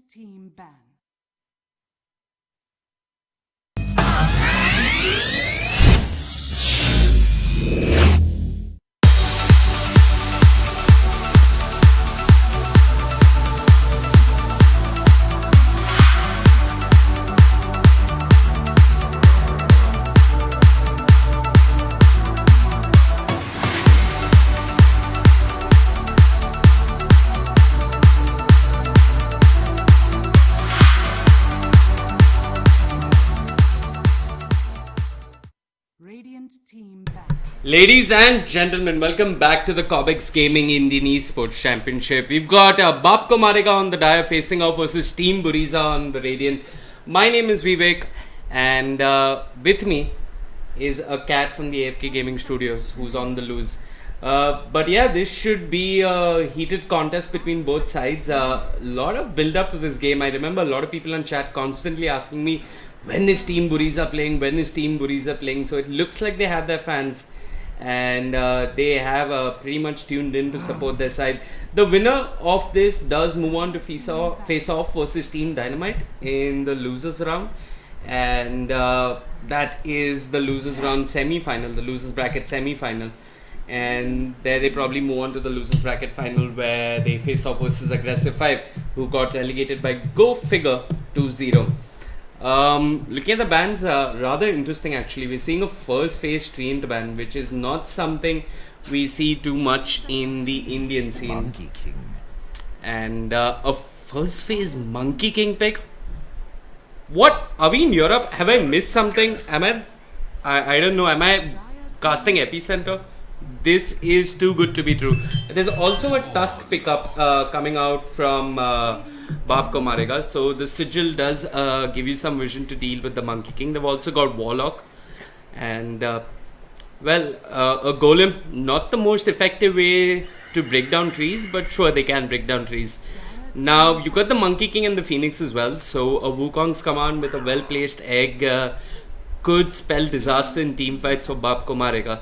team ban. Radiant team ban. Ladies and gentlemen, welcome back to the Cobx Gaming Indian Esports Championship. We've got Baap Marega on the dia facing off versus Team Buriza on the Radiant. My name is Vivek, and with me is a cat from the AFK Gaming Studios who's on the loose. But yeah, this should be a heated contest between both sides. A lot of build up to this game. I remember a lot of people on chat constantly asking me, when is Team Buriza playing? When is Team Buriza playing? So it looks like they have their fans, and they have pretty much tuned in to support their side. The winner of this does move on to face off versus Team Dynamite in the losers round, and that is the losers round semi-final, the losers bracket semi-final. And there they probably move on to the losers bracket final, where they face off versus Aggressive 5, who got relegated by Go Figure 2-0. Looking at the bans, rather interesting actually. We're seeing a first phase Treant ban, which is not something we see too much in the Indian scene. Monkey King. And a first phase Monkey King pick? What? Are we in Europe? Have I missed something? I don't know. Am I casting Epicenter? This is too good to be true. There's also a Tusk pickup coming out from Baap Marega. So the Sigil does give you some vision to deal with the Monkey King. They've also got Warlock. And a Golem. Not the most effective way to break down trees, but sure, they can break down trees. Now, you got the Monkey King and the Phoenix as well. So a Wukong's command with a well-placed egg could spell disaster in team fights for Baap Marega.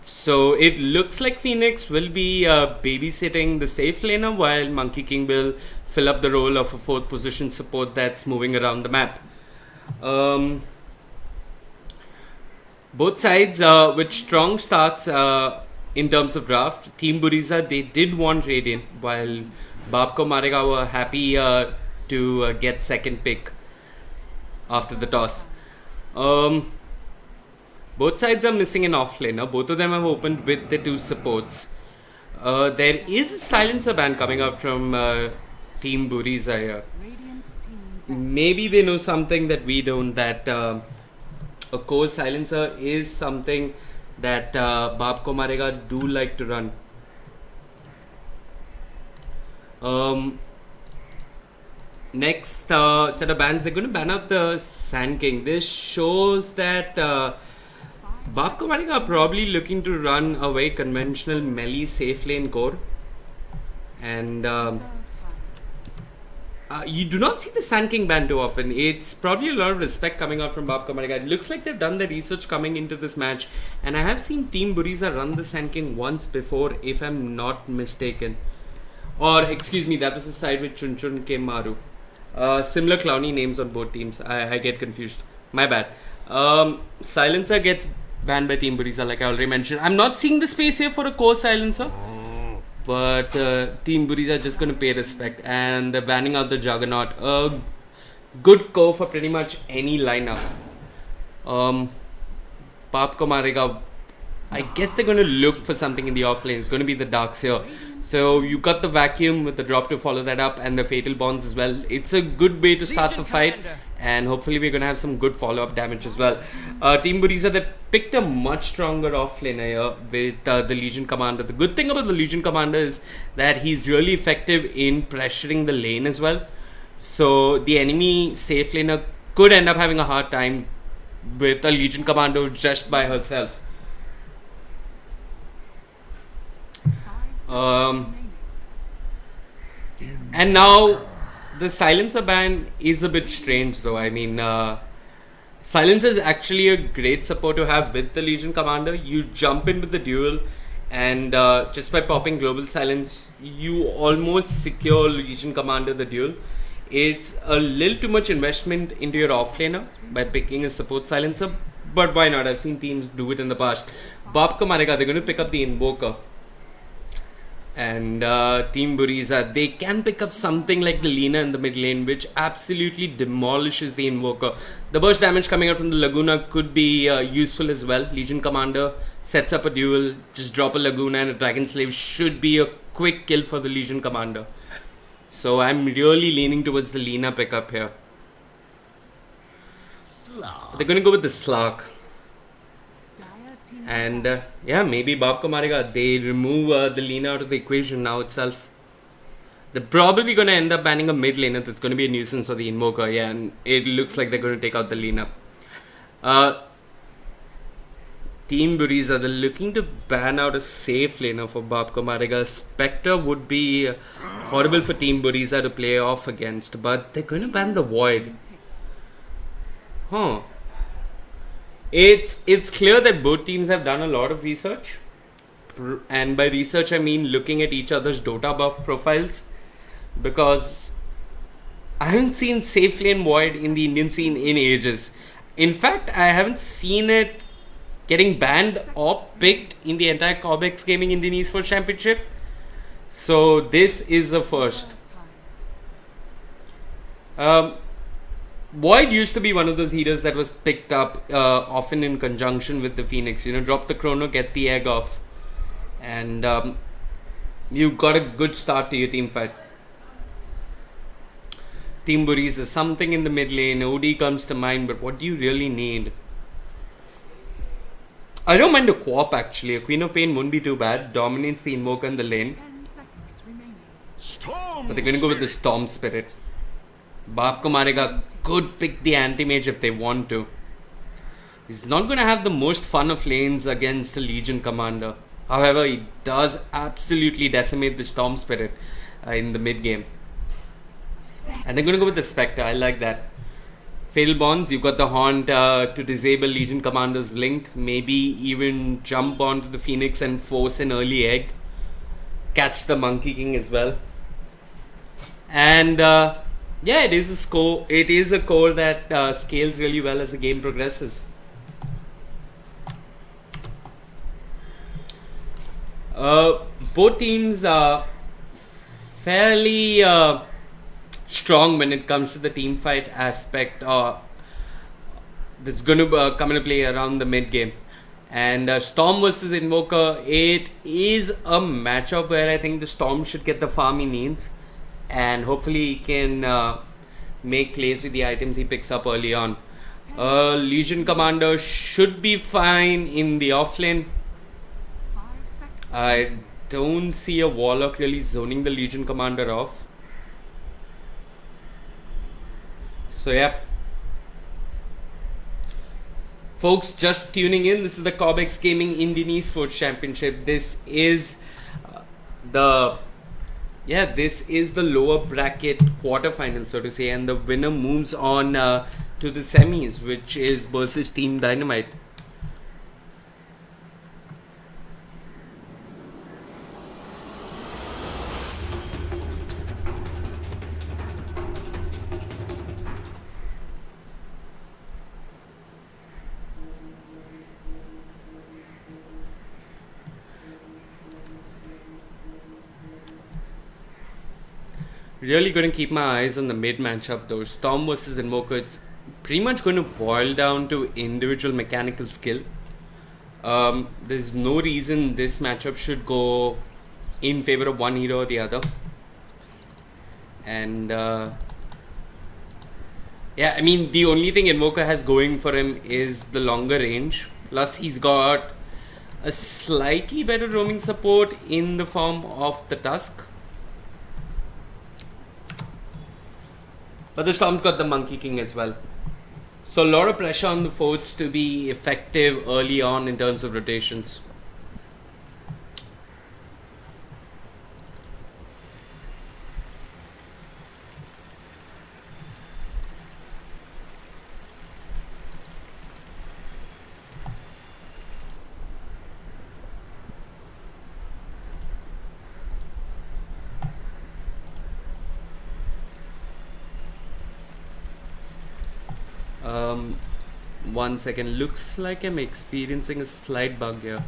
So it looks like Phoenix will be babysitting the safe laner, while Monkey King will fill up the role of a 4th position support that's moving around the map. Both sides with strong starts in terms of draft. Team Buriza, they did want Radiant, while Baap Marega were happy to get second pick after the toss. Both sides are missing an offlaner. Both of them have opened with the 2 supports. There is a silencer ban coming out from Team Buriza here. Maybe they know something that we don't, that a core silencer is something that Baap Marega do like to run. Next set of bans, they're going to ban out the Sand King. This shows that Baap Marega are probably looking to run a very conventional melee safe lane core, and you do not see the Sand King ban too often. It's probably a lot of respect coming out from Baap Marega. It looks like they've done their research coming into this match, and I have seen Team Buriza run the Sand King once before, if I'm not mistaken. Or excuse me, that was the side with Chun Chun Ke Maru. Similar clowny names on both teams. I get confused. My bad. Silencer gets banned by Team Buriza, like I already mentioned. I'm not seeing the space here for a core silencer, but Team Buriza just going to pay respect, and they're banning out the Juggernaut. A good core for pretty much any lineup. Baap Marega, I guess they're going to look for something in the offlane. It's going to be the Darks here. So you got the Vacuum with the drop to follow that up, and the Fatal Bonds as well. It's a good way to start the fight, and hopefully we're going to have some good follow-up damage as well. Team Buriza, they picked a much stronger offlaner here with the Legion Commander. The good thing about the Legion Commander is that he's really effective in pressuring the lane as well. So the enemy safe laner could end up having a hard time with a Legion Commander just by herself. And now the silencer ban is a bit strange though. I mean, silencer is actually a great support to have with the Legion Commander. You jump in with the duel, and just by popping Global Silence, you almost secure Legion Commander the duel. It's a little too much investment into your offlaner by picking a support silencer, but why not? I've seen teams do it in the past. Baap Marega, they're going to pick up the Invoker. And Team Buriza, they can pick up something like the Lina in the mid lane, which absolutely demolishes the Invoker. The burst damage coming out from the Laguna could be useful as well. Legion Commander sets up a duel, just drop a Laguna and a Dragon Slave should be a quick kill for the Legion Commander. So I'm really leaning towards the Lina pickup here. They're going to go with the Slark. And yeah, maybe Baap Marega, they remove the Lina out of the equation now itself. They're probably going to end up banning a mid laner. That's going to be a nuisance for the Invoker. Yeah, and it looks like they're going to take out the Lina. Team Buriza, they're looking to ban out a safe laner for Baap Marega. Spectre would be horrible for Team Buriza to play off against, but they're going to ban the Void. Huh. It's clear that both teams have done a lot of research, and by research I mean looking at each other's Dota buff profiles, because I haven't seen safe lane Void in the Indian scene in ages. In fact, I haven't seen it getting banned or picked in the entire Cobx Gaming Indian Esports Championship. So this is a first. Void used to be one of those healers that was picked up often in conjunction with the Phoenix. You know, drop the chrono, get the egg off, and you got a good start to your team fight. Team Buriza, something in the mid lane. OD comes to mind, but what do you really need? I don't mind a co-op actually. A Queen of Pain wouldn't be too bad. Dominates the Invoker in the lane. But they're going to go with the Storm Spirit. Baap Marega could pick the anti-mage if they want to. He's not going to have the most fun of lanes against a Legion Commander. However, he does absolutely decimate the Storm Spirit in the mid game. And they're going to go with the Spectre. I like that. Fatal Bonds, you've got the Haunt to disable Legion Commander's Blink. Maybe even jump onto the Phoenix and force an early egg. Catch the Monkey King as well. And yeah, it is a score. It is a core that scales really well as the game progresses. Both teams are fairly strong when it comes to the team fight aspect. That's going to come into play around the mid game. And Storm versus Invoker, it is a matchup where I think the Storm should get the farm he needs. And hopefully he can make plays with the items he picks up early on. Legion Commander should be fine in the offlane. I don't see a Warlock really zoning the Legion Commander off. So yeah. Folks just tuning in, this is the Cobx Gaming Indian Esports Championship. This is this is the lower bracket quarterfinal, so to say, and the winner moves on to the semis, which is versus Team Dynamite. Really going to keep my eyes on the mid matchup though. Storm versus Invoker, it's pretty much going to boil down to individual mechanical skill. There's no reason this matchup should go in favor of one hero or the other. And yeah, I mean, the only thing Invoker has going for him is the longer range. Plus he's got a slightly better roaming support in the form of the Tusk. But the Storm's got the Monkey King as well. So a lot of pressure on the forts to be effective early on in terms of rotations. 1 second. Looks like I'm experiencing a slight bug here.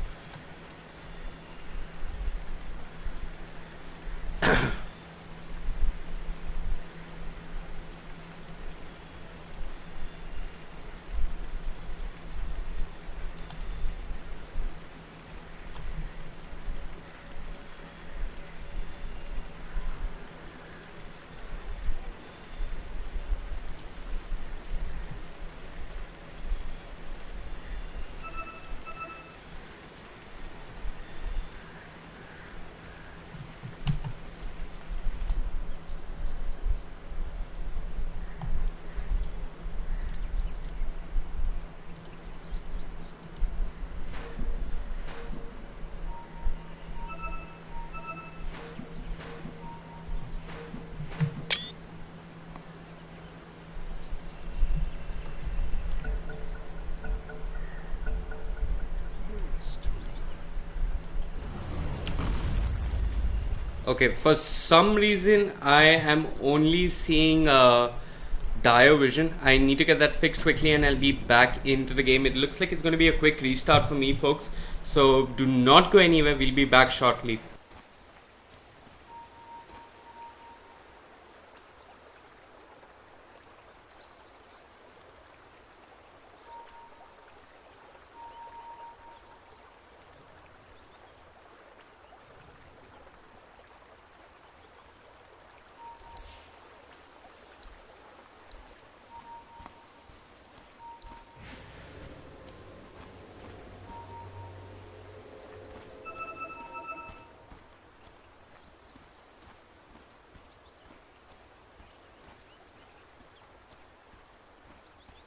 Okay, for some reason I am only seeing dire vision. I need to get that fixed quickly and I'll be back into the game. It looks like it's going to be a quick restart for me, folks. So do not go anywhere. We'll be back shortly.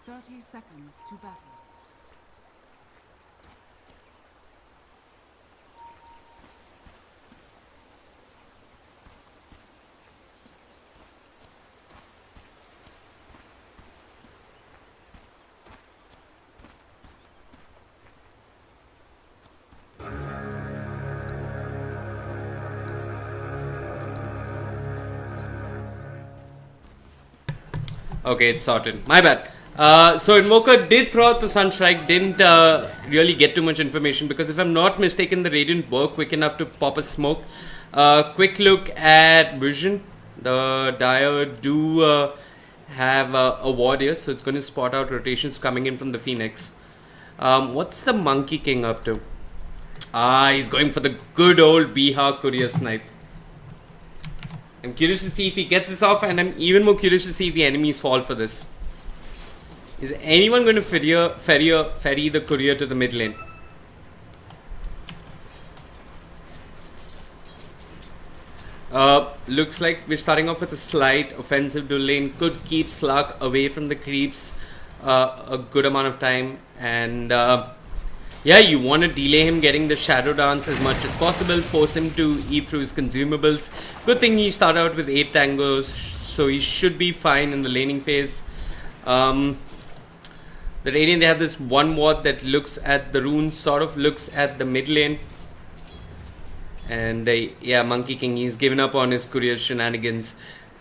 Thirty seconds to battle. Okay, it's sorted. My bad. So Invoker did throw out the Sunstrike, didn't really get too much information because if I'm not mistaken, the Radiant were quick enough to pop a smoke. Quick look at Vision. The Dire do have a ward here, so it's going to spot out rotations coming in from the Phoenix. What's the Monkey King up to? He's going for the good old Bihar Courier Snipe. I'm curious to see if he gets this off, and I'm even more curious to see if the enemies fall for this. Is anyone going to ferry the courier to the mid lane? Looks like we're starting off with a slight offensive dual lane. Could keep Slark away from the creeps a good amount of time. And yeah, you want to delay him getting the Shadow Dance as much as possible. Force him to eat through his consumables. Good thing he started out with 8 tangos, so he should be fine in the laning phase. The Radiant, they have this one ward that looks at the runes, sort of looks at the mid lane. And yeah, Monkey King, he's given up on his courier shenanigans.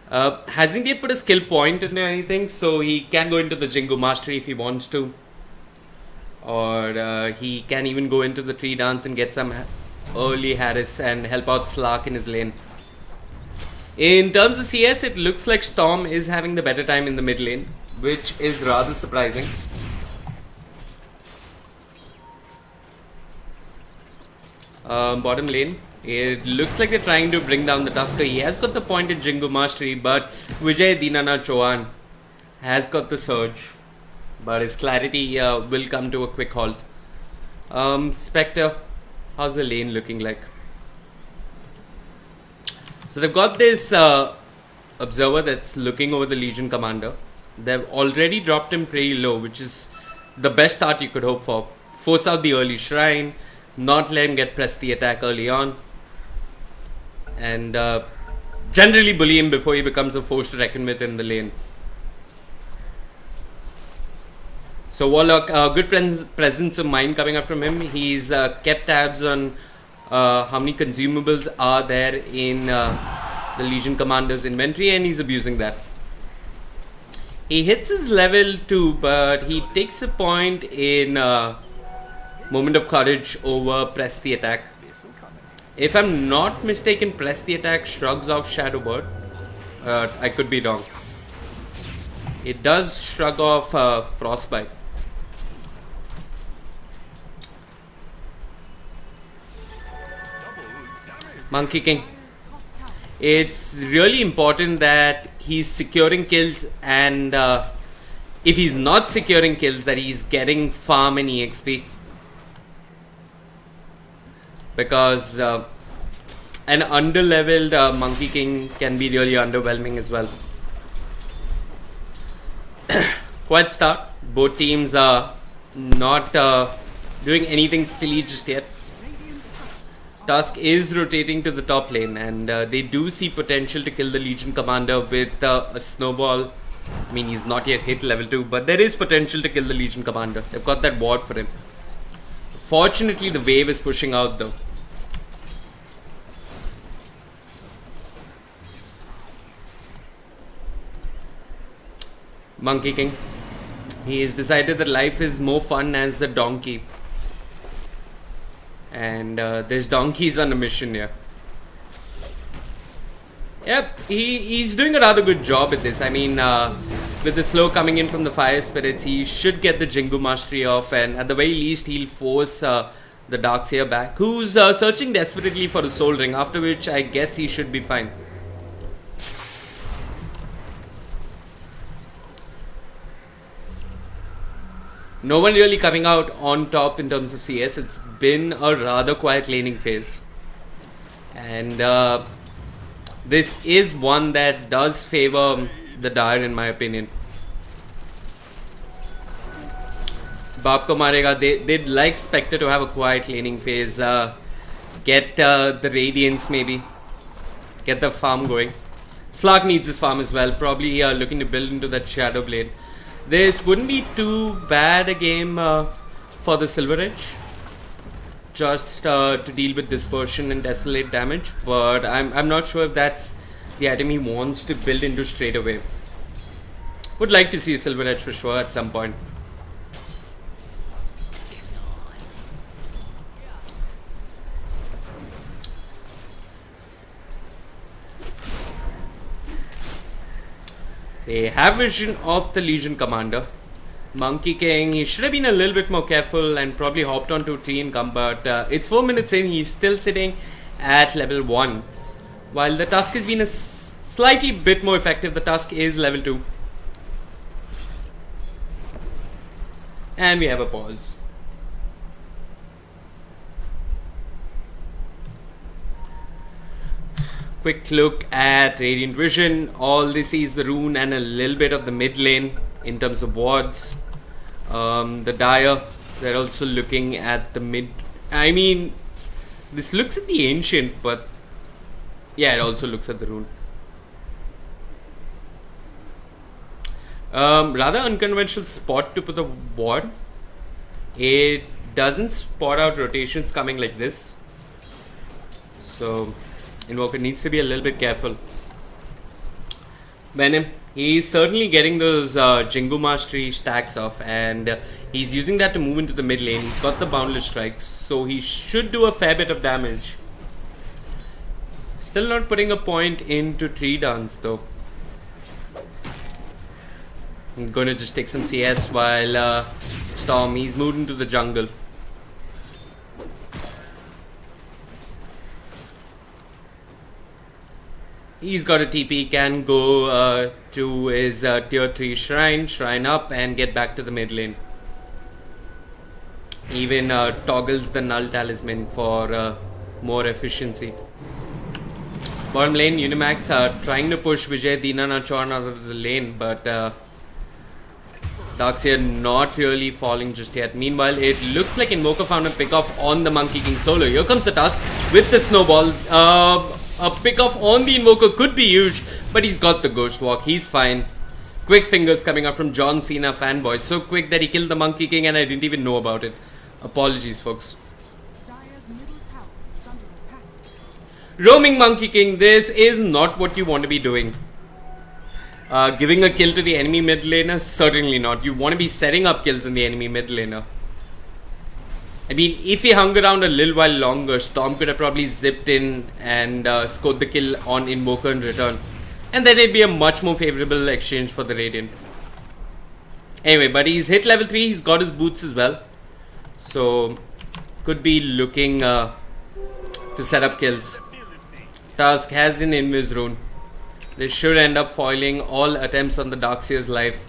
Hasn't yet put a skill point into anything, so he can go into the Jingo Mastery if he wants to. Or he can even go into the Tree Dance and get some early Harris and help out Slark in his lane. In terms of CS, it looks like Storm is having the better time in the mid lane, which is rather surprising. Bottom lane, it looks like they're trying to bring down the Tusker. He has got the point in Jingo Mastery, but Vijay Dinana Chauhan has got the surge. But his clarity will come to a quick halt. Spectre, how's the lane looking like? So they've got this observer that's looking over the Legion commander. They've already dropped him pretty low, which is the best start you could hope for. Force out the early shrine, not let him get pressed the attack early on, and generally bully him before he becomes a force to reckon with in the lane. So Warlock, good presence of mind coming up from him. He's kept tabs on how many consumables are there in the Legion Commander's inventory, and he's abusing that. He hits his level 2, but he takes a point in Moment of Courage over Press the Attack. If I'm not mistaken, Press the Attack shrugs off Shadow Bird. I could be wrong. It does shrug off Frostbite. Monkey King. It's really important that he's securing kills, and if he's not securing kills, that he's getting farm and EXP. Because an underleveled Monkey King can be really underwhelming as well. Quite start. Both teams are not doing anything silly just yet. Tusk is rotating to the top lane, and they do see potential to kill the Legion Commander with a snowball. I mean, he's not yet hit level 2, but there is potential to kill the Legion Commander. They've got that ward for him. Fortunately, the wave is pushing out though. Monkey King. He has decided that life is more fun as a donkey. And there's donkeys on a mission here. Yep, he's doing a rather good job at this. I mean, with the slow coming in from the Fire Spirits, he should get the Jingu Mastery off, and at the very least, he'll force the Darkseer back, who's searching desperately for a Soul Ring, after which I guess he should be fine. No one really coming out on top in terms of CS. It's been a rather quiet laning phase. And this is one that does favor the Dire in my opinion. Baap Marega, they'd like Spectre to have a quiet laning phase. Get the Radiance maybe. Get the farm going. Slark needs his farm as well. Probably looking to build into that Shadow Blade. This wouldn't be too bad a game for the Silver Edge, just to deal with dispersion and desolate damage, but I'm not sure if that's the item he wants to build into straight away. Would like to see Silver Edge for sure at some point. They have vision of the Legion Commander. Monkey King, he should have been a little bit more careful and probably hopped onto 3 income, but it's 4 minutes in, he's still sitting at level 1. While the Tusk has been a slightly bit more effective, the Tusk is level 2. And we have a pause. Quick look at Radiant Vision. All they see is the rune and a little bit of the mid lane in terms of wards. The Dire, they're also looking at the mid. I mean, this looks at the Ancient, but yeah, it also looks at the rune. Rather unconventional spot to put the ward. It doesn't spot out rotations coming like this. So Invoker needs to be a little bit careful. Venom, he's certainly getting those Jingu Mastery stacks off, and he's using that to move into the mid lane. He's got the Boundless Strikes, so he should do a fair bit of damage. Still not putting a point into Tree Dance though. I'm gonna just take some CS while Storm, he's moved into the jungle. He's got a TP, can go to his tier 3 shrine up and get back to the mid lane. Even toggles the null talisman for more efficiency. Bottom lane, Unimax are trying to push Vijay Dinanachorn out of the lane, but Darkseer not really falling just yet. Meanwhile, it looks like Invoker found a pick off on the Monkey King solo. Here comes the Tusk with the snowball. A pick off on the Invoker could be huge, but he's got the Ghost Walk. He's fine. Quick fingers coming up from John Cena fanboy. So quick that he killed the Monkey King and I didn't even know about it. Apologies, folks. Roaming Monkey King, this is not what you want to be doing. Giving a kill to the enemy mid laner? Certainly not. You want to be setting up kills in the enemy mid laner. I mean, if he hung around a little while longer, Storm could have probably zipped in and scored the kill on Invoker in return. And then it'd be a much more favorable exchange for the Radiant. Anyway, but he's hit level 3, he's got his boots as well. So, could be looking to set up kills. Tusk has an Invis rune. This should end up foiling all attempts on the Darkseer's life.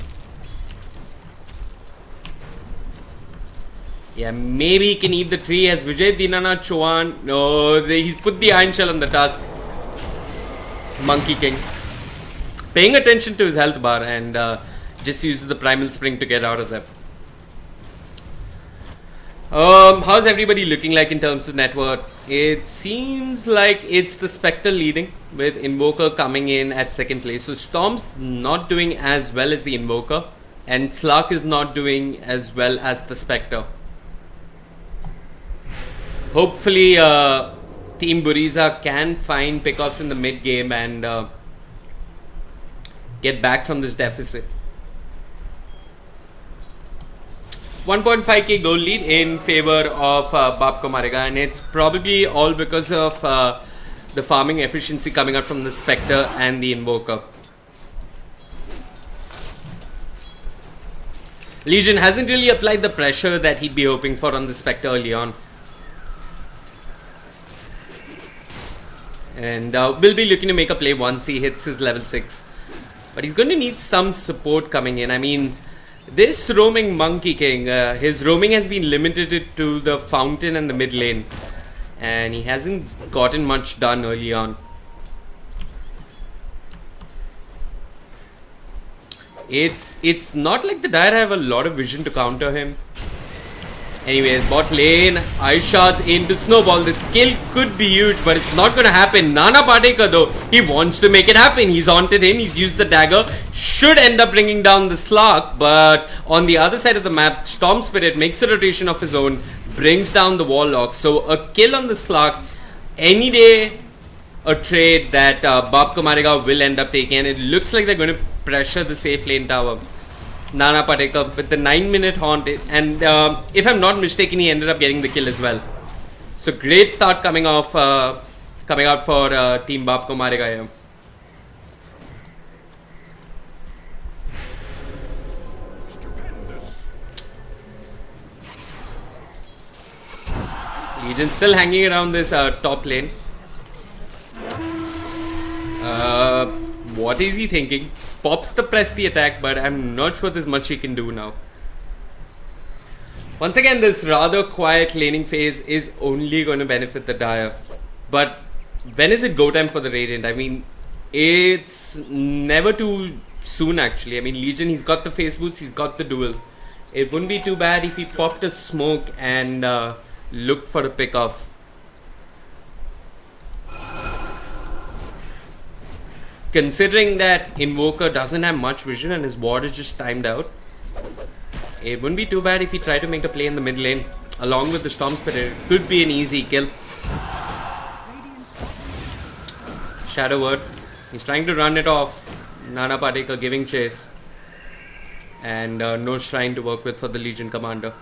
Yeah, maybe he can eat the tree as Vijay Dinana Chauhan. No, he's put the Iron Shell on the Tusk. Monkey King. Paying attention to his health bar and just uses the Primal Spring to get out of there. How's everybody looking like in terms of net worth? It seems like it's the Spectre leading, with Invoker coming in at second place. So Storm's not doing as well as the Invoker, and Slark is not doing as well as the Spectre. Hopefully Team Buriza can find pickups in the mid game and get back from this deficit. 1.5k goal lead in favor of Baap Marega, and it's probably all because of the farming efficiency coming out from the Spectre and the Invoker. Legion hasn't really applied the pressure that he'd be hoping for on the Spectre early on. And will be looking to make a play once he hits his level 6. But he's going to need some support coming in. I mean, this roaming Monkey King, his roaming has been limited to the fountain and the mid lane. And he hasn't gotten much done early on. It's not like the Dire have a lot of vision to counter him. Anyway, bot lane, Ice Shards into Snowball. This kill could be huge, but it's not going to happen. Nana Patekar though, he wants to make it happen. He's haunted in, he's used the dagger. Should end up bringing down the Slark, but on the other side of the map, Storm Spirit makes a rotation of his own, brings down the Warlock. So a kill on the Slark, any day a trade that Baap Marega will end up taking. And it looks like they're going to pressure the safe lane tower. Nana Patekar with the 9-minute haunt, and if I'm not mistaken, he ended up getting the kill as well. So great start coming out for Team Baap Marega here. Legion still hanging around this top lane. What is he thinking? Pops the press the attack, but I'm not sure there's much he can do now. Once again, this rather quiet laning phase is only going to benefit the Dire. But when is it go time for the Radiant? I mean, it's never too soon actually. I mean, Legion, he's got the face boots, he's got the duel. It wouldn't be too bad if he popped a smoke and looked for a pick off. Considering that Invoker doesn't have much vision and his ward is just timed out, it wouldn't be too bad if he tried to make a play in the mid lane along with the Storm Spirit. It could be an easy kill. Shadow Word, he's trying to run it off. Nana Patekar giving chase, and no shrine to work with for the Legion commander.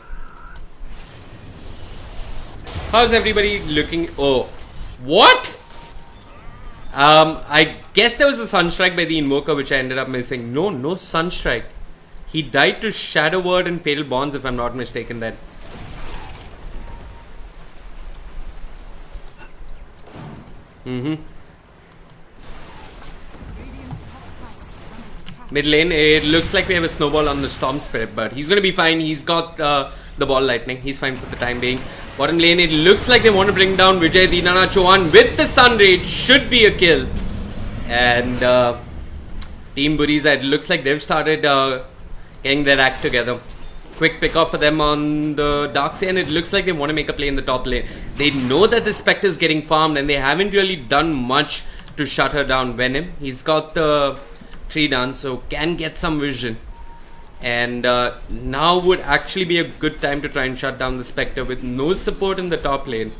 How's everybody looking? Oh, what? I guess there was a Sunstrike by the Invoker which I ended up missing. No Sunstrike. He died to Shadow Word and Fatal Bonds if I'm not mistaken then. Mid lane, it looks like we have a Snowball on the Storm Spirit, but he's going to be fine. He's got the Ball Lightning. He's fine for the time being. Bottom lane, it looks like they want to bring down Vijay Dinana Chauhan with the Sun Rage. Should be a kill. And Team Buriza, it looks like they've started getting their act together. Quick pick off for them on the Darkseer, and it looks like they want to make a play in the top lane. They know that the Spectre is getting farmed, and they haven't really done much to shut her down. Venom, he's got the tree down, so can get some vision. And now would actually be a good time to try and shut down the Spectre with no support in the top lane.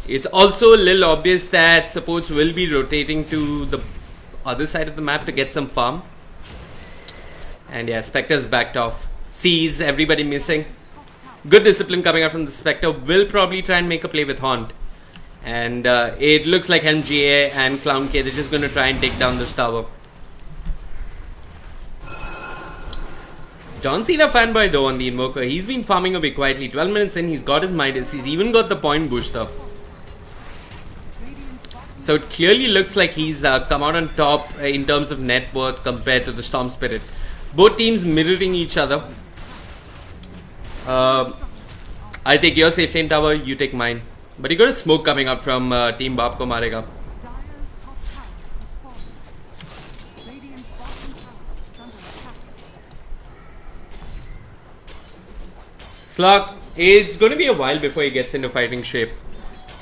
It's also a little obvious that supports will be rotating to the other side of the map to get some farm. And yeah, Spectre's backed off. Sees everybody missing. Good discipline coming out from the Spectre. Will probably try and make a play with Haunt. And it looks like Helm GA and Clown K, they're just going to try and take down this tower. John Cena fanboy though on the Invoker. He's been farming away quietly. 12 minutes in, he's got his Midas. He's even got the point booster. So it clearly looks like he's come out on top in terms of net worth compared to the Storm Spirit. Both teams mirroring each other. I'll take your safe lane tower, you take mine. But you got a smoke coming up from Team Baap Marega. Dire's top tower has fallen. Radiant's bottom tower is under attack. Slug, it's going to be a while before he gets into fighting shape.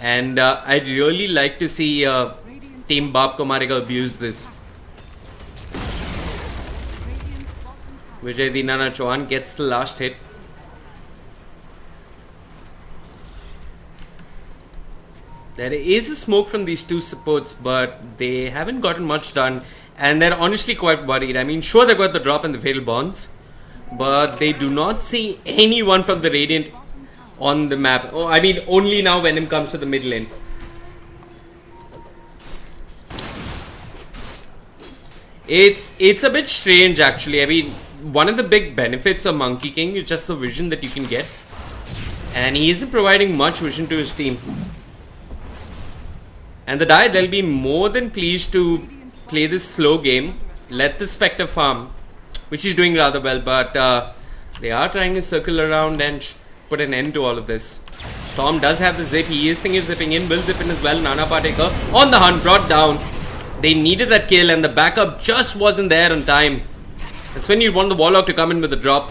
And I'd really like to see Team Baap Marega abuse this. Vijay Dinana Chauhan gets the last hit. There is a smoke from these two supports, but they haven't gotten much done. And they're honestly quite worried. I mean, sure, they got the drop and the Fatal Bonds, but they do not see anyone from the Radiant on the map. Oh, I mean, only now Venom comes to the mid lane. It's a bit strange, actually. I mean, one of the big benefits of Monkey King is just the vision that you can get. And he isn't providing much vision to his team. And the Dire, they'll be more than pleased to play this slow game. Let the Spectre farm, which he's doing rather well. But they are trying to circle around and put an end to all of this. Storm does have the zip. He is thinking of zipping in. Will zip in as well. Nana Partaker on the hunt, brought down. They needed that kill and the backup just wasn't there on time. That's when you want the Warlock to come in with a drop.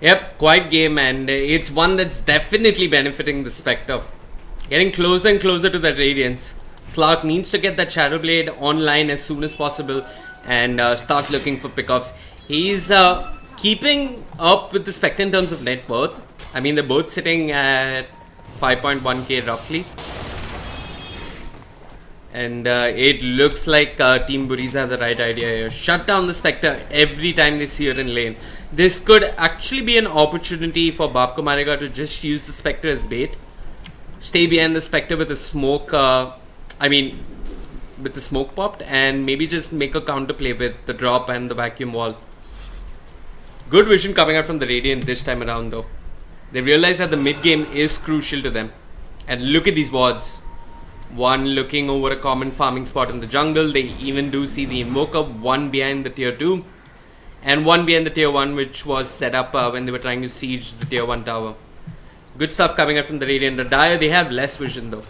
Yep, quiet game, and it's one that's definitely benefiting the Spectre. Getting closer and closer to that Radiance. Slark needs to get that Shadow Blade online as soon as possible and start looking for pickoffs. He's keeping up with the Spectre in terms of net worth. I mean, they're both sitting at 5.1k roughly. And it looks like Team Buriza have the right idea here. Shut down the Spectre every time they see her in lane. This could actually be an opportunity for Baap Marega to just use the Spectre as bait. Stay behind the Spectre with a smoke, with the smoke popped, and maybe just make a counterplay with the drop and the vacuum wall. Good vision coming out from the Radiant this time around though. They realize that the mid game is crucial to them. And look at these wards. One looking over a common farming spot in the jungle. They even do see the Invoker, one behind the tier 2 and one behind the tier 1, which was set up when they were trying to siege the tier 1 tower. Good stuff coming out from the Radiant. The Dire, they have less vision though.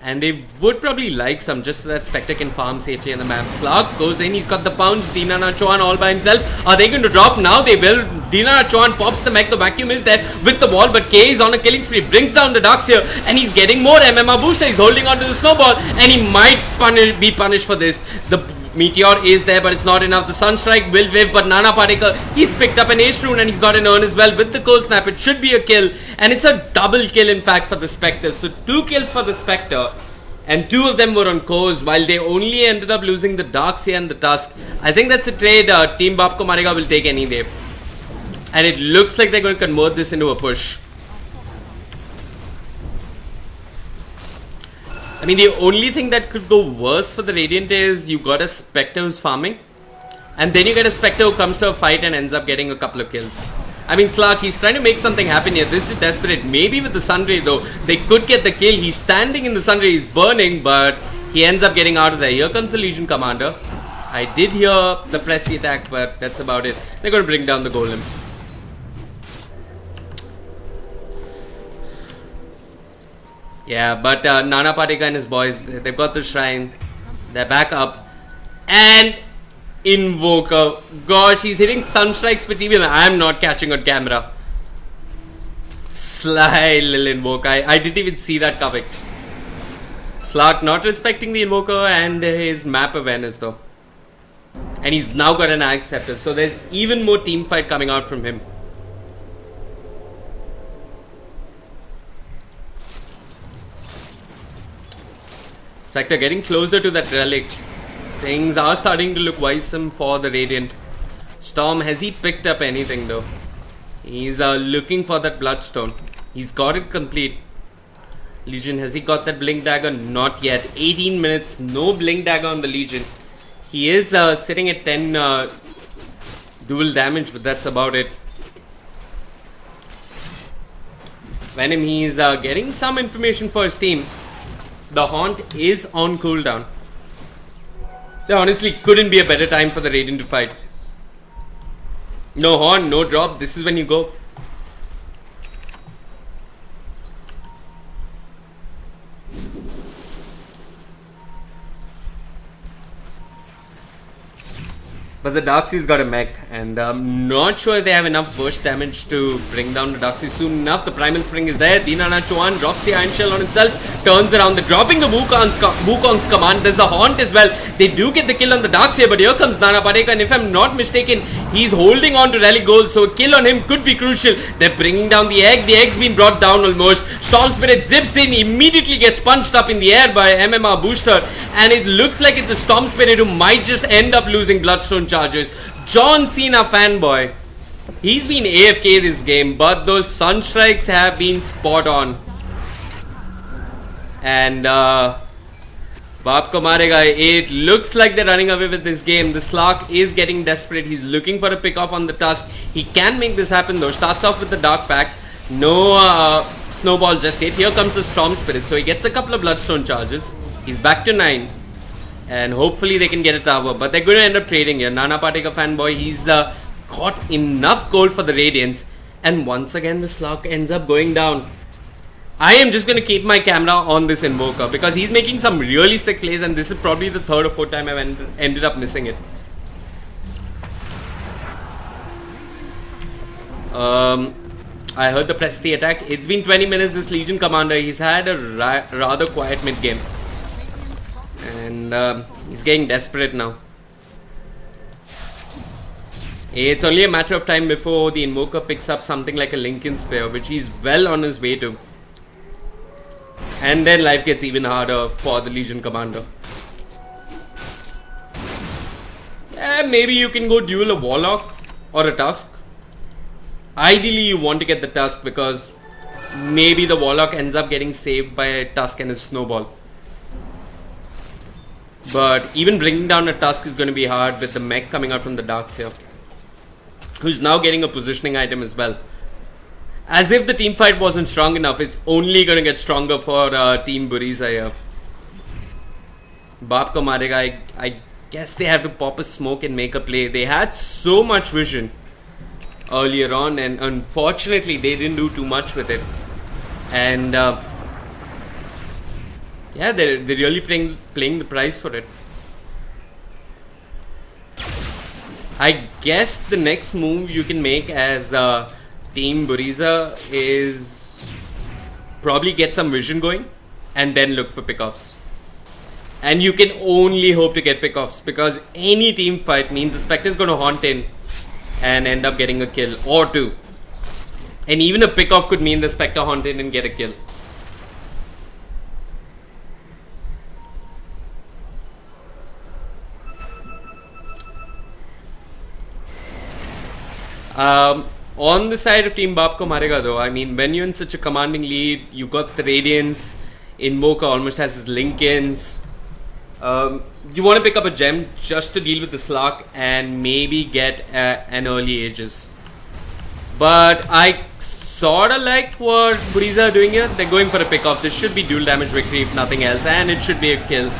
And they would probably like some just so that Spectre can farm safely on the map. Slark goes in, he's got the pounds. Dinana Chauhan all by himself. Are they going to drop now? They will. Dinana Chauhan pops the mech. The vacuum is there with the wall, but K is on a killing spree. Brings down the Darks here, and he's getting more MMR booster. He's holding on to the snowball, and he might be punished for this. The Meteor is there, but it's not enough. The Sunstrike will whiff, but Nana Partaker, he's picked up an Ace Rune and he's got an Urn as well with the Cold Snap. It should be a kill, and it's a double kill in fact for the Spectre. So 2 kills for the Spectre, and 2 of them were on cores, while they only ended up losing the Darkseer and the Tusk. I think that's a trade Team Baap Marega will take any day. And it looks like they're going to convert this into a push. I mean, the only thing that could go worse for the Radiant is you got a Spectre who's farming, and then you get a Spectre who comes to a fight and ends up getting a couple of kills. I mean, Slark, he's trying to make something happen here. This is desperate. Maybe with the Sunray, though, they could get the kill. He's standing in the Sunray, he's burning, but he ends up getting out of there. Here comes the Legion Commander. I did hear the press the attack, but that's about it. They're going to bring down the Golem. Yeah, but Nana Patika and his boys, they've got the Shrine. They're back up. And Invoker. Gosh, he's hitting Sunstrikes, but even I'm not catching on camera. Sly little Invoker. I didn't even see that coming. Slark not respecting the Invoker and his map awareness though. And he's now got an Axe Scepter. So there's even more team fight coming out from him. Spectre getting closer to that relic. Things are starting to look wisome for the Radiant. Storm, has he picked up anything though? He's looking for that Bloodstone. He's got it complete. Legion, has he got that Blink Dagger? Not yet. 18 minutes, no Blink Dagger on the Legion. He is sitting at 10 dual damage, but that's about it. Venom, he's getting some information for his team. The Haunt is on cooldown. There honestly couldn't be a better time for the Radiant to fight. No Haunt, no drop. This is when you go. But the Darkseid's got a mech, and I'm not sure if they have enough burst damage to bring down the Darkseid soon enough. The Primal Spring is there. Dinana Chuan drops the Iron Shell on himself, turns around, they're dropping the Wukong's command. There's the Haunt as well. They do get the kill on the Darkseid, but here comes Nana Parekh, and if I'm not mistaken, he's holding on to Relic Gold, so a kill on him could be crucial. They're bringing down the egg. The egg's been brought down almost. Storm Spirit zips in, immediately gets punched up in the air by MMR Booster, and it looks like it's a Storm Spirit who might just end up losing Bloodstone charges. John Cena fanboy. He's been AFK this game, but those Sunstrikes have been spot on. And Baap Marega, it looks like they're running away with this game. The Slark is getting desperate. He's looking for a pick off on the Tusk. He can make this happen though. Starts off with the Dark Pack. No Snowball just yet. Here comes the Storm Spirit. So he gets a couple of Bloodstone charges. He's back to 9. And hopefully they can get a tower. But they're going to end up trading here. Nana Parekh fanboy. He's got enough gold for the Radiance. And once again the Slark ends up going down. I am just going to keep my camera on this Invoker because he's making some really sick plays, and this is probably the 3rd or 4th time I've ended up missing it. I heard the press the attack. It's been 20 minutes. This Legion Commander, he's had a rather quiet mid game, and he's getting desperate now. It's only a matter of time before the Invoker picks up something like a Lincoln Spear, which he's well on his way to. And then life gets even harder for the Legion Commander. Maybe you can go duel a Warlock or a Tusk. Ideally you want to get the Tusk because maybe the Warlock ends up getting saved by a Tusk and a Snowball. But even bringing down a Tusk is going to be hard with the mech coming out from the Darks here, who's now getting a positioning item as well. As if the team fight wasn't strong enough, it's only going to get stronger for Team Buriza here. Baap Marega, I guess they have to pop a smoke and make a play. They had so much vision earlier on, and unfortunately they didn't do too much with it. And yeah, they're really playing the price for it. I guess the next move you can make as Team Buriza is probably get some vision going and then look for pickoffs. And you can only hope to get pickoffs because any team fight means the Spectre is going to haunt in and end up getting a kill or two. And even a pickoff could mean the Spectre haunt in and get a kill. On the side of Team Baap Marega though, I mean, when you're in such a commanding lead, you got the Radiance, Invoker almost has his Lincolns. You want to pick up a gem just to deal with the Slark and maybe get an early Aegis. But I sort of like what Buriza are doing here. They're going for a pick off. This should be dual damage victory if nothing else, and it should be a kill.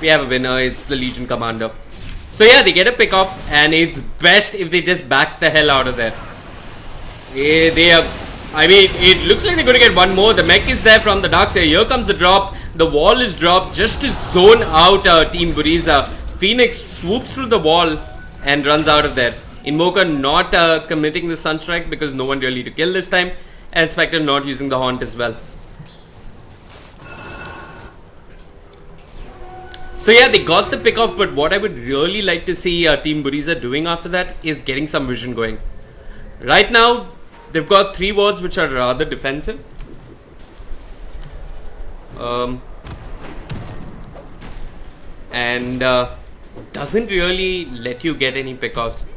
We have a winner. It's the Legion Commander. So yeah, they get a pick off, and it's best if they just back the hell out of there. They are. I mean, it looks like they're going to get one more. The mech is there from the dark side. Here comes the drop. The wall is dropped just to zone out Team Buriza. Phoenix swoops through the wall and runs out of there. Invoker not committing the Sunstrike because no one really to kill this time. And Spectre not using the Haunt as well. So yeah, they got the pick off, but what I would really like to see Team Buriza doing after that is getting some vision going. Right now, they've got 3 wards which are rather defensive. And doesn't really let you get any pickoffs.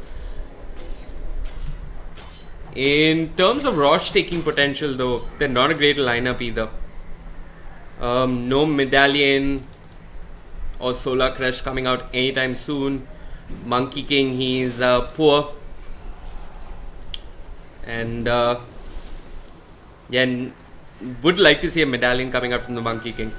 In terms of Rosh taking potential though, they're not a great lineup either. No Medallion or Solar Crush coming out anytime soon. Monkey King, he's poor. And yeah, would like to see a Medallion coming out from the Monkey King.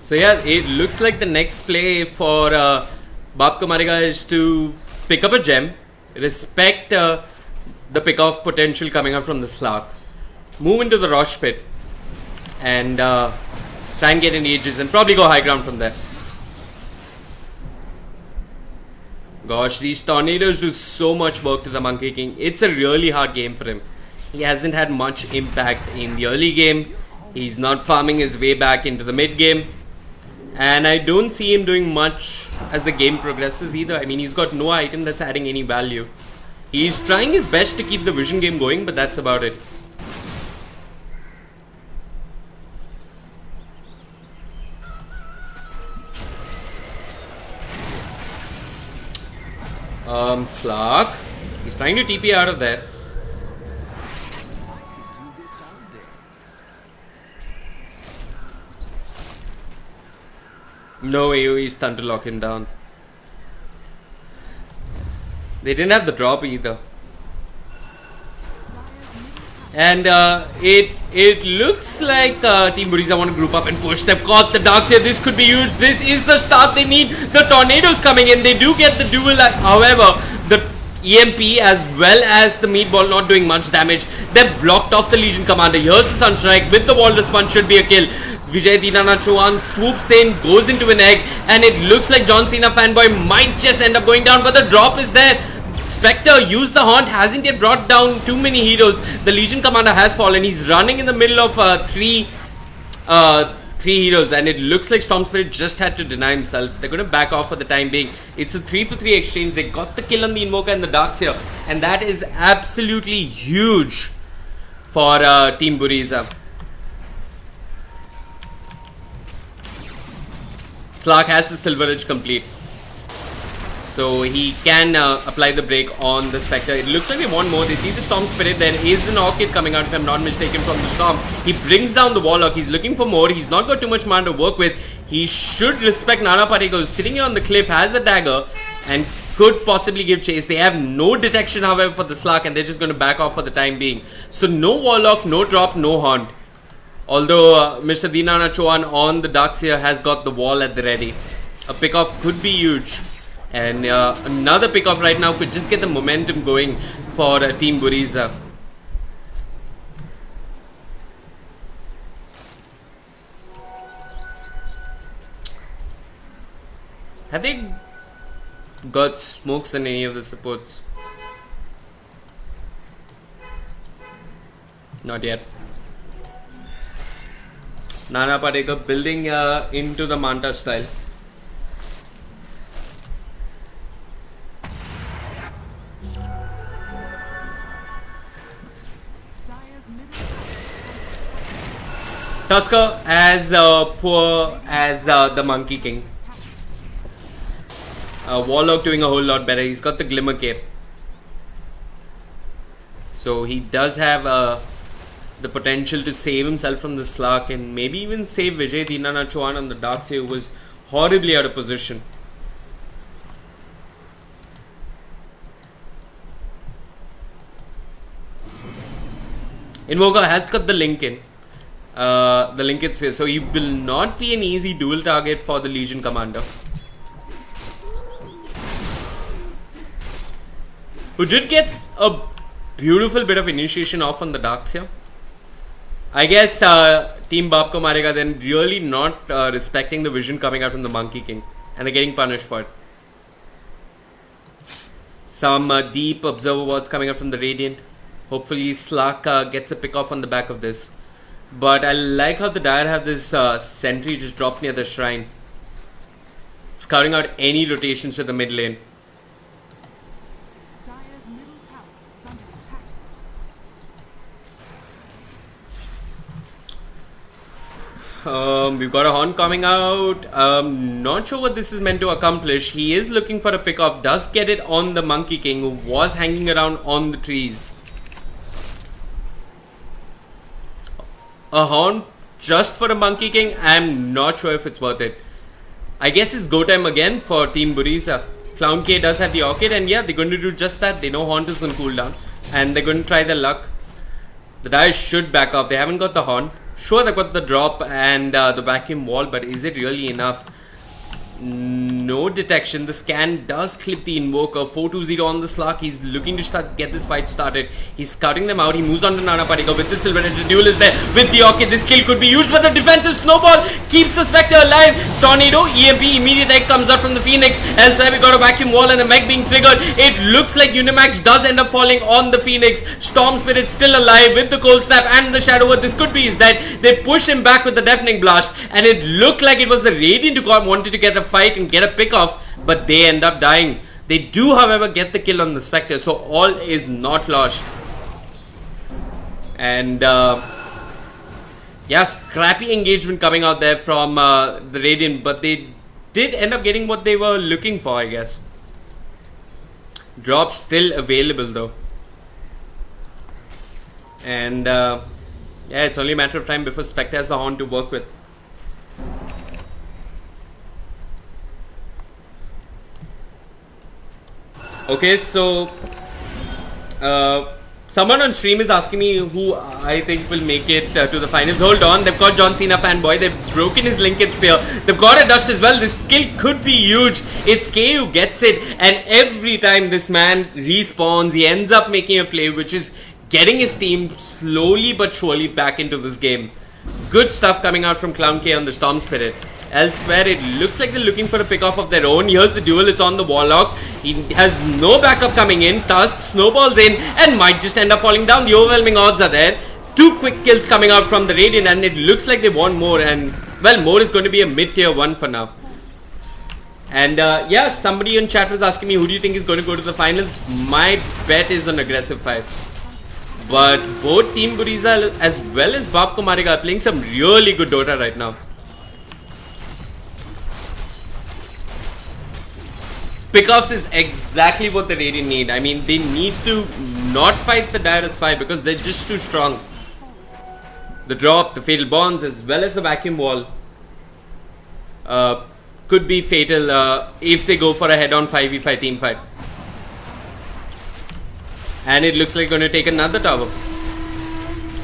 So yeah, it looks like the next play for Baap Marega is to pick up a gem, respect the pick-off potential coming out from the Slark, move into the Rosh pit, and try and get an Aegis and probably go high ground from there. Gosh, these tornadoes do so much work to the Monkey King. It's a really hard game for him. He hasn't had much impact in the early game. He's not farming his way back into the mid game. And I don't see him doing much as the game progresses either. I mean, he's got no item that's adding any value. He's trying his best to keep the vision game going, but that's about it. Slark. He's trying to TP out of there. No AoE stun to lock him down. They didn't have the drop either. And it looks like Team Buriza want to group up and push. They've got the darks here. This could be huge. This is the start they need. The tornadoes coming in. They do get the duel. However, the EMP as well as the meatball not doing much damage. They've blocked off the Legion Commander. Here's the Sunstrike with the wall response. Should be a kill. Vijay Dinana Chauhan swoops in, goes into an egg, and it looks like John Cena fanboy might just end up going down, but the drop is there. Spectre used the Haunt, hasn't yet brought down too many heroes. The Legion Commander has fallen. He's running in the middle of three heroes, and it looks like Storm Spirit just had to deny himself. They're going to back off for the time being. It's a 3-for-3 exchange. They got the kill on the Invoker and the Darks here, and that is absolutely huge for Team Buriza. Slark has the Silver Edge complete, so he can apply the break on the Spectre. It looks like they want more. They see the Storm Spirit. There is an Orchid coming out, if I'm not mistaken, from the Storm. He brings down the Warlock. He's looking for more. He's not got too much mana to work with. He should respect Nana Patekar, sitting here on the cliff, has a dagger, and could possibly give chase. They have no detection, however, for the Slark, and they're just going to back off for the time being. So no Warlock, no drop, no Haunt. Although Mr. Dinana Chauhan on the Darkseer has got the wall at the ready. A pickoff could be huge. And another pickoff right now could just get the momentum going for Team Buriza. Have they got smokes in any of the supports? Not yet. Nana Patekar building into the Manta style. Tusker as poor as the Monkey King. Warlock doing a whole lot better. He's got the Glimmer Cape. So he does have the potential to save himself from the Slark and maybe even save Vijay Dinana Chauhan on the Darkseer, who was horribly out of position. Invoker has got the Lincoln. The Lincoln Sphere. So he will not be an easy dual target for the Legion Commander, who did get a beautiful bit of initiation off on the Darkseer. I guess Team Baap ko Marega then really not respecting the vision coming out from the Monkey King, and they're getting punished for it. Some deep observer wards coming out from the Radiant. Hopefully Slark gets a pick off on the back of this. But I like how the Dire have this sentry just dropped near the shrine, scouting out any rotations to the mid lane. Dire's middle tower is under attack. We've got a Horn coming out. Not sure what this is meant to accomplish. He is looking for a pick off. Does get it on the Monkey King, who was hanging around on the trees. A Horn just for a Monkey King? I'm not sure if it's worth it. I guess it's go time again for Team Buriza. Clown K does have the Orchid, and yeah, they're going to do just that. They know Haunt is on cooldown, and they're going to try their luck. The Dire should back off. They haven't got the Horn. Sure, they've got the drop and the vacuum wall, but is it really enough? No detection. The scan does clip the Invoker. 4-2-0 on the Slark. He's looking to get this fight started. He's scouting them out. He moves on to Nana Parikar with the Silver Edge. The duel is there with the Orchid. This kill could be huge, but the defensive snowball keeps the Spectre alive. Tornado, EMP, immediate egg comes out from the Phoenix. Elsewhere, we got a vacuum wall and a mech being triggered. It looks like Unimax does end up falling on the Phoenix. Storm Spirit still alive with the Cold Snap and the Shadow. What this could be is that they push him back with the Deafening Blast, and it looked like it was the Radiant who wanted to get a fight and get a pick off, but they end up dying. They do, however, get the kill on the Spectre, so all is not lost. And yeah, scrappy engagement coming out there from the Radiant, but they did end up getting what they were looking for, I guess. Drop still available though, and yeah, it's only a matter of time before Spectre has the Horn to work with. Okay, so someone on stream is asking me who I think will make it to the finals. Hold on, they've got John Cena fanboy. They've broken his Lincoln Spear. They've got a Dust as well. This kill could be huge. It's K who gets it, and every time this man respawns, he ends up making a play, which is getting his team slowly but surely back into this game. Good stuff coming out from Clown K on the Storm Spirit. Elsewhere, it looks like they're looking for a pick-off of their own. Here's the duel. It's on the Warlock. He has no backup coming in. Tusk snowballs in and might just end up falling down. The overwhelming odds are there. 2 quick kills coming out from the Radiant, and it looks like they want more. And, well, more is going to be a mid-tier 1 for now. And, yeah, somebody in chat was asking me, who do you think is going to go to the finals? My bet is an aggressive 5. But both Team Buriza as well as Baap ko Marega are playing some really good Dota right now. Pickoffs is exactly what the Radiant need. I mean, they need to not fight the Dire as 5 because they're just too strong. The drop, the Fatal Bonds, as well as the Vacuum Wall could be fatal if they go for a head-on 5v5 team fight. And it looks like going to take another tower.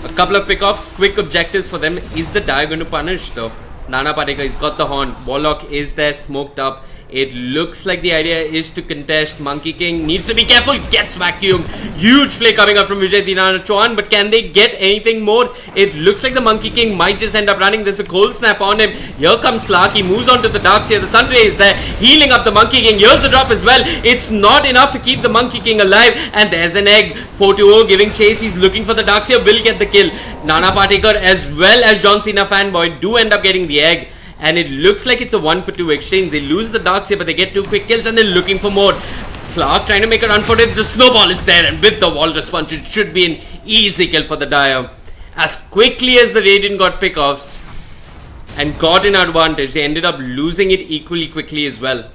A couple of pickoffs, quick objectives for them. Is the Dire going to punish though? Nana Parikar, he's got the Horn. Warlock is there, smoked up. It looks like the idea is to contest. Monkey King needs to be careful, gets vacuumed. Huge play coming up from Vijay Dinana Chauhan, but can they get anything more? It looks like the Monkey King might just end up running. There's a cold snap on him. Here comes Slark. He moves on to the Darkseer. The Sunray is there, healing up the Monkey King. Here's the drop as well. It's not enough to keep the Monkey King alive, and there's an egg. 4-0 giving chase. He's looking for the Darkseer, will get the kill. Nana Parikar as well as John Cena fanboy do end up getting the egg. And it looks like it's a 1-for-2 exchange. They lose the Darkseer, but they get 2 quick kills and they're looking for more. Slark trying to make a run for it. The snowball is there, and with the wall response, it should be an easy kill for the Dire. As quickly as the Radiant got pickoffs and got an advantage, they ended up losing it equally quickly as well.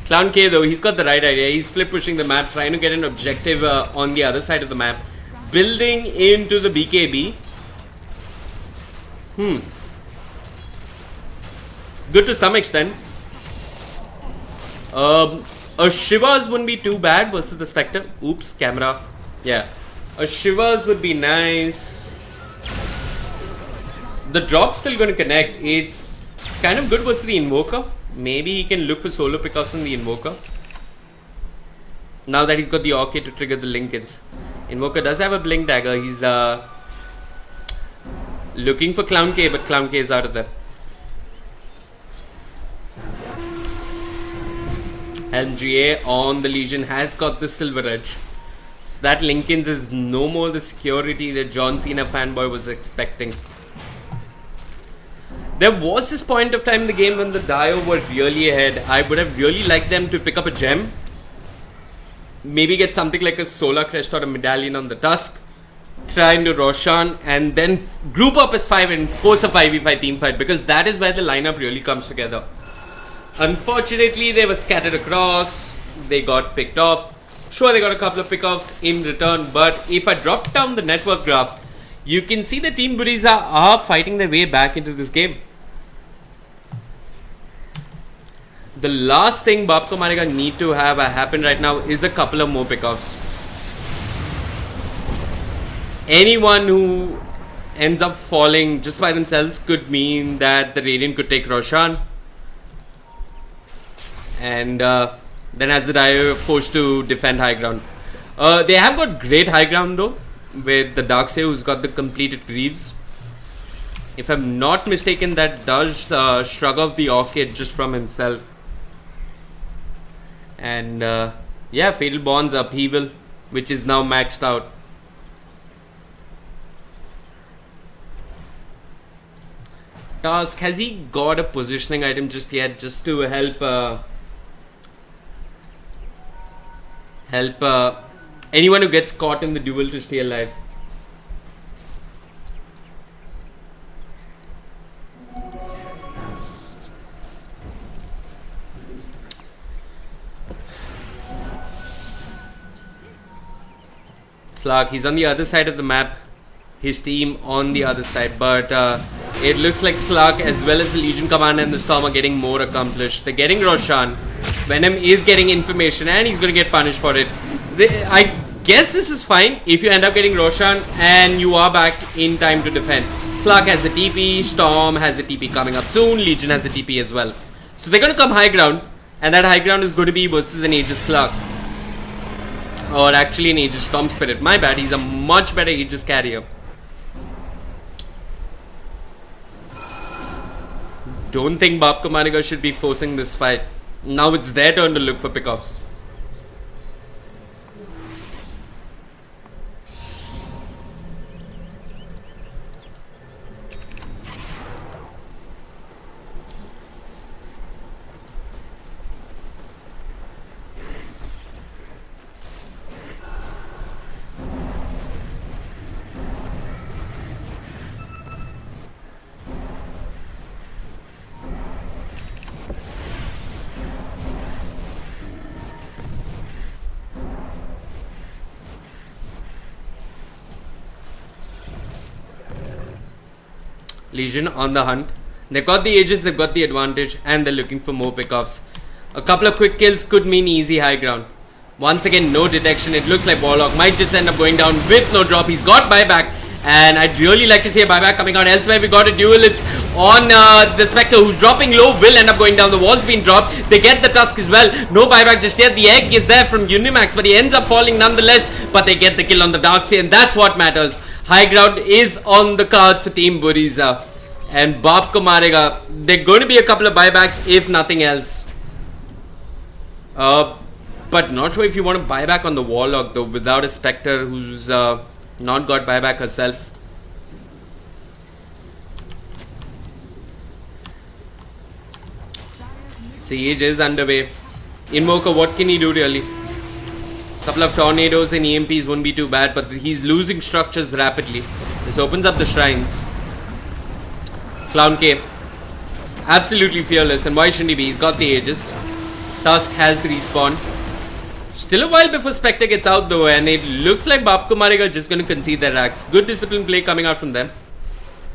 Clown K though, he's got the right idea. He's split pushing the map, trying to get an objective on the other side of the map. Building into the BKB. Good to some extent. A Shivers wouldn't be too bad versus the Spectre. Oops, camera. Yeah. A Shivers would be nice. The drop's still going to connect. It's kind of good versus the Invoker. Maybe he can look for solo pickups on the Invoker. Now that he's got the Orchid to trigger the Linkins. Invoker does have a Blink Dagger. He's looking for Clown K, but Clown K is out of there. LGA on the Legion has got the Silver Edge. So that Linkins is no more the security that John Cena fanboy was expecting. There was this point of time in the game when the Dio were really ahead. I would have really liked them to pick up a gem. Maybe get something like a Solar Crest or a Medallion on the Tusk. Try into Roshan and then group up as 5 and force a 5v5 team fight, because that is where the lineup really comes together. Unfortunately, they were scattered across. They got picked off. Sure, they got a couple of pickoffs in return, but if I drop down the network graph, you can see the Team Buriza are fighting their way back into this game. The last thing Baap Marega need to have happen right now is a couple of more pickoffs. Anyone who ends up falling just by themselves could mean that the Radiant could take Roshan. And then as the Dio forced to defend high ground. They have got great high ground though, with the Darkseer who's got the completed Greaves. If I'm not mistaken, that does shrug off the Orchid just from himself. And yeah, Fatal Bond's Upheaval, which is now maxed out. Task, has he got a positioning item just yet, just to help anyone who gets caught in the duel to stay alive? Slark, he's on the other side of the map. His team on the other side, but it looks like Slark as well as the Legion Commander and the Storm are getting more accomplished. They're getting Roshan. Venom is getting information and he's going to get punished for it. I guess this is fine if you end up getting Roshan and you are back in time to defend. Slark has the TP, Storm has the TP coming up soon, Legion has the TP as well. So they're going to come high ground, and that high ground is going to be versus an Aegis Slark. Or actually an Aegis Storm Spirit. My bad, he's a much better Aegis carrier. Don't think Baap Marega should be forcing this fight. Now it's their turn to look for pickoffs. Legion on the hunt. They've got the Aegis, they've got the advantage, and they're looking for more pickoffs. A couple of quick kills could mean easy high ground. Once again, no detection. It looks like Warlock might just end up going down with no drop. He's got buyback, and I'd really like to see a buyback coming out. Elsewhere, we got a duel. It's on the Spectre, who's dropping low, will end up going down. The wall's been dropped. They get the Tusk as well. No buyback just yet. The egg is there from Unimax, but he ends up falling nonetheless. But they get the kill on the Darkseer, and that's what matters. High ground is on the cards for Team Buriza. And Baap Marega, they're going to be a couple of buybacks if nothing else. But not sure if you want to buy back on the Warlock though, without a Spectre who's not got buyback herself. Siege is underway. Invoker, what can he do really? Couple of tornadoes and EMPs won't be too bad, but he's losing structures rapidly. This opens up the shrines. Clown K, absolutely fearless, and why shouldn't he be? He's got the Aegis. Tusk has respawned. Still a while before Spectre gets out though, and it looks like Baap Marega are just going to concede their racks. Good discipline play coming out from them.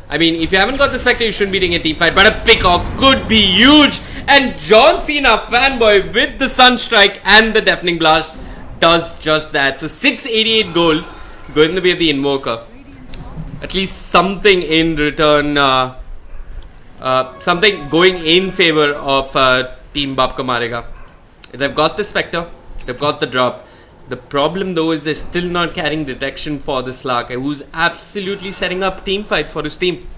I mean, if you haven't got the Spectre, you shouldn't be doing a team fight, but a pick off could be huge. And John Cena, fanboy, with the Sunstrike and the Deafening Blast, does just that. So 688 gold going the way of the Invoker. At least something in return, something going in favor of Team Baap Marega. They've got the Spectre, they've got the drop. The problem though is they're still not carrying detection for the Slark, who's absolutely setting up team fights for his team.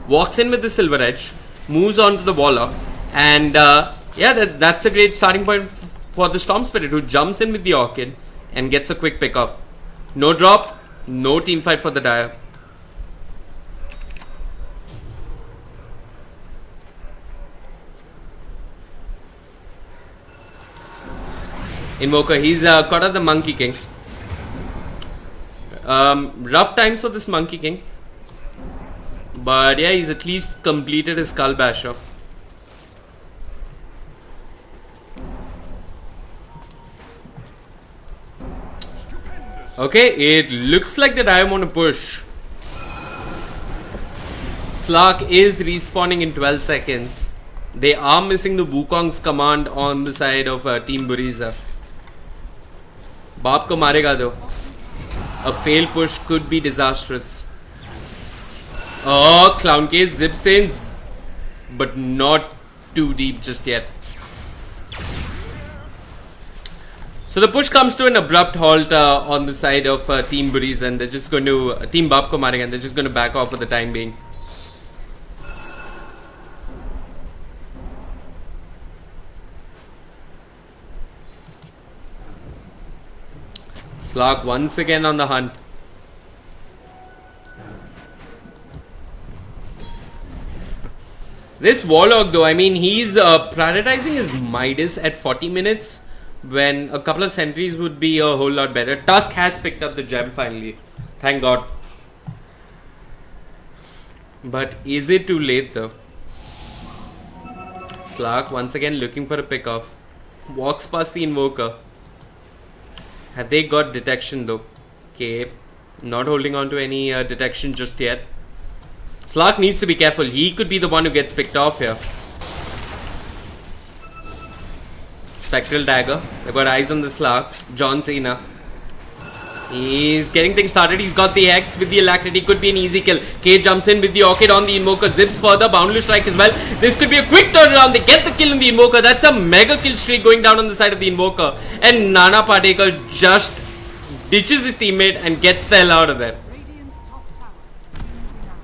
Walks in with the Silver Edge, moves on to the Warlock, and yeah, that's a great starting point for the Storm Spirit, who jumps in with the Orchid and gets a quick pick off. No drop, no team fight for the Dire. Invoker, he's caught up the Monkey King. Rough times for this Monkey King. But yeah, he's at least completed his Skull Basher. Okay, it looks like that I want to push. Slark is respawning in 12 seconds. They are missing the Wukong's command on the side of Team Buriza. Baap Marega though. A failed push could be disastrous. Oh, Clown Case zips in, but not too deep just yet. So the push comes to an abrupt halt on the side of Team Buriza, and they're just going to Team Baap Marega, and they're just going to back off for the time being. Slark once again on the hunt. This Warlock though, I mean, he's prioritizing his Midas at 40 minutes when a couple of sentries would be a whole lot better. Tusk has picked up the gem finally. Thank God. But is it too late though? Slark once again looking for a pick off. Walks past the Invoker. Have they got detection though? Okay, not holding on to any detection just yet. Slark needs to be careful. He could be the one who gets picked off here. Spectral Dagger. They've got eyes on the Slark. John Cena. He's getting things started. He's got the Hex with the Alacrity. Could be an easy kill. K jumps in with the Orchid on the Invoker. Zips further. Boundless Strike as well. This could be a quick turnaround. They get the kill in the Invoker. That's a mega kill streak going down on the side of the Invoker. And Nana Patekar just ditches his teammate and gets the hell out of there. Radiant's top tower is being denied.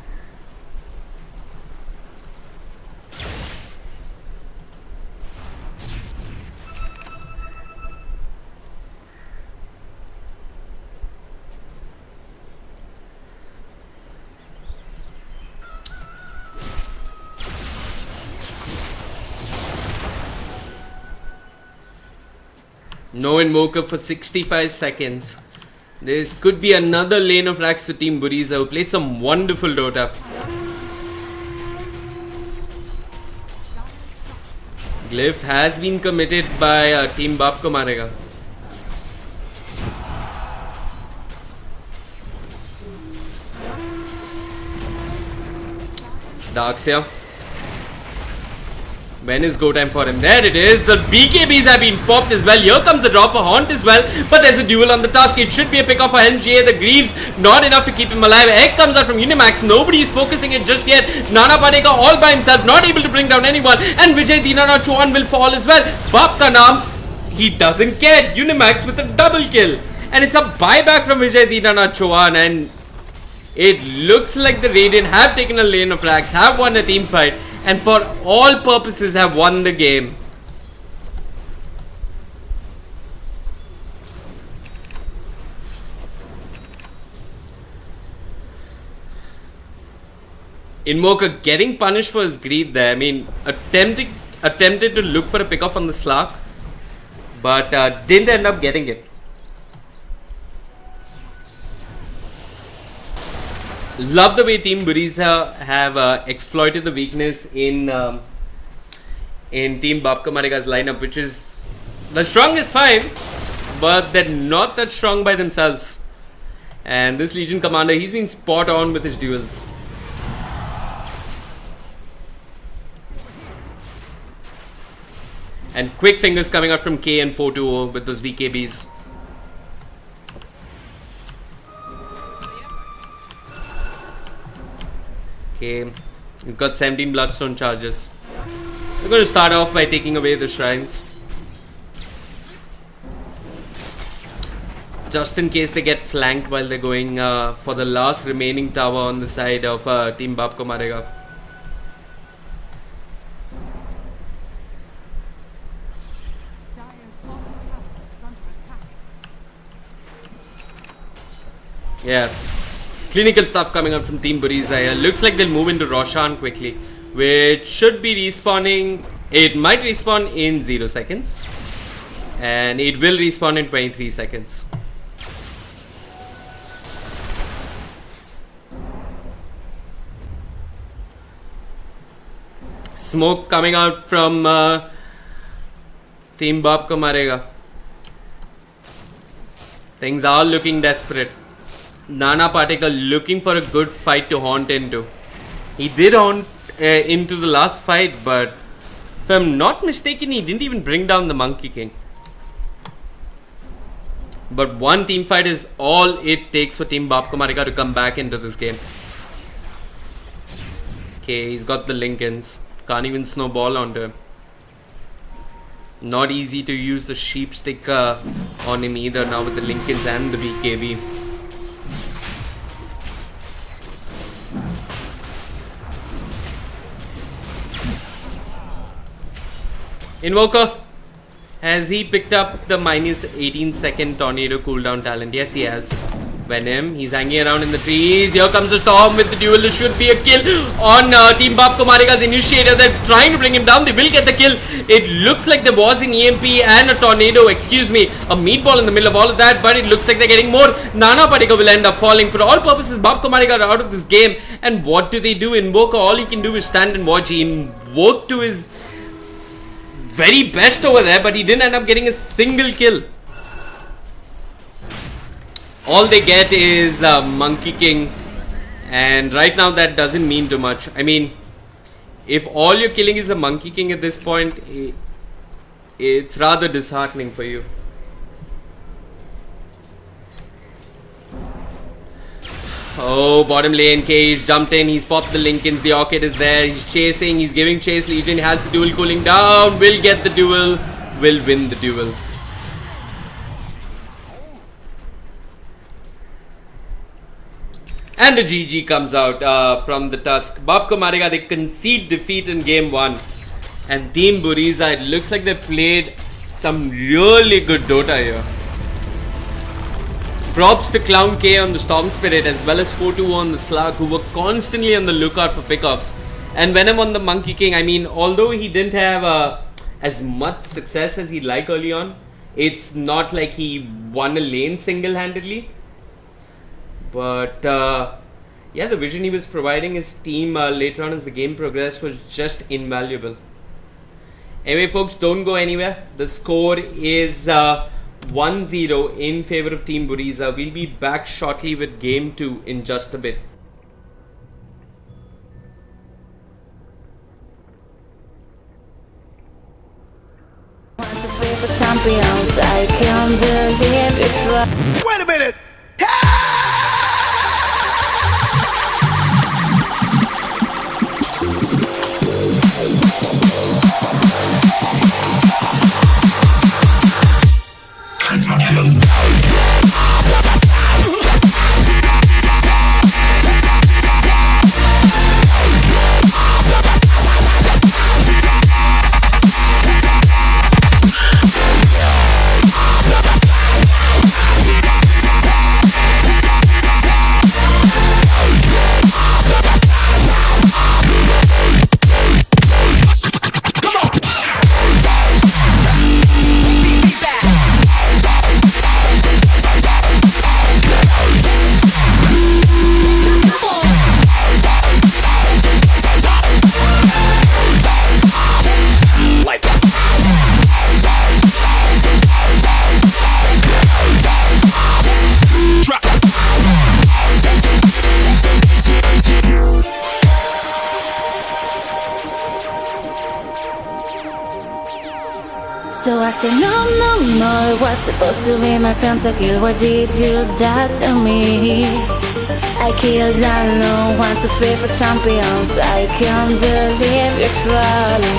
No Invoker for 65 seconds. This could be another lane of racks for Team Buriza, who played some wonderful Dota. Glyph has been committed by Team Baap Marega. Darkseer. When is go time for him? There it is. The BKBs have been popped as well. Here comes the drop, a Haunt as well. But there's a duel on the Tusk. It should be a pick off for LGA. The Greaves, not enough to keep him alive. Egg comes out from Unimax. Nobody is focusing it just yet. Nana Patekar all by himself, not able to bring down anyone. And Vijay Dinana Chauhan will fall as well. Baap ka naam, he doesn't care. Unimax with a double kill. And it's a buyback from Vijay Dinana Chauhan. And it looks like the Radiant have taken a lane of racks, have won a team fight, and for all purposes have won the game. Invoker getting punished for his greed there. I mean, attempted to look for a pick off on the Slark, but didn't end up getting it. Love the way Team Buriza have exploited the weakness in Team Baap Marega's lineup, which is The strongest 5, but they're not that strong by themselves. And this Legion commander, he's been spot on with his duels. And quick fingers coming out from K and 420 with those BKBs. Okay, he's got 17 Bloodstone charges. We're going to start off by taking away the shrines, just in case they get flanked while they're going for the last remaining tower on the side of Team Baap Marega. Dire's bottom tower is under attack. Yeah, clinical stuff coming out from Team Buriza here. Looks like they'll move into Roshan quickly, which should be respawning. It might respawn in 0 seconds, and it will respawn in 23 seconds. Smoke coming out from Team Baap Marega. Things are looking desperate. Nana Particle looking for a good fight to haunt into. He did haunt into the last fight, but if I'm not mistaken, he didn't even bring down the Monkey King. But one team fight is all it takes for Team Baap Marega to come back into this game. Okay, he's got the Lincolns. Can't even snowball onto him. Not easy to use the sheep stick on him either now with the Lincolns and the BKB. Invoker, has he picked up the minus 18-second tornado cooldown talent? Yes, he has. Venom, he's hanging around in the trees. Here comes the storm with the duel. This should be a kill on Team Baap Marega's initiator. They're trying to bring him down. They will get the kill. It looks like there was an EMP and a tornado, excuse me, a meatball in the middle of all of that, but it looks like they're getting more. Nana Patika will end up falling. For all purposes, Baap Marega are out of this game. And what do they do? Invoker, all he can do is stand and watch. He invoked to his very best over there, but he didn't end up getting a single kill. All they get is Monkey King, and right now that doesn't mean too much. I mean, if all you're killing is a Monkey King at this point, it's rather disheartening for you. Oh, bottom lane, Cage jumped in, he's popped the Lincolns, the Orchid is there, he's chasing, he's giving chase, Legion has the duel cooling down, will get the duel, will win the duel. And the GG comes out from the Tusk. Baap Marega, they concede defeat in game 1. And Team Buriza, it looks like they played some really good Dota here. Props to Clown K on the Storm Spirit as well as 4-2 on the Slug, who were constantly on the lookout for pickoffs. And Venom on the Monkey King, I mean, although he didn't have as much success as he'd like early on, it's not like he won a lane single-handedly. But yeah, the vision he was providing his team later on as the game progressed was just invaluable. Anyway, folks, don't go anywhere. The score is 1-0 in favor of Team Buriza. We'll be back shortly with game 2 in just a bit. Champions, I can't believe it's right. Wait a minute! So I said, no, no, no, it was supposed to be my pentakill. Why did you die to me? I killed alone, 1, 2, 3 for champions. I can't believe you're trolling.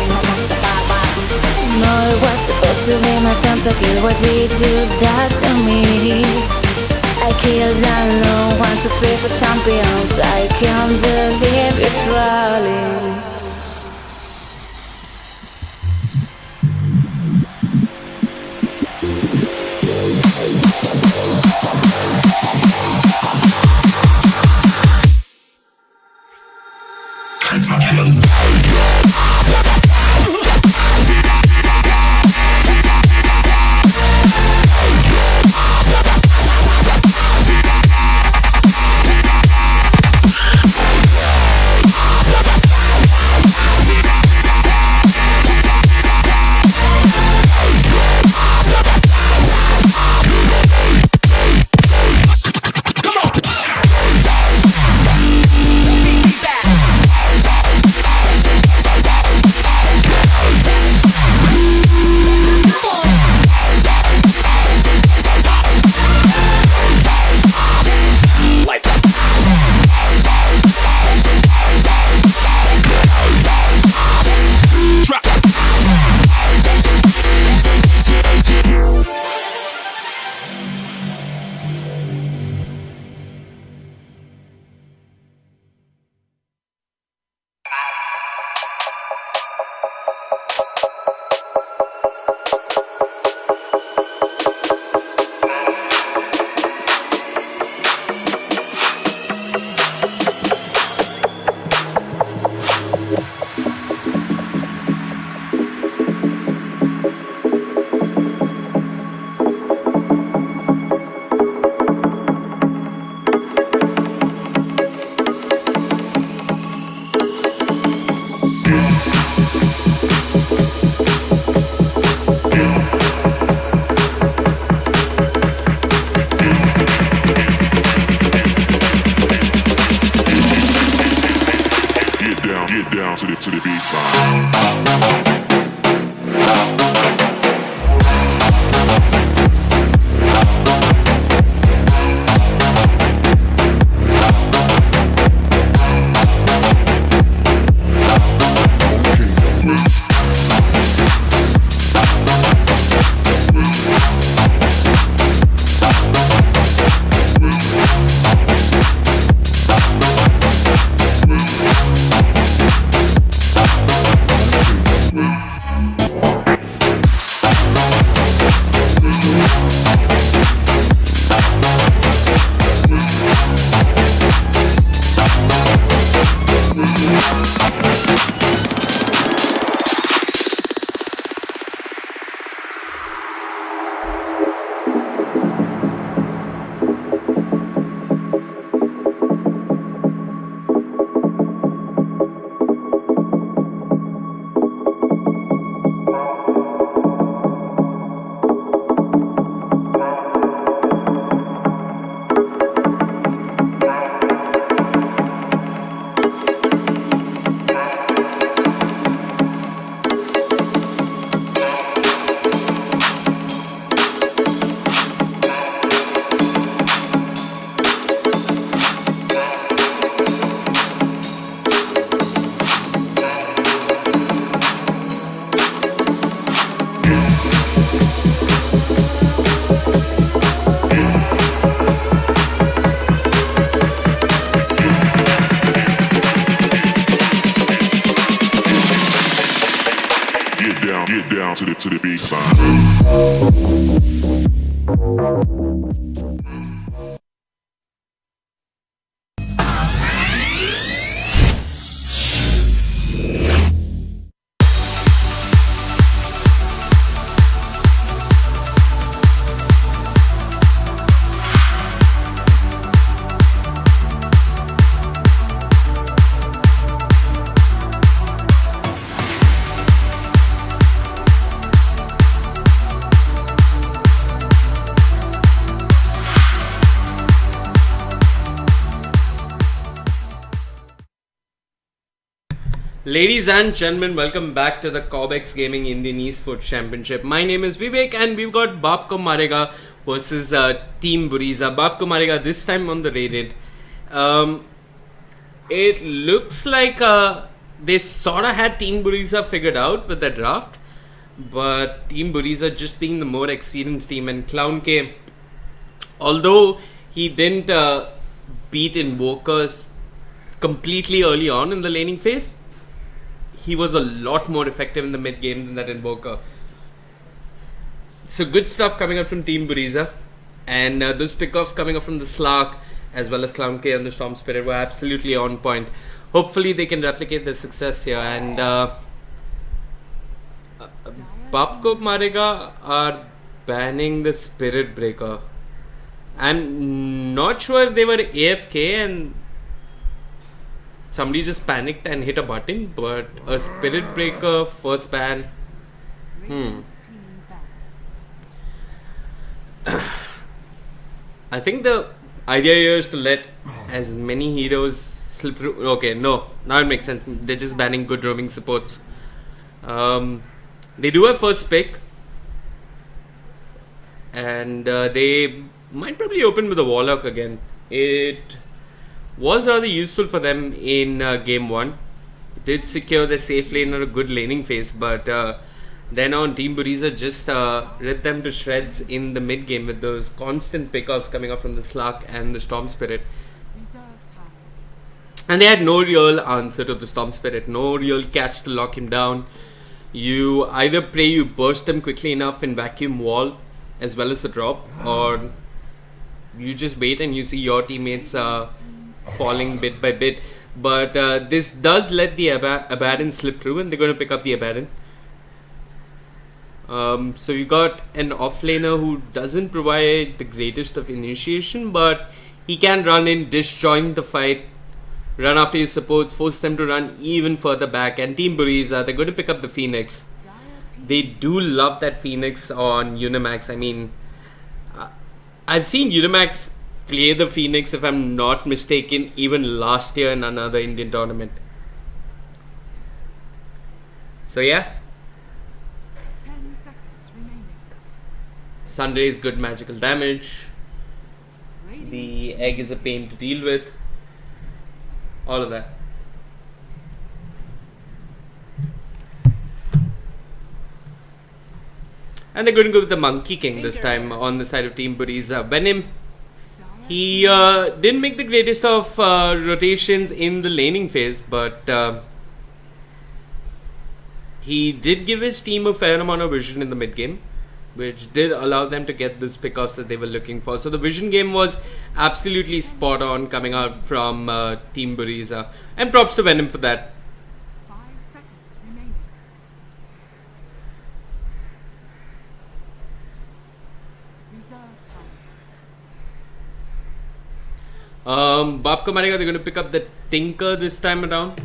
No, it was supposed to be my pentakill. Why did you die to me? I killed alone, 1, 2, 3 for champions. I can't believe you're trolling. To the B-side. To the B-side. Ladies and gentlemen, welcome back to the Cobx Gaming Indian Esports Championship. My name is Vivek and we've got Baap Marega versus Team Buriza. Baap Marega this time on the rated. It looks like they sort of had Team Buriza figured out with the draft. But Team Buriza just being the more experienced team, and Clown K, although he didn't beat Invokers completely early on in the laning phase, he was a lot more effective in the mid game than that Invoker. So good stuff coming up from Team Buriza, and those pickoffs coming up from the Slark as well as Clown K and the Storm Spirit were absolutely on point. Hopefully they can replicate the success here, and Baap Marega are banning the Spirit Breaker. I'm not sure if they were AFK and somebody just panicked and hit a button, but a Spirit Breaker first ban. I think the idea here is to let as many heroes slip through. Okay, no, now it makes sense. They're just banning good roaming supports. They do have first pick, and they might probably open with a Warlock again. It was rather useful for them in game 1. Did secure the safe lane or a good laning phase, but then on Team Buriza just ripped them to shreds in the mid game with those constant pickoffs coming up from the Slark and the Storm Spirit. And they had no real answer to the Storm Spirit, no real catch to lock him down. You either pray you burst them quickly enough in vacuum wall as well as the drop, or you just wait and you see your teammates falling bit by bit. But this does let the Abaddon slip through, and they're going to pick up the Abaddon. So you got an offlaner who doesn't provide the greatest of initiation, but he can run in, disjoint the fight, run after your supports, force them to run even further back. And Team Buriza, they're going to pick up the Phoenix. They do love that Phoenix on Unimax. I mean, I've seen Unimax play the Phoenix, if I'm not mistaken, even last year in another Indian tournament. So yeah, 10 seconds remaining. Sunray is good magical damage. The egg is a pain to deal with. All of that. And they're going to go with the Monkey King this time on the side of Team Buriza. Venom, he didn't make the greatest of rotations in the laning phase, but he did give his team a fair amount of vision in the mid game, which did allow them to get those pickoffs that they were looking for. So the vision game was absolutely spot on coming out from Team Buriza. And props to Venom for that. 5 seconds remaining. Reserve time. Baap Marega, they're going to pick up the Tinker this time around.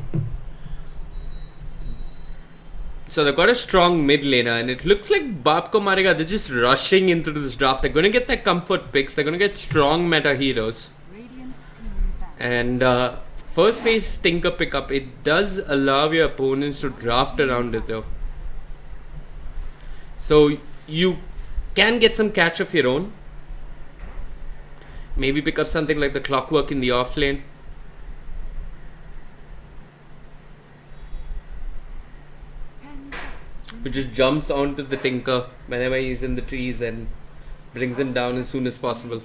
So they've got a strong mid laner, and it looks like Baap Marega, they're just rushing into this draft. They're going to get their comfort picks. They're going to get strong meta heroes. Radiant team back. And first phase Tinker pickup, it does allow your opponents to draft around it though. So you can get some catch of your own. Maybe pick up something like the Clockwork in the off lane. Who just jumps onto the Tinker whenever he's in the trees and brings him down as soon as possible.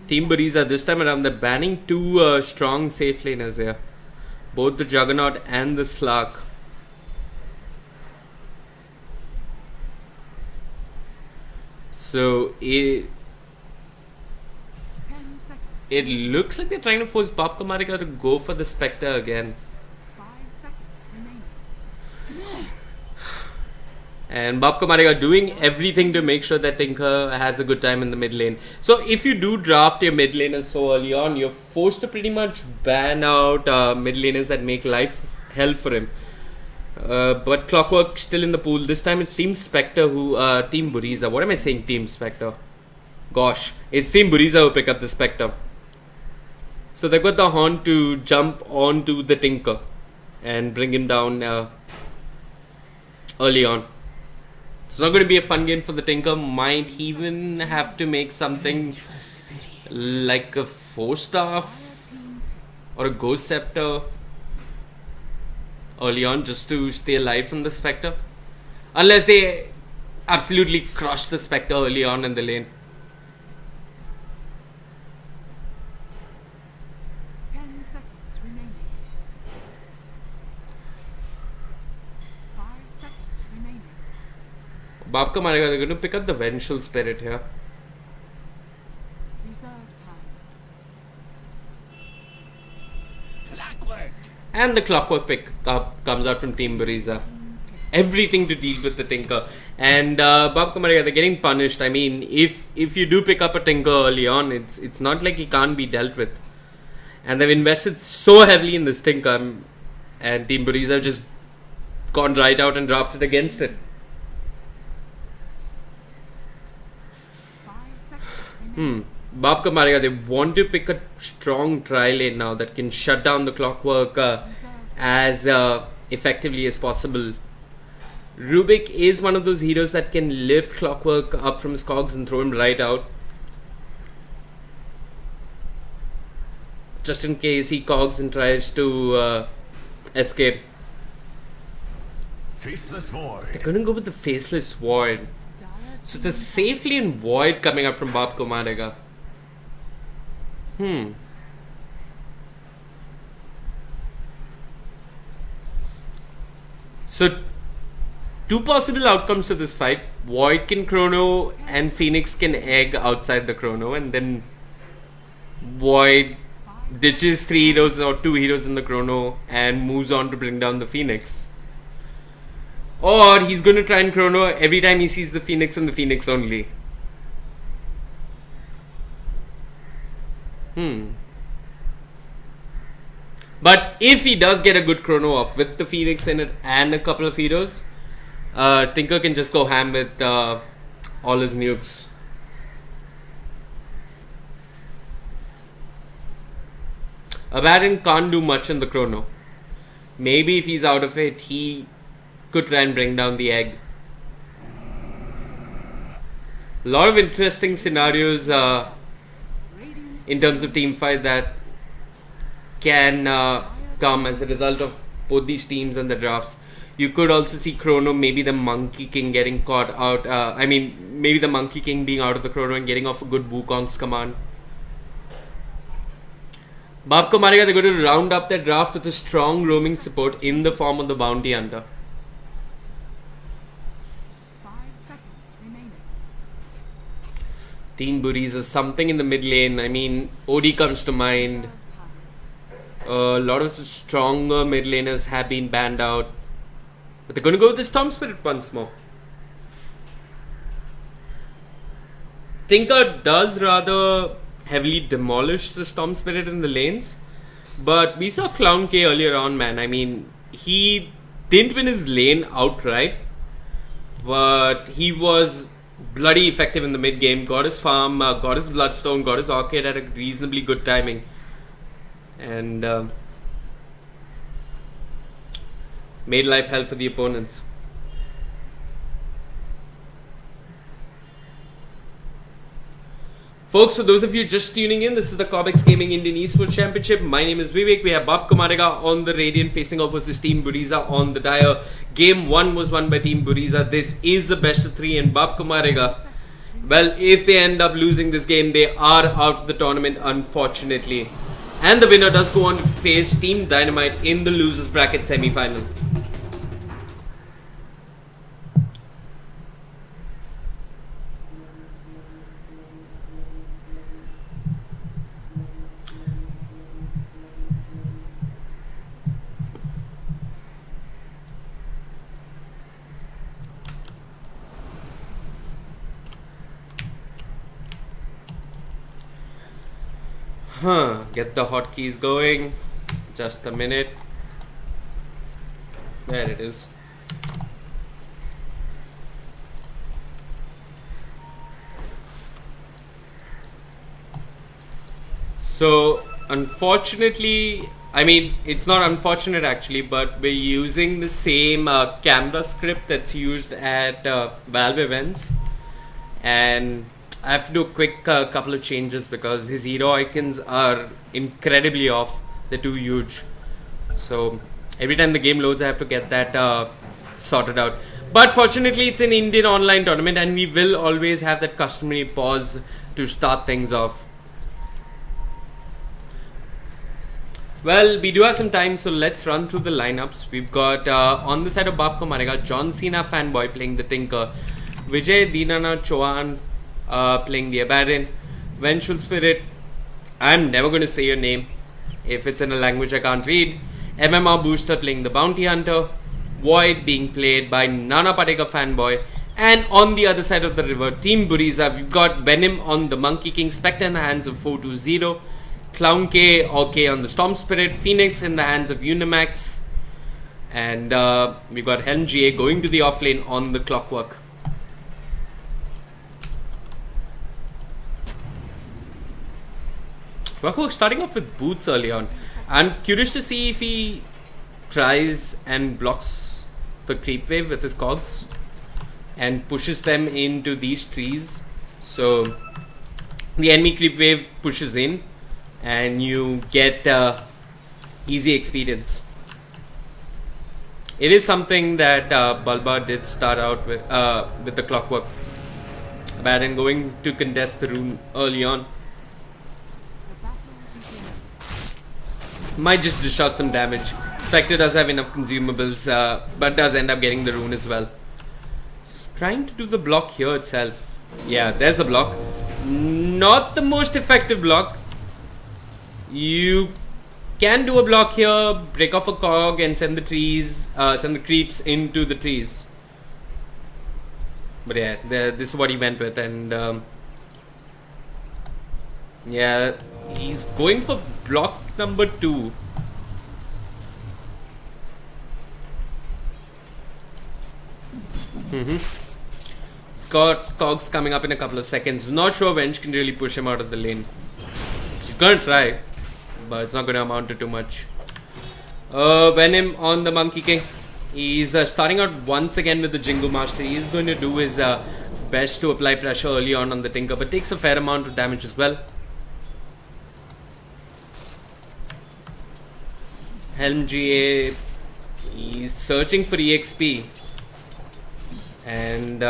Team Buriza this time around, they're banning 2 strong safe laners here. Both the Juggernaut and the Slark. So it looks like they're trying to force Baap Marega to go for the Spectre again. 5 seconds remaining. And Baap Marega doing everything to make sure that Tinker has a good time in the mid lane. So if you do draft your mid laners so early on, you're forced to pretty much ban out mid laners that make life hell for him. But Clockwork still in the pool. This time it's Team Spectre who... Team Buriza. What am I saying? Team Spectre. Gosh. It's Team Buriza who pick up the Spectre. So they got the Horn to jump onto the Tinker and bring him down early on. It's not going to be a fun game for the Tinker. Might even have to make something like a 4-staff or a Ghost Scepter early on just to stay alive from the Spectre. Unless they absolutely crush the Spectre early on in the lane. 10 seconds remaining. 5 seconds remaining. Baap ka Marega, they're going to pick up the Vengeful Spirit here. Reserve time. And the Clockwork pick comes out from Team Buriza. Everything to deal with the Tinker. And Baap ka Marega, they're getting punished. I mean, if you do pick up a Tinker early on, it's not like he can't be dealt with. And they've invested so heavily in this Tinker. And Team Buriza have just gone right out and drafted against it. 5 seconds remaining. Baap ka Marega, they want to pick a strong tri-lane now that can shut down the Clockwork as effectively as possible. Rubik is one of those heroes that can lift Clockwork up from his cogs and throw him right out. Just in case he cogs and tries to escape. Faceless Void. They're going to go with the Faceless Void. So it's a safe lane Void coming up from Baap ka Marega. So, two possible outcomes to this fight. Void can chrono and Phoenix can egg outside the chrono, and then Void ditches 3 heroes or 2 heroes in the chrono and moves on to bring down the Phoenix. Or he's going to try and chrono every time he sees the Phoenix and the Phoenix only. But if he does get a good chrono off with the Phoenix in it and a couple of heroes, Tinker can just go ham with all his nukes. Abaddon can't do much in the chrono. Maybe if he's out of it, he could try and bring down the egg. A lot of interesting scenarios in terms of team fight that can come as a result of both these teams and the drafts. You could also see Chrono, maybe the Monkey King getting caught out. Maybe the Monkey King being out of the Chrono and getting off a good Wukong's command. Baap ka Marega, they're going to round up their draft with a strong roaming support in the form of the Bounty Hunter. 5 seconds remaining. Team Buriza, something in the mid lane. I mean, OD comes to mind. Reserve time. A lot of stronger mid laners have been banned out. But they're going to go with the Storm Spirit once more. Tinker does rather heavily demolish the Storm Spirit in the lanes. But we saw Clown K earlier on, man. I mean, he didn't win his lane outright. But he was bloody effective in the mid game. Got his farm, got his Bloodstone, got his Orchid at a reasonably good timing. And made life hell for the opponents. Folks, for those of you just tuning in, this is the Cobx Gaming Indian Esports Championship. My name is Vivek. We have Baap ka Marega on the Radiant facing off versus Team Buriza on the Dire. Game 1 was won by Team Buriza. This is a best of 3 and Baap ka Marega, well, if they end up losing this game, they are out of the tournament, unfortunately. And the winner does go on to face Team Dynamite in the losers bracket semi-final. Get the hotkeys going. Just a minute. There it is. So Unfortunately, I mean, it's not unfortunate actually, but we're using the same camera script that's used at Valve events, and I have to do a quick couple of changes because his hero icons are incredibly off. They're too huge. So every time the game loads, I have to get that sorted out. But fortunately, it's an Indian online tournament, and we will always have that customary pause to start things off. Well, we do have some time, so let's run through the lineups. We've got on the side of Baap Marega, John Cena fanboy playing the Tinker, Vijay Dinana Chauhan playing the Abaddon, Vengeful Spirit, I'm never going to say your name if it's in a language I can't read, MMR Booster playing the Bounty Hunter, Void being played by Nana Pateka fanboy, and on the other side of the river, Team Buriza, we've got Venom on the Monkey King, Spectre in the hands of 420, Clown K or K on the Storm Spirit, Phoenix in the hands of Unimax, and we've got Helm GA going to the offlane on the Clockwork. Clockwork starting off with boots early on. I'm curious to see if he tries and blocks the creep wave with his cogs and pushes them into these trees. So the enemy creep wave pushes in and you get easy experience. It is something that Balba did start out with the Clockwork. Abaddon going to contest the rune early on. Might just dish out some damage. Spectre does have enough consumables, but does end up getting the rune as well. Trying to do the block here itself. Yeah, there's the block. Not the most effective block. You can do a block here, break off a cog and send the creeps into the trees. But yeah, this is what he went with, and yeah, he's going for block number 2. He's got cogs coming up in a couple of seconds. Not sure Venge can really push him out of the lane. He's gonna try, but it's not gonna amount to too much. Venom on the Monkey King. He's starting out once again with the Jingu Master. He's going to do his best to apply pressure early on the Tinker, but takes a fair amount of damage as well. Helm GA, he's searching for EXP, and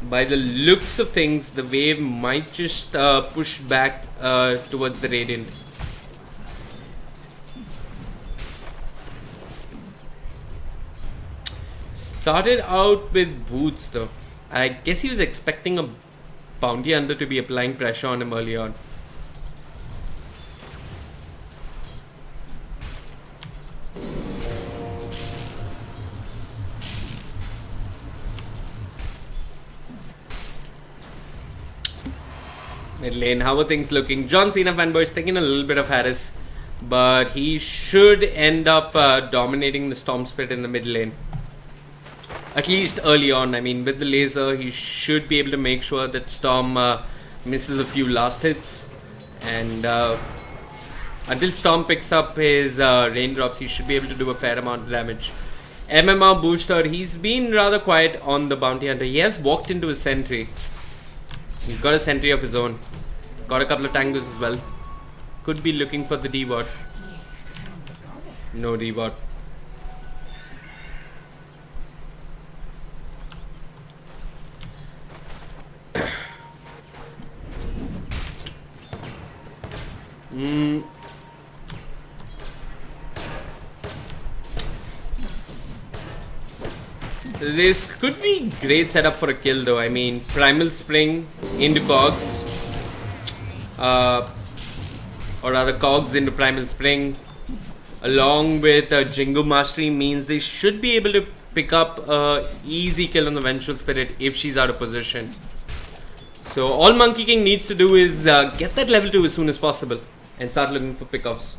by the looks of things, the wave might just push back towards the Radiant. Started out with boots though. I guess he was expecting a Bounty Hunter to be applying pressure on him early on. Mid lane, how are things looking? John Cena fanboy is taking a little bit of Harris, but he should end up dominating the Storm Spirit in the mid lane. At least early on. I mean, with the laser, he should be able to make sure that Storm misses a few last hits. And until Storm picks up his raindrops, he should be able to do a fair amount of damage. MMR Booster, he's been rather quiet on the Bounty Hunter. He has walked into a sentry. He's got a sentry of his own. Got a couple of tangos as well. Could be looking for the D-Bot. No D-Bot. This could be great setup for a kill though. I mean, Primal Spring into Cogs, or rather Cogs into Primal Spring, along with Jingu Mastery means they should be able to pick up easy kill on the Vengeful Spirit if she's out of position. So all Monkey King needs to do is get that level 2 as soon as possible and start looking for pickoffs.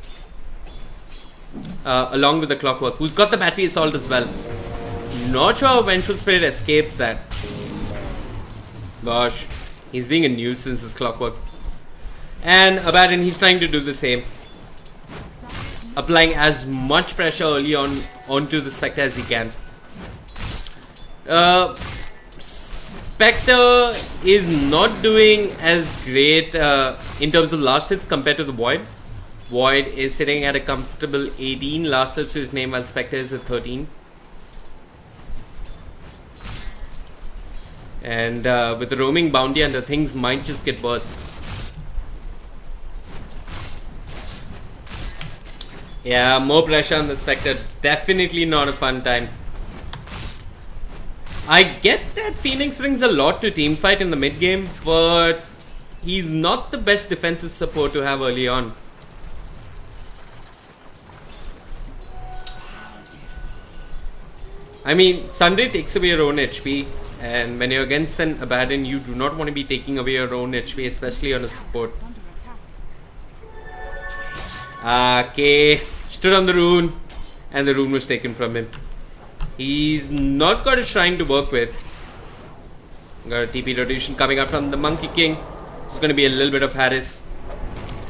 Along with the Clockwork, who's got the Battery Assault as well. Not sure how Vengeful Spirit escapes that. Gosh, he's being a nuisance, this Clockwork. And Abaddon, he's trying to do the same. applying as much pressure early on onto the Spectre as he can. Spectre is not doing as great in terms of last hits compared to the Void. Void is sitting at a comfortable 18 last hits to his name, while Spectre is at 13. And with the roaming bounty under, things might just get worse. Yeah, more pressure on the Spectre. Definitely not a fun time. I get that Phoenix brings a lot to teamfight in the mid game, but he's not the best defensive support to have early on. I mean, Sunday takes away your own HP, and when you're against an Abaddon, you do not want to be taking away your own HP, especially on a support. Okay, stood on the rune, and the rune was taken from him. He's not got a shrine to work with. Got a TP rotation coming up from the Monkey King. It's going to be a little bit of Harris.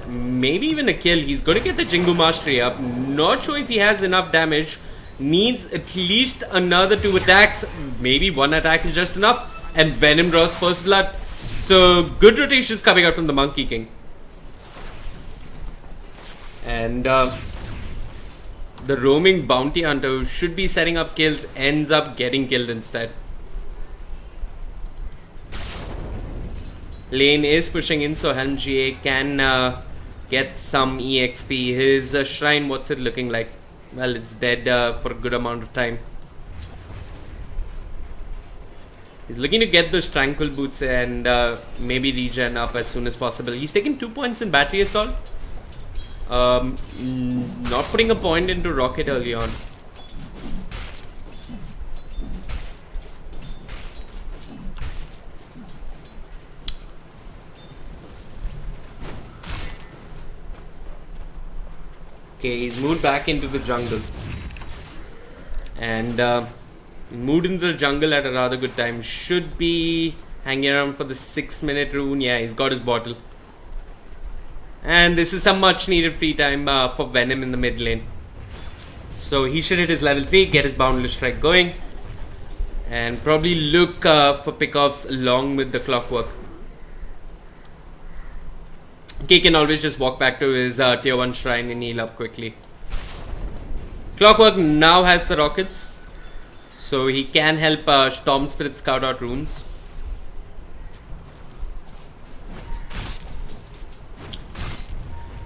Maybe even a kill. He's going to get the Jingu Mastery up. Not sure if he has enough damage. Needs at least another 2 attacks. Maybe 1 attack is just enough. And Venom draws first blood. So good rotations coming out from the Monkey King. And the roaming bounty hunter who should be setting up kills ends up getting killed instead. Lane is pushing in, so Helm GA can get some EXP. His shrine, what's it looking like? Well, it's dead for a good amount of time. He's looking to get those tranquil boots and maybe regen up as soon as possible. He's taken 2 points in battery assault. Not putting a point into rocket early on. Okay, he's moved back into the jungle. And moved into the jungle at a rather good time. Should be hanging around for the 6-minute rune. Yeah, he's got his bottle. And this is some much needed free time for Venom in the mid lane. So he should hit his level 3, get his Boundless Strike going. And probably look for pickoffs along with the Clockwork. He can always just walk back to his tier 1 shrine and heal up quickly. Clockwork now has the rockets. So he can help Storm Spirit scout out runes.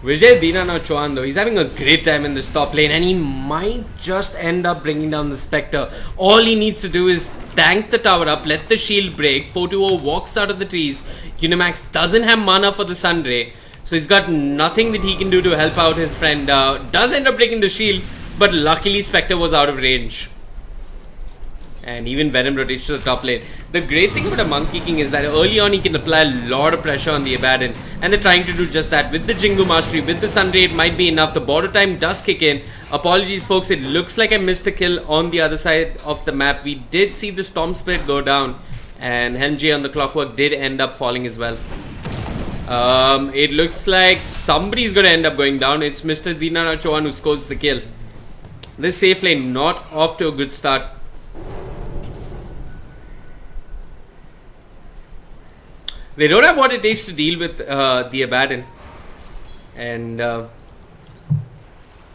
Vijay Dinana Chauhan though, he's having a great time in this top lane and he might just end up bringing down the Spectre. All he needs to do is tank the tower up, let the shield break, 4-2-0 walks out of the trees. Unimax doesn't have mana for the Sunray, so he's got nothing that he can do to help out his friend. Does end up breaking the shield, but luckily Spectre was out of range. And even Venom rotates to the top lane. The great thing about a Monkey King is that early on he can apply a lot of pressure on the Abaddon. And they're trying to do just that. With the Jingu Mastery, with the Sunray, it might be enough. The border time does kick in. Apologies folks, it looks like I missed a kill on the other side of the map. We did see the Storm Spirit go down. And Helm on the Clockwork did end up falling as well. It looks like somebody's going to end up going down. It's Mr. Dinana Chauhan who scores the kill. This safe lane not off to a good start. They don't have what it takes to deal with the Abaddon. And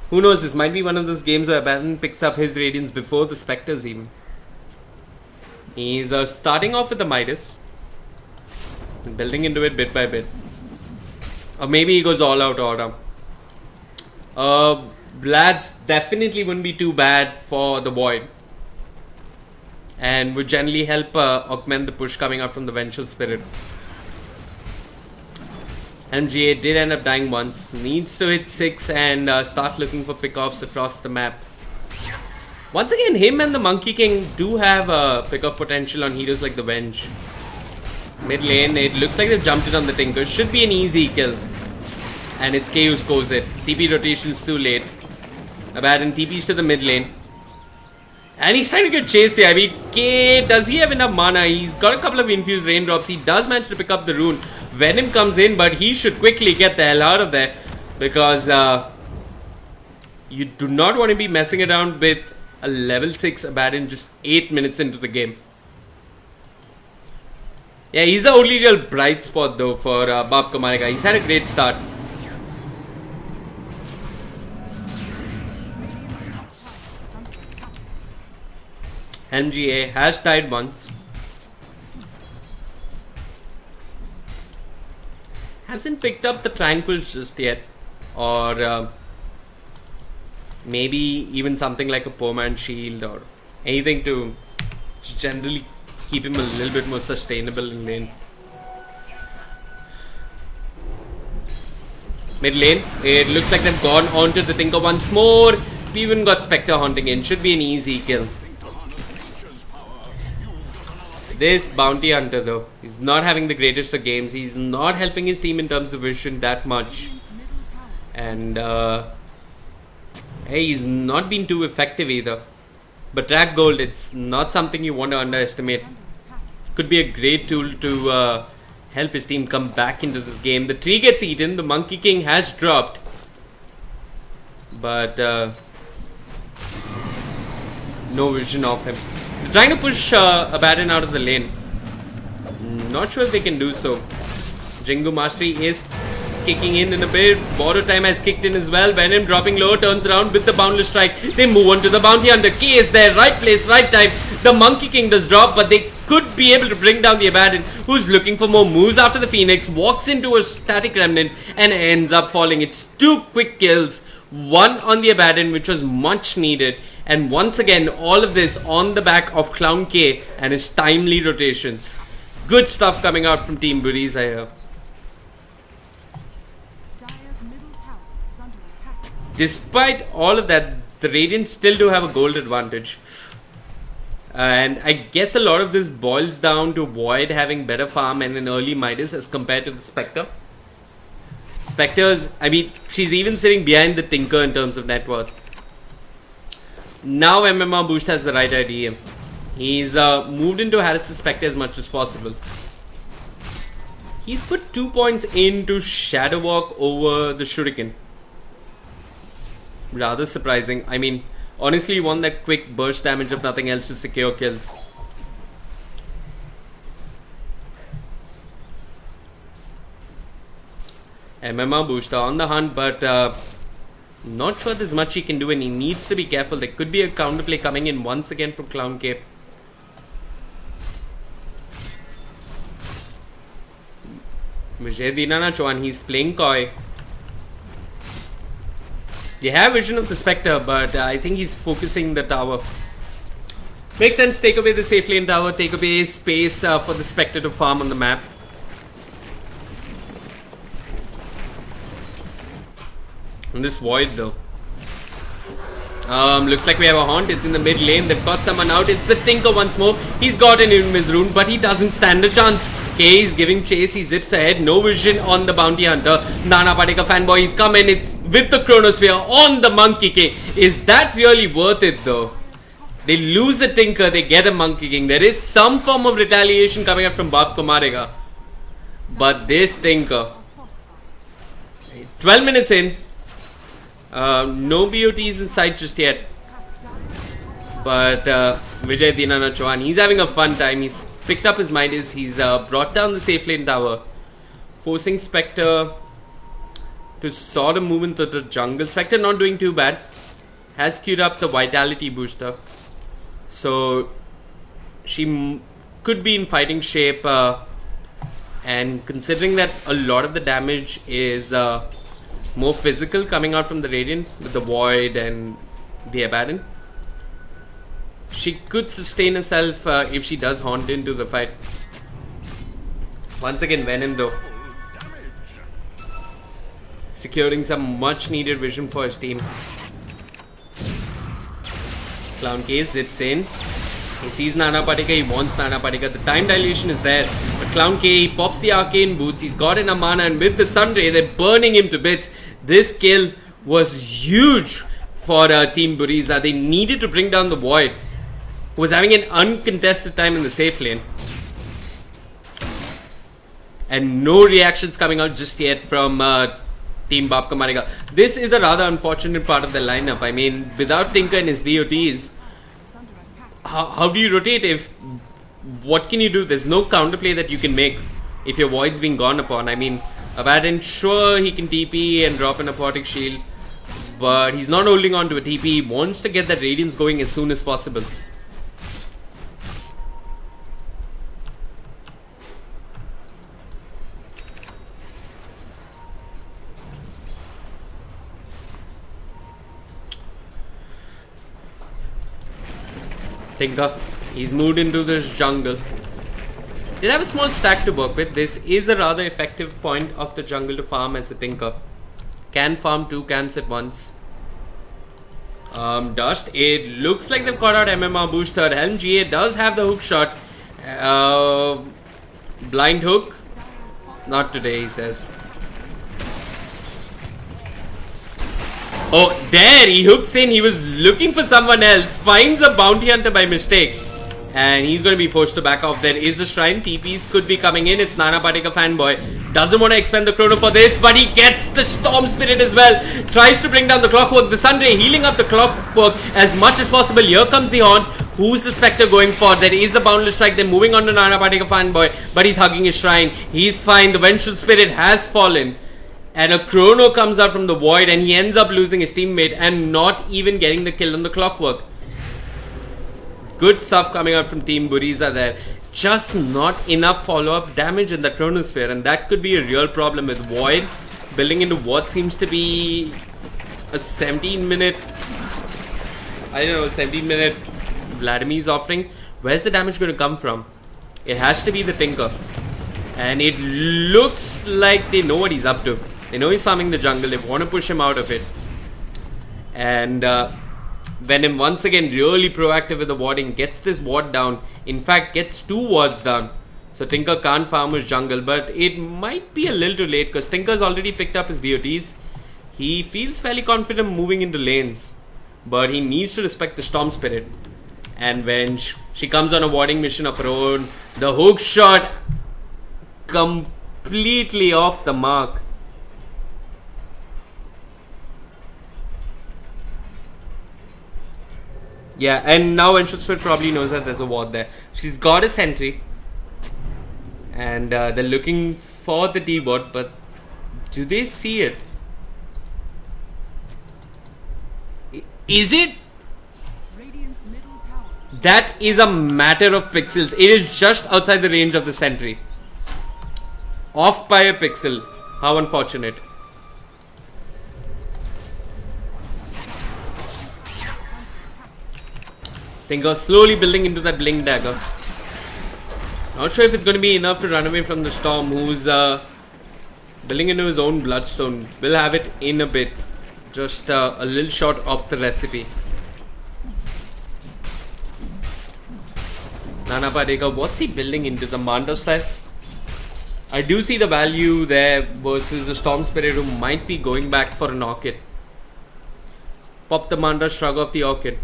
who knows, this might be one of those games where Abaddon picks up his Radiance before the Spectres even. He's starting off with the Midas. And building into it bit by bit. Or maybe he goes all out order. Blads definitely wouldn't be too bad for the Void. And would generally help augment the push coming out from the Vengeful Spirit. MGA did end up dying once. Needs to hit 6 and start looking for pickoffs across the map. Once again, him and the Monkey King do have pickoff potential on heroes like the Venge. Mid lane, it looks like they've jumped in on the Tinker. Should be an easy kill. And it's K who scores it. TP rotation's too late. Abaddon TPs to the mid lane. And he's trying to get chased here. I mean, K, does he have enough mana? He's got a couple of infused raindrops. He does manage to pick up the rune. Venom comes in, but he should quickly get the hell out of there. Because You do not want to be messing around with a level 6 Abaddon just 8 minutes into the game. Yeah, he's the only real bright spot though for Baap Marega. He's had a great start. MGA has died once. Hasn't picked up the tranquils just yet. Or maybe even something like a Poman shield or anything to generally keep him a little bit more sustainable in lane. Mid lane, it looks like they've gone onto the Tinker once more. We even got Spectre haunting in. Should be an easy kill. This Bounty Hunter though, he's not having the greatest of games. He's not helping his team in terms of vision that much. And hey, he's not been too effective either. But track gold, it's not something you want to underestimate. Could be a great tool to help his team come back into this game. The tree gets eaten, the Monkey King has dropped. But no vision of him. They're trying to push Abaddon out of the lane. Not sure if they can do so. Jingu Mastery is kicking in a bit. Borrow Time has kicked in as well. Venom dropping low, turns around with the Boundless Strike. They move on to the Bounty Hunter. K is there, right place, right time. The Monkey King does drop, but they could be able to bring down the Abaddon, who's looking for more moves after the Phoenix. Walks into a Static Remnant and ends up falling. It's 2 quick kills. 1 on the Abaddon, which was much needed. And once again, all of this on the back of Clown K and his timely rotations. Good stuff coming out from Team Buriza here. Despite all of that, the Radiant still do have a gold advantage. And I guess a lot of this boils down to Void having better farm and an early Midas as compared to the Spectre. Spectre's, I mean, she's even sitting behind the Tinker in terms of net worth. Now MMR Boost has the right idea. He's moved in to harass the Spectre as much as possible. He's put 2 points into Shadow Walk over the Shuriken. Rather surprising. I mean, honestly, you want that quick burst damage if nothing else to secure kills. MMR Booster on the hunt, but not sure there's much he can do, and he needs to be careful. There could be a counterplay coming in once again from Clown Cape. Vijay Dinana Chauhan, he's playing coy. They have vision of the Spectre, but I think he's focusing the tower. Makes sense, take away the safe lane tower, take away space for the Spectre to farm on the map. And this Void though. Looks like we have a Haunt, it's in the mid lane, they've got someone out, it's the Tinker once more. He's got an Invis rune, but he doesn't stand a chance. K is giving chase, he zips ahead, no vision on the Bounty Hunter. Nana Patika fanboy, he's coming, it's with the Chronosphere on the Monkey King. Is that really worth it though? They lose the Tinker, they get a Monkey King. There is some form of retaliation coming up from Baap Marega. But this Tinker, 12 minutes in, no BOTs in sight just yet. But Vijay Dinana Chauhan, he's having a fun time. He's picked up his Midas. He's brought down the safe lane tower, forcing Spectre to sort of move into the jungle. Spectre not doing too bad. Has queued up the Vitality booster. So she could be in fighting shape. And considering that a lot of the damage is more physical coming out from the Radiant with the Void and the Abaddon, she could sustain herself if she does haunt into the fight. Once again, Venom though, securing some much needed vision for his team. Clown K zips in. He sees Nana Patika, he wants Nana Patika. The time dilation is there. But Clown K, he pops the arcane boots. He's got enough mana, and with the Sunray, they're burning him to bits. This kill was huge for Team Buriza. They needed to bring down the Void, who was having an uncontested time in the safe lane. And no reactions coming out just yet from Team Baap Marega. This is the rather unfortunate part of the lineup. I mean, without Tinker and his BOTs, Is under attack. how do you rotate if... What can you do? There's no counterplay that you can make if your void's being gone upon. I mean, Abaddon, sure, he can TP and drop an Aquatic Shield, but he's not holding on to a TP. He wants to get that Radiance going as soon as possible. Tinker, he's moved into this jungle. Did have a small stack to work with. This is a rather effective point of the jungle to farm as a Tinker. Can farm 2 camps at once. Dust. It looks like they've got out MMR booster. Helm GA does have the hook shot. Blind hook. Dire's bottom Not today, he says. Oh, there he hooks in. He was looking for someone else. Finds a bounty hunter by mistake. And he's going to be forced to back off. There is the shrine. TPs could be coming in. It's Nana Patika fanboy. Doesn't want to expend the chrono for this, but he gets the storm spirit as well. Tries to bring down the clockwork. The Sunray healing up the clockwork as much as possible. Here comes the Horn. Who's the Spectre going for? There is a boundless strike. They're moving on to Nana Patika fanboy, but he's hugging his shrine. He's fine. The vengeful spirit has fallen. And a chrono comes out from the void, and he ends up losing his teammate and not even getting the kill on the clockwork. Good stuff coming out from Team Buriza there. Just not enough follow-up damage in the chronosphere, and that could be a real problem with Void building into what seems to be a 17-minute, 17-minute Vladimir's offering. Where's the damage going to come from? It has to be the Tinker. And it looks like they know what he's up to. They know he's farming the jungle. They want to push him out of it. And Venom once again really proactive with the warding. Gets this ward down. In fact, gets 2 wards down. So Tinker can't farm his jungle. But it might be a little too late because Tinker's already picked up his BOTs. He feels fairly confident moving into lanes. But he needs to respect the Storm Spirit. And when she comes on a warding mission of her own, the hook shot completely off the mark. Yeah, and now Enshroud probably knows that there's a ward there. She's got a sentry. And they're looking for the D-bot, but do they see it? Is it? Radiant's middle tower. That is a matter of pixels. It is just outside the range of the sentry. Off by a pixel. How unfortunate. Tinker slowly building into that blink dagger. Not sure if it's going to be enough to run away from the storm, who's building into his own bloodstone. We'll have it in a bit. Just a little short of the recipe. Nana Padeka, what's he building into? The Manta style? I do see the value there versus the Storm Spirit, who might be going back for an Orchid. Pop the Manta, shrug off the Orchid.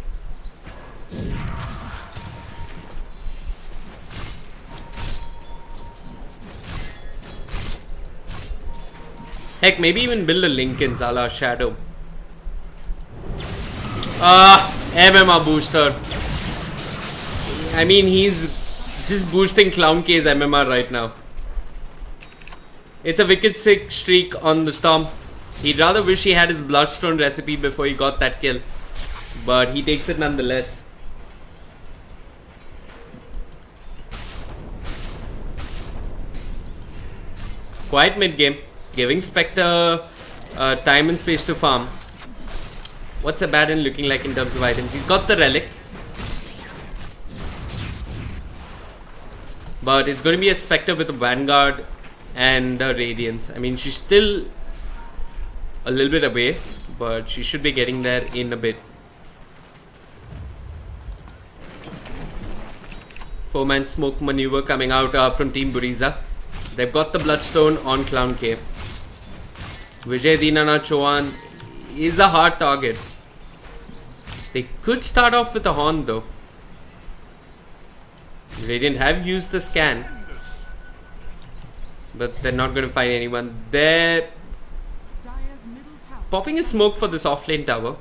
Heck, maybe even build a Lincoln's a la Shadow. MMR booster. I mean, he's just boosting Clown K's MMR right now. It's a wicked sick streak on the Storm. He'd rather wish he had his Bloodstone recipe before he got that kill. But he takes it nonetheless. Quiet mid-game. Giving Spectre time and space to farm. What's Abaddon looking like in terms of items? He's got the Relic. But it's going to be a Spectre with a Vanguard and a Radiance. I mean, she's still a little bit away, but she should be getting there in a bit. 4-man smoke maneuver coming out from Team Buriza. They've got the Bloodstone on Clown K. Vijay Dinana Chauhan is a hard target. They could start off with a Horn though. Radiant have used the scan, but they're not going to find anyone there. Dire's popping a smoke for this offlane tower.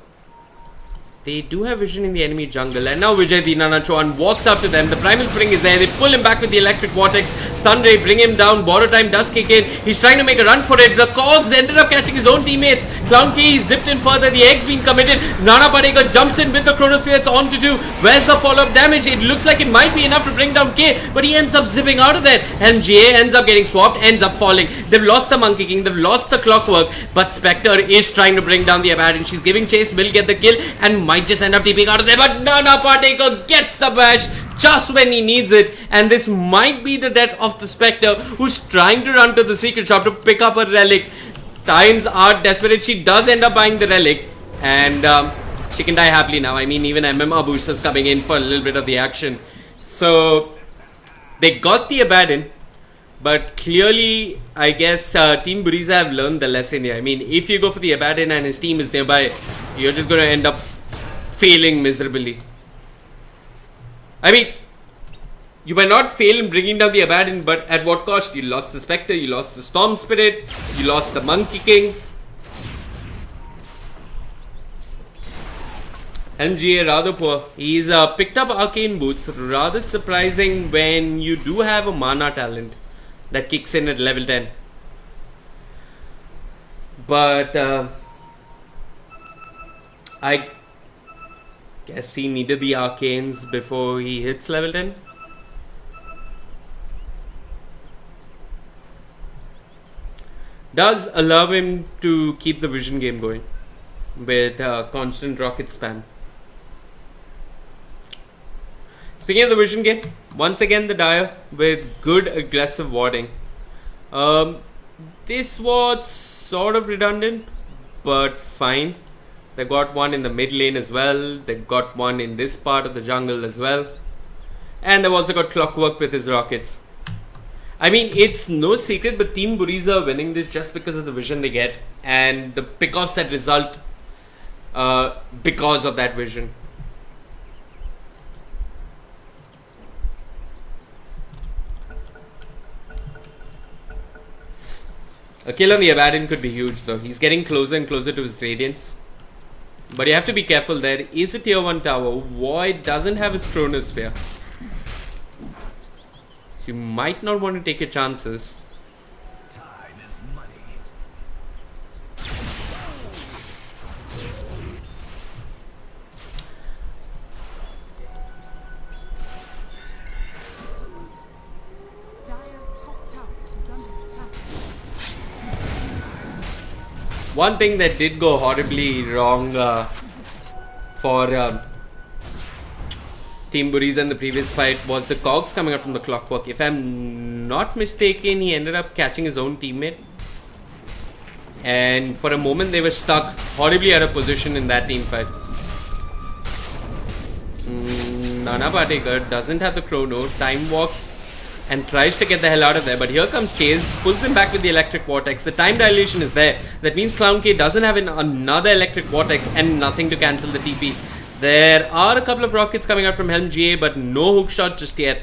They do have vision in the enemy jungle, and now Vijay Dinana Chauhan walks up to them. The Primal Spring is there. They pull him back with the Electric Vortex. Sunray bring him down. Borrow Time does kick in. He's trying to make a run for it. The Cobx ended up catching his own teammates. Clown K zipped in further. The egg's been committed. Nana Parega jumps in with the Chronosphere. It's on to 2. Where's the follow-up damage? It looks like it might be enough to bring down K, but he ends up zipping out of there. And GA ends up getting swapped, ends up falling. They've lost the Monkey King. They've lost the Clockwork, but Spectre is trying to bring down the Abaddon. She's giving chase, will get the kill, and might just end up TPing out of there. But Nana Parega gets the bash just when he needs it, and this might be the death of the Spectre, who's trying to run to the secret shop to pick up a relic. Times are desperate. She does end up buying the relic, and she can die happily now. I mean, even MMR boosters coming in for a little bit of the action. So they got the Abaddon, but clearly I guess Team Buriza have learned the lesson here. I mean, if you go for the Abaddon and his team is nearby, you're just going to end up failing miserably. I mean, you might not fail in bringing down the Abaddon, but at what cost? You lost the Spectre, you lost the Storm Spirit, you lost the Monkey King. MGA rather poor. He's picked up Arcane Boots. Rather surprising when you do have a Mana talent that kicks in at level 10. But I guess he needed the Arcanes before he hits level 10. Does allow him to keep the vision game going with constant rocket spam. Speaking of the vision game, once again the Dire with good aggressive warding. This was sort of redundant, but fine. They got one in the mid lane as well. They got one in this part of the jungle as well. And they've also got Clockwork with his rockets. I mean, it's no secret, but Team Buriza are winning this just because of the vision they get and the pickoffs that result because of that vision. A kill on the Abaddon could be huge though. He's getting closer and closer to his Radiance. But you have to be careful. There is a tier 1 tower. Void doesn't have his Chronosphere. So you might not want to take your chances. Time is money. Dire's top tower is under attack. One thing that did go horribly wrong for Team Buriza in the previous fight was the Cogs coming out from the Clockwork. If I'm not mistaken, he ended up catching his own teammate. And for a moment, they were stuck horribly out of position in that team fight. Nana Parega doesn't have the chrono. Time walks and tries to get the hell out of there. But here comes Case, pulls him back with the Electric Vortex. The time dilation is there. That means Clown K doesn't have another Electric Vortex and nothing to cancel the TP. There are a couple of rockets coming out from Helm GA, but no hook shot just yet.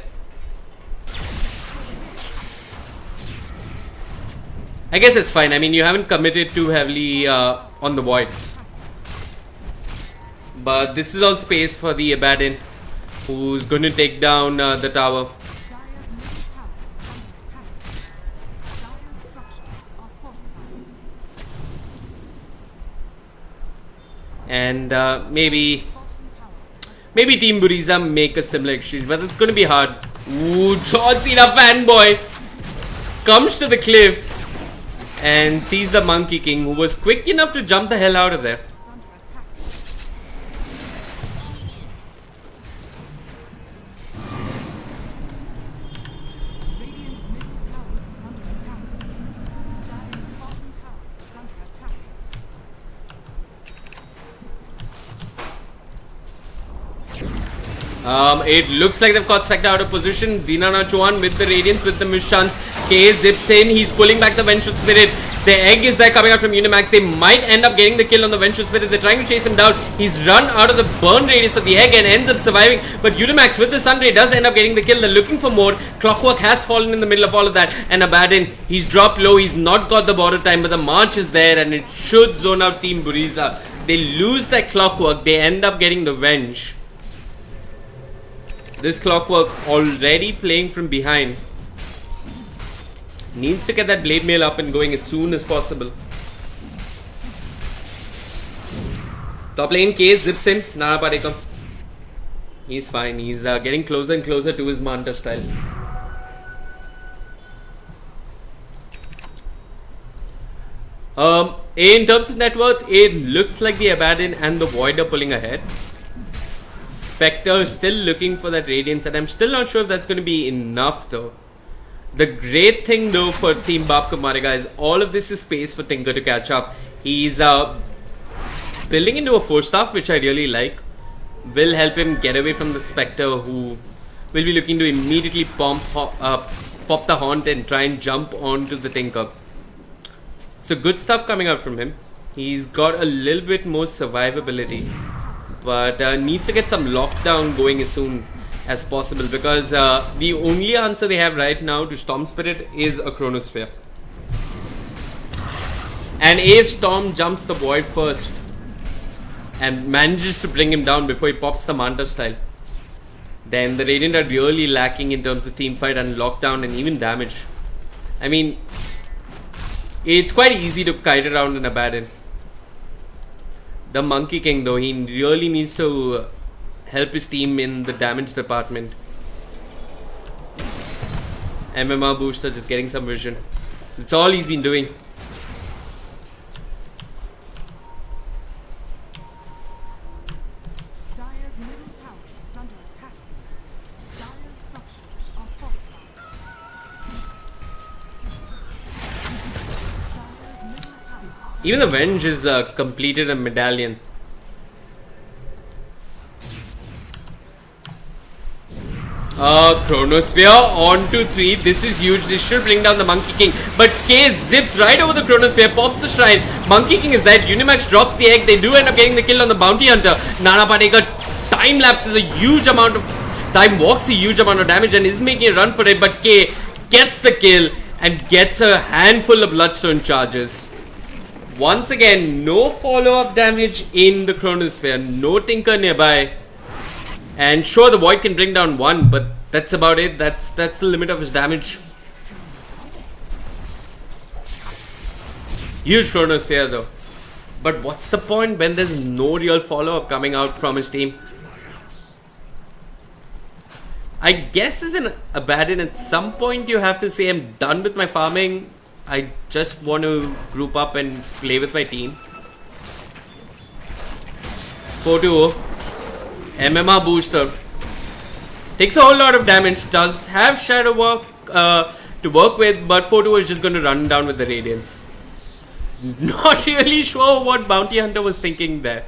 I guess it's fine. I mean, you haven't committed too heavily on the Void. But this is all space for the Abaddon, who's going to take down the tower. Dire's middle tower is under attack. Dire's structures are fortified. And maybe Bottom tower has Maybe Team Buriza make a similar exchange, but it's going to be hard. Ooh, John Cena fanboy comes to the cliff and sees the Monkey King, who was quick enough to jump the hell out of there. under attack. Radiant's middle tower is under attack. Dire's bottom tower is under attack. It looks like they've got Spectre out of position. Dinana Chauhan with the Radiance with the Mischance. K zips in. He's pulling back the Vengeful Spirit. The egg is there coming out from Unimax. They might end up getting the kill on the Vengeful Spirit. They're trying to chase him down. He's run out of the burn radius of the egg and ends up surviving. But Unimax with the Sunray does end up getting the kill. They're looking for more. Clockwork has fallen in the middle of all of that. And Abaddon, he's dropped low. He's not got the border time, but the march is there and it should zone out Team Buriza. They lose that Clockwork. They end up getting the Venge. This Clockwork already playing from behind. Needs to get that blade mail up and going as soon as possible. Top lane, K zips in. Nana Parekam. He's fine. He's getting closer and closer to his Manta style. In terms of net worth, it looks like the Abaddon and the Void are pulling ahead. Spectre is still looking for that Radiance, and I'm still not sure if that's going to be enough though. The great thing though for Team Baap Marega is all of this is space for Tinker to catch up. He's building into a 4-staff, which I really like. Will help him get away from the Spectre, who will be looking to immediately pop the Haunt and try and jump onto the Tinker. So good stuff coming out from him. He's got a little bit more survivability, but needs to get some lockdown going as soon as possible, because the only answer they have right now to Storm Spirit is a Chronosphere. And if Storm jumps the Void first and manages to bring him down before he pops the Manta style, then the Radiant are really lacking in terms of team fight and lockdown and even damage. I mean, it's quite easy to kite around an Abaddon. The Monkey King though, he really needs to help his team in the damage department. MMR booster just getting some vision. That's all he's been doing. Dire's middle tower is under attack. Dire's structures are fortified. Dire's middle tower. Even the Venge is completed a medallion. Chronosphere on to 3. This is huge. This should bring down the Monkey King. But K zips right over the Chronosphere, pops the shrine. Monkey King is dead. Unimax drops the egg. They do end up getting the kill on the Bounty Hunter. Nana Parekar time lapses a huge amount of time, walks a huge amount of damage and is making a run for it. But K gets the kill and gets a handful of Bloodstone charges. Once again, no follow-up damage in the Chronosphere. No Tinker nearby. And sure, the Void can bring down 1, but that's about it. That's the limit of his damage. Huge Chronosphere though. But what's the point when there's no real follow-up coming out from his team? I guess as an Abaddon, at some point you have to say, I'm done with my farming. I just want to group up and play with my team. 4-2. MMR booster. Takes a whole lot of damage. Does have shadow work to work with, but 4-2 is just going to run down with the Radiance. Not really sure what Bounty Hunter was thinking there.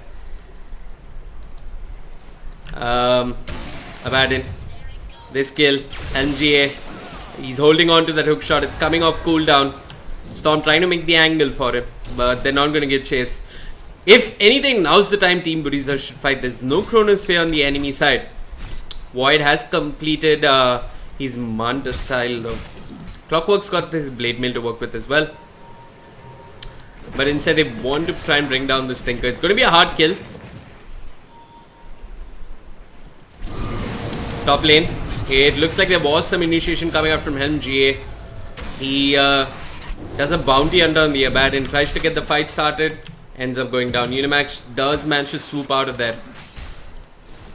Abaddon. This kill. LGA. He's holding on to that hook shot. It's coming off cooldown. Storm trying to make the angle for him, but they're not going to get chased. If anything, now's the time Team Buriza should fight. There's no Chronosphere on the enemy side. Void has completed his Manta style though. Clockwork's got this Blade Mail to work with as well. But instead they want to try and bring down this Tinker. It's going to be a hard kill. Top lane. It looks like there was some initiation coming out from Helm GA. He does a Bounty Hunter on the Abaddon. Tries to get the fight started. Ends up going down. Unimax does manage to swoop out of there.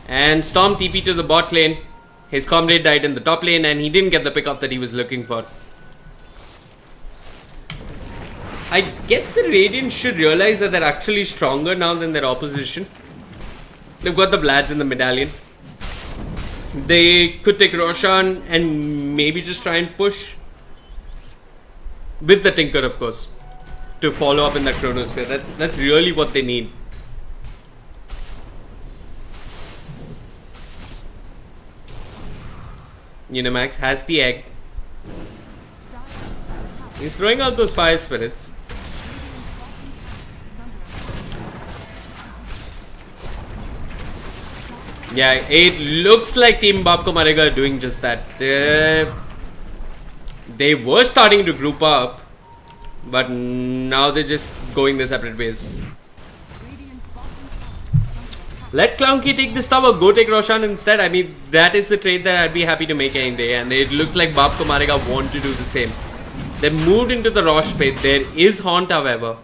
And Storm TP to the bot lane. His comrade died in the top lane and he didn't get the pickoff that he was looking for. I guess the Radiant should realize that they're actually stronger now than their opposition. They've got the Vlads in the medallion. They could take Roshan and maybe just try and push. With the Tinker, of course. To follow up in that Chronosphere. That's really what they need. Unimax has the egg. He's throwing out those fire spirits. Yeah, it looks like Team Baap Marega are doing just that. They were starting to group up, but now they're just going their separate ways. Radiant's bottom tower is under attack. Let Clownky take this tower, go take Roshan instead. I mean, that is the trade that I'd be happy to make any day, and it looks like Baap Marega want to do the same. They moved into the Rosh pit. There is Haunt, however.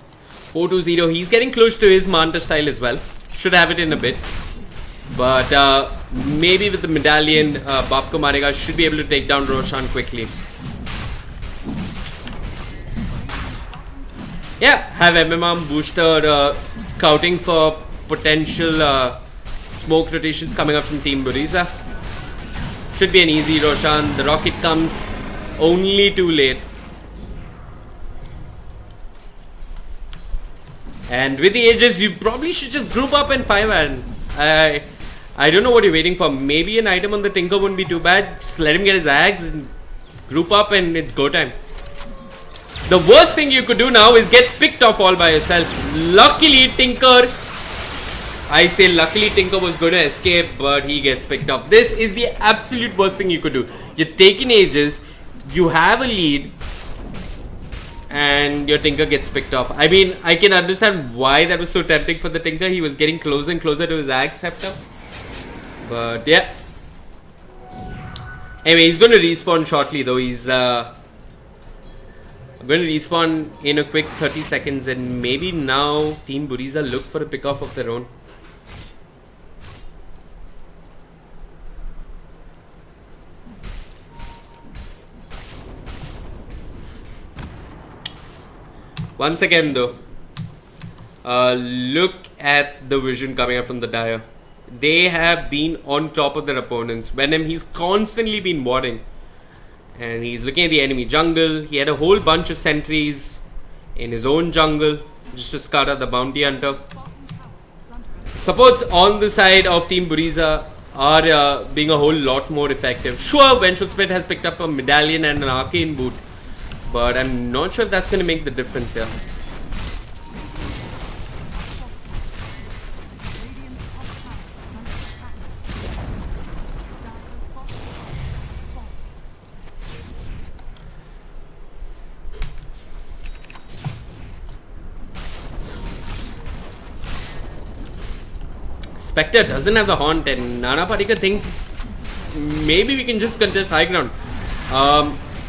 4-2-0. He's getting close to his Manta style as well. Should have it in a bit. But maybe with the medallion, Baap Marega should be able to take down Roshan quickly. Yeah, have MMM booster scouting for potential smoke rotations coming up from Team Buriza. Should be an easy Roshan. The rocket comes only too late. And with the ages, you probably should just group up and 5-man. I don't know what you're waiting for. Maybe an item on the Tinker wouldn't be too bad. Just let him get his Ags and group up and it's go time. The worst thing you could do now is get picked off all by yourself. Luckily, Tinker was going to escape, but he gets picked off. This is the absolute worst thing you could do. You're taking ages, you have a lead, and your Tinker gets picked off. I mean, I can understand why that was so tempting for the Tinker. He was getting closer and closer to his Ag Scepter. But yeah. Anyway, he's going to respawn shortly though. He's going to respawn in a quick 30 seconds, and maybe now Team Buriza look for a pick off of their own. Once again though, look at the vision coming up from the Dire. They have been on top of their opponents. Venom, he's constantly been warding. And he's looking at the enemy jungle. He had a whole bunch of sentries in his own jungle just to scout out the bounty hunter. Bottom tower is under attack. Supports on the side of Team Buriza are being a whole lot more effective. Sure, Vengeful Spirit has picked up a medallion and an arcane boot, but I'm not sure if that's going to make the difference here. Radiant's top tower is under attack. Dire's bottom tower has fallen. Spectre doesn't have the haunt, and Nana Parikar thinks maybe we can just contest high ground.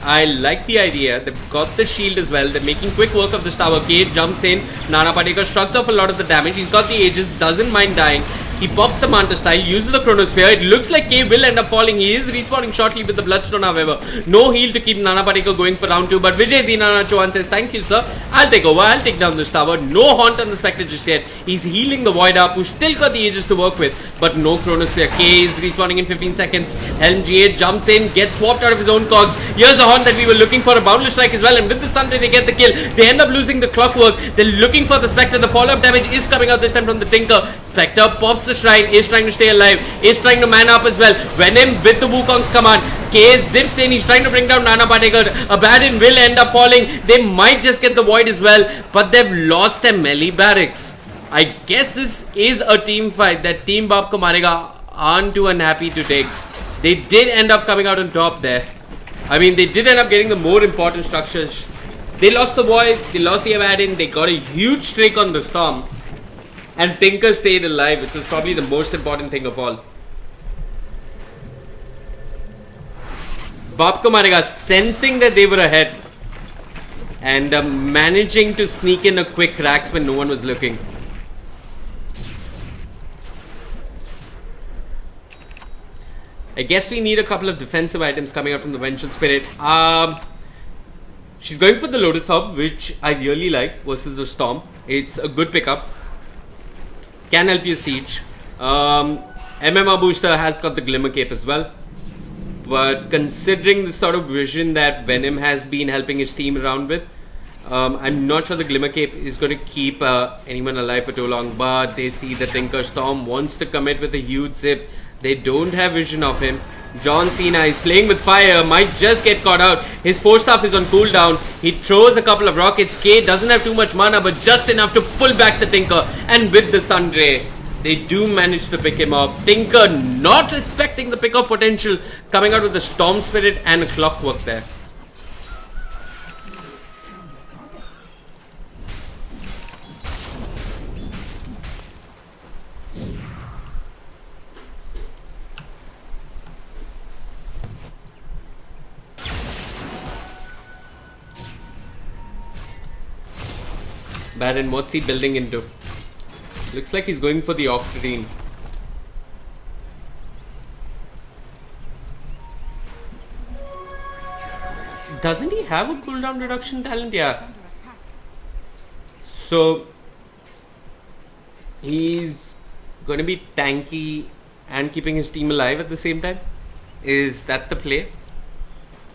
I like the idea. They've got the shield as well. They're making quick work of this tower. Kate jumps in. Nana Parikar shrugs off a lot of the damage. He's got the Aegis, doesn't mind dying. He pops the Manta style, uses the Chronosphere. It looks like K will end up falling. He is respawning shortly with the Bloodstone, however. No heal to keep Nana Parikar going for round 2. But Vijay Dinana Chauhan says, thank you, sir. I'll take over. I'll take down this tower. No haunt on the Spectre just yet. He's healing the Void up, who still got the Aegis to work with. But no Chronosphere. K is respawning in 15 seconds. Helm G8 jumps in, gets swapped out of his own cogs. Here's the haunt that we were looking for. A Boundless Strike as well. And with the Sunday, they get the kill. They end up losing the Clockwork. They're looking for the Spectre. The follow-up damage is coming out this time from the Tinker. Spectre pops the Shrine. Is trying to stay alive. Is trying to man up as well. Venom with the Wukong's command. K zips in. He's trying to bring down Nana Parikar. Abaddon will end up falling. They might just get the Void as well. But they've lost their melee barracks. I guess this is a team fight that Team Baap Marega aren't too unhappy to take. They did end up coming out on top there. I mean, they did end up getting the more important structures. They lost the Void. They lost the Abaddon. They got a huge streak on the Storm. And Tinker stayed alive, which was probably the most important thing of all. Baap Marega sensing that they were ahead and managing to sneak in a quick racks when no one was looking. I guess we need a couple of defensive items coming out from the Vengeful Spirit. She's going for the Lotus Hub, which I really like, versus the Storm. It's a good pickup. Can help you siege. MMR Booster has got the Glimmer Cape as well. But considering the sort of vision that Venom has been helping his team around with, I'm not sure the Glimmer Cape is going to keep anyone alive for too long. But they see the Tinker. Storm wants to commit with a huge zip. They don't have vision of him. John Cena is playing with fire, might just get caught out. His Force Staff is on cooldown. He throws a couple of rockets. K doesn't have too much mana, but just enough to pull back the Tinker. And with the Sunray, They do manage to pick him off. Tinker not respecting the pickup potential, coming out with the Storm Spirit and a Clockwork there. Baron, what's he building into? Looks like he's going for the Octarine. Doesn't he have a cooldown reduction talent? Yeah. So he's going to be tanky and keeping his team alive at the same time. Is that the play?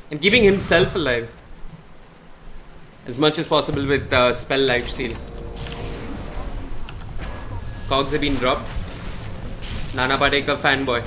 And keeping himself alive as much as possible with spell lifesteal. Cogs have been dropped. Nana Patekar fanboy.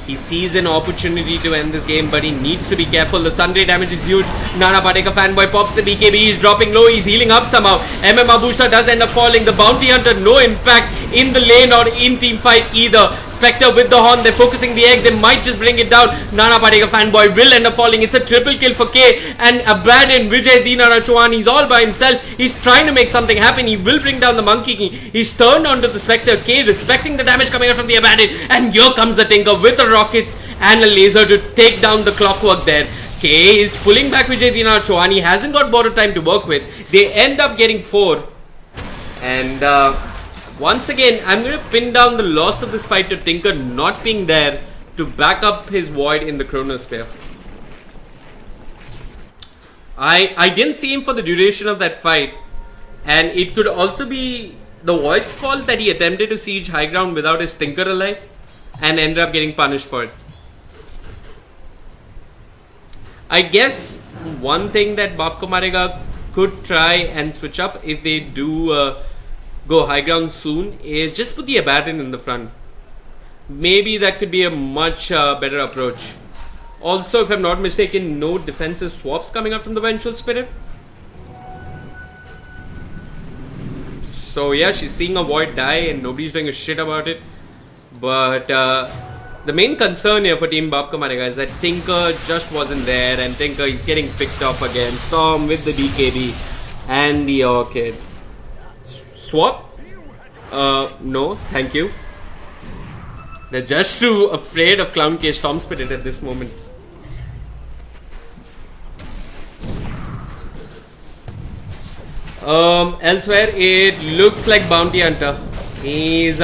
He sees an opportunity to end this game, but he needs to be careful. The Sunray damage is huge. Nana Patekar fanboy pops the BKB. He's dropping low. He's healing up somehow. Abusha does end up falling. The Bounty Hunter, no impact in the lane or in team fight either. Spectre with the horn. They're focusing the egg. They might just bring it down. Nana Patekar fanboy will end up falling. It's a triple kill for K. And Abaddon, Vijay Dinara Chauhan. He's all by himself. He's trying to make something happen. He will bring down the Monkey King. He's turned onto the Spectre. K respecting the damage coming out from the Abaddon. And here comes the Tinker with a rocket and a laser to take down the Clockwork there. K is pulling back Vijay Dinara Chauhan. He hasn't got border time to work with. They end up getting 4. And once again, I'm going to pin down the loss of this fight to Tinker not being there to back up his Void in the Chronosphere. I didn't see him for the duration of that fight, and it could also be the Void's fault that he attempted to siege high ground without his Tinker alive and ended up getting punished for it. I guess one thing that Baap Marega could try and switch up if they do go high ground soon is just put the Abaddon in the front. Maybe that could be a much better approach. Also, if I'm not mistaken, no defensive swaps coming out from the Vengeful Spirit. So yeah, she's seeing a Void die and nobody's doing a shit about it. But the main concern here for Team Baap Marega is that Tinker just wasn't there, and Tinker is getting picked up again. Storm with the DKB and the Orchid. Swap? No, thank you. They're just too afraid of Clown K Storm Spirit at this moment. Elsewhere, it looks like Bounty Hunter. He's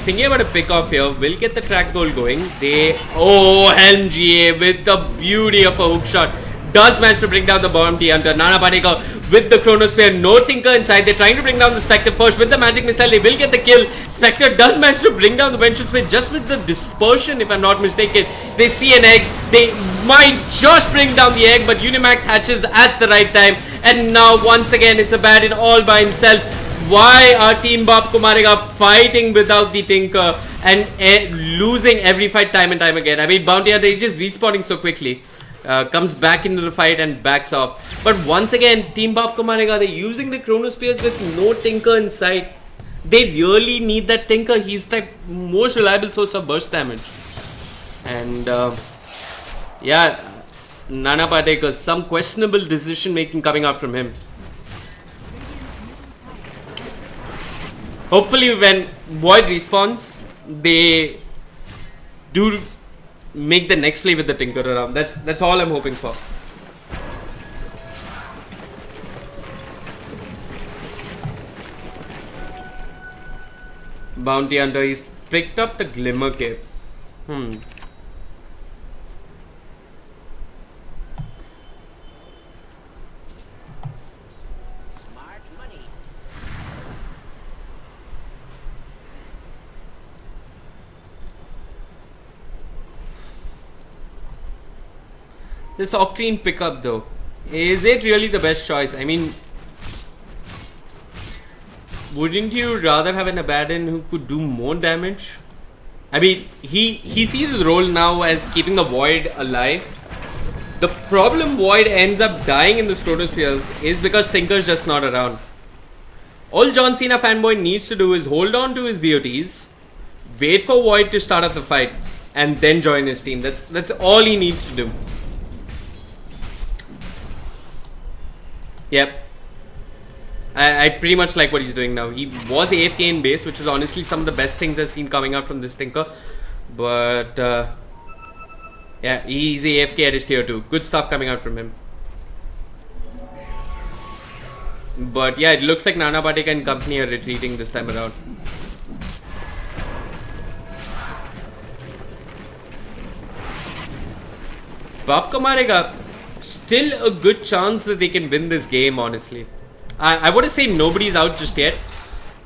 thinking about a pick off here. Will get the track goal going. Helm GA with the beauty of a hook shot. Does manage to bring down the Bounty Hunter. Nana Patekar with the Chronosphere. No Tinker inside. They're trying to bring down the Spectre first with the Magic Missile. They will get the kill. Spectre does manage to bring down the Vengeful Spirit just with the dispersion, if I'm not mistaken. They see an egg. They might just bring down the egg, but Unimax hatches at the right time. And now once again, it's Abaddon all by himself. Why are Team Baap Marega fighting without the Tinker and losing every fight time and time again? I mean, Bounty Hunter is just respawning so quickly. Comes back into the fight and backs off. But once again, Team Baap Marega, they're using the Chronospears with no Tinker in sight. They really need that Tinker. He's the most reliable source of burst damage. And yeah, Nana Patekar, some questionable decision making coming out from him. Hopefully when Void respawns, they do make the next play with the Tinker around. That's all I'm hoping for. Bounty Hunter, he's picked up the Glimmer Cape. This Octarine pickup though, is it really the best choice? I mean, wouldn't you rather have an Abaddon who could do more damage? I mean, he sees his role now as keeping the Void alive. The problem Void ends up dying in the Chronospheres is because Tinker's just not around. All John Cena fanboy needs to do is hold on to his BOTs, wait for Void to start up the fight and then join his team. That's all he needs to do. Yep. I pretty much like what he's doing now. He was AFK in base, which is honestly some of the best things I've seen coming out from this Tinker. But yeah, he's AFK at his tier 2. Good stuff coming out from him. But yeah, it looks like Nana Patekar and company are retreating this time around. Baap Marega, still a good chance that they can win this game, honestly. I want to say nobody's out just yet.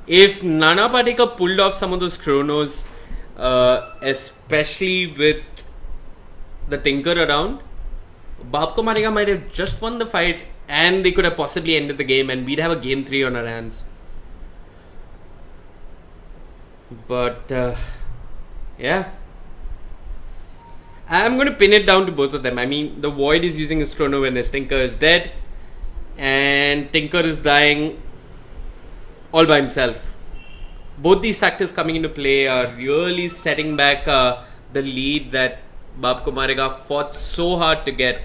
If Nana Patekar pulled off some of those chronos, especially with the Tinker around, Baap Marega might have just won the fight and they could have possibly ended the game and we'd have a game 3 on our hands. But yeah, I'm going to pin it down to both of them. I mean, the Void is using his chrono when his Tinker is dead and Tinker is dying all by himself. Both these factors coming into play are really setting back the lead that Baap Marega fought so hard to get.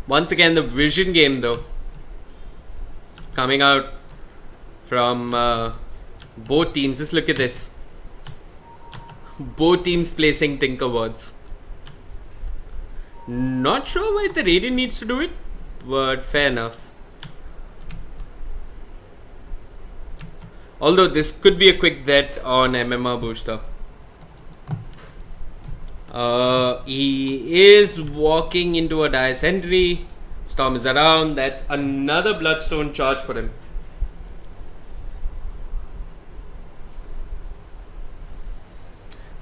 Once again, the vision game though, coming out from both teams. Just look at this. Both teams placing Tinker wards. Not sure why the Radiant needs to do it, but fair enough. Although this could be a quick bet on MMR booster. He is walking into a dire sentry. Storm is around. That's another Bloodstone charge for him.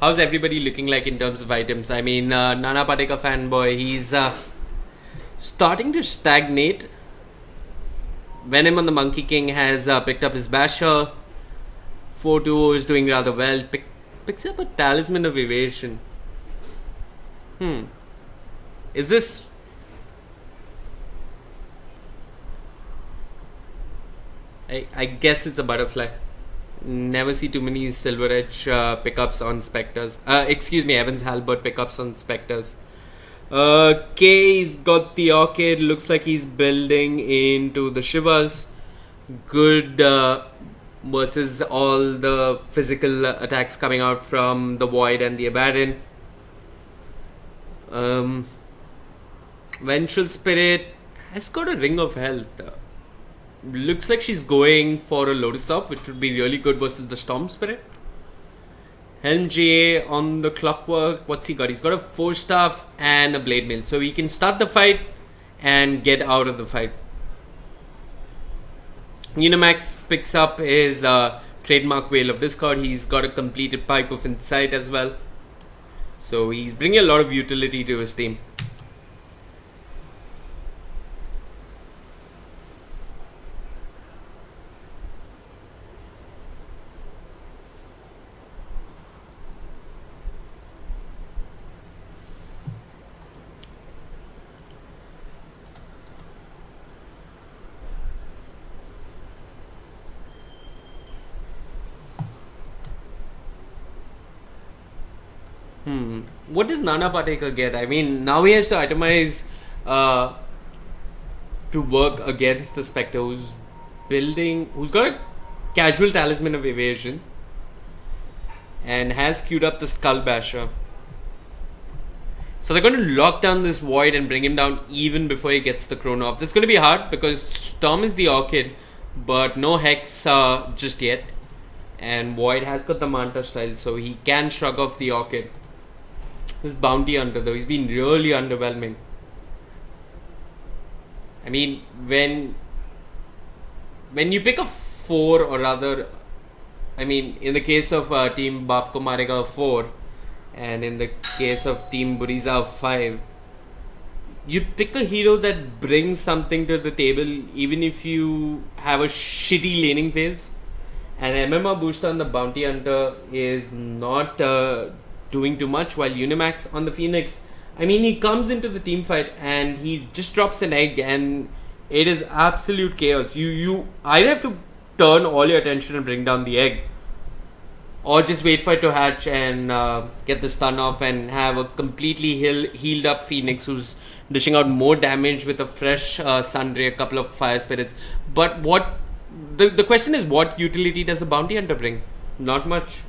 How's everybody looking like in terms of items? I mean, Nana Patekar fanboy, he's starting to stagnate. Venom on the Monkey King has picked up his Basher. 4-2 is doing rather well. Picks up a Talisman of Evasion. Is this... I guess it's a butterfly. Never see too many Silver Edge pickups on Spectres. Excuse me, Evans Halbert pickups on Spectres. K's got the Orchid. Looks like he's building into the Shivas. Good versus all the physical attacks coming out from the Void and the Abaddon. Vengeful Spirit has got a Ring of Health. Looks like she's going for a Lotus Up, which would be really good versus the Storm Spirit. Helm GA on the Clockwork. What's he got? He's got a Force Staff and a Blade Mail. So he can start the fight and get out of the fight. Unimax picks up his trademark Whale of Discord. He's got a completed Pipe of Insight as well. So he's bringing a lot of utility to his team. What does Nana Patekar get? I mean, now he has to itemize to work against the Spectre who's got a casual Talisman of Evasion and has queued up the Skull Basher. So they're going to lock down this Void and bring him down even before he gets the Chrono off. This is going to be hard because Storm is the Orchid, but no Hex just yet. And Void has got the Manta style, so he can shrug off the Orchid. This Bounty Hunter though, he's been really underwhelming. I mean, when you pick a 4, or rather, I mean, in the case of Team Baap Marega 4, and in the case of Team Buriza 5, you pick a hero that brings something to the table, even if you have a shitty laning phase. And MMR booster on the Bounty Hunter is not doing too much, while Unimax on the Phoenix I mean, he comes into the team fight and he just drops an egg, and it is absolute chaos. You either have to turn all your attention and bring down the egg, or just wait for it to hatch and get the stun off and have a completely healed up Phoenix who's dishing out more damage with a fresh Sunray, a couple of fire spirits. But what the question is, what utility does a bounty hunter bring? Not much.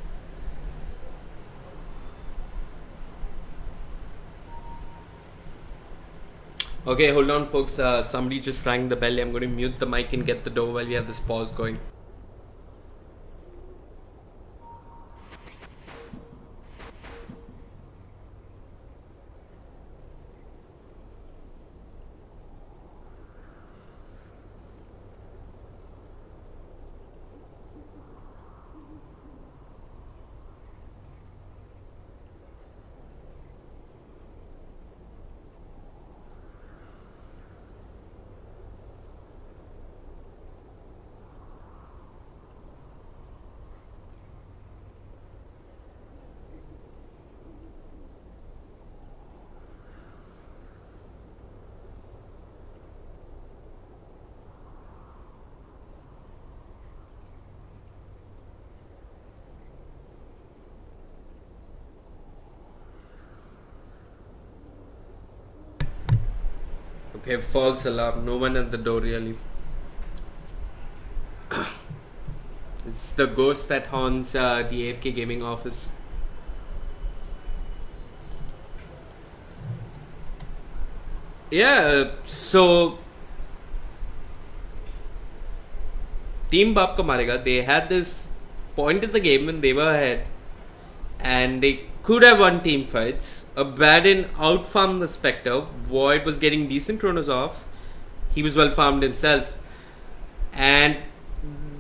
Okay, hold on folks, somebody just rang the bell. I'm going to mute the mic and get the door while we have this pause going. Okay, false alarm. No one at the door really. It's the ghost that haunts the AFK gaming office. Yeah, so Team Baap Marega, they had this point in the game when they were ahead and they could have won team fights. Abaddon outfarmed the Spectre. Void was getting decent chronos off. He was well farmed himself. And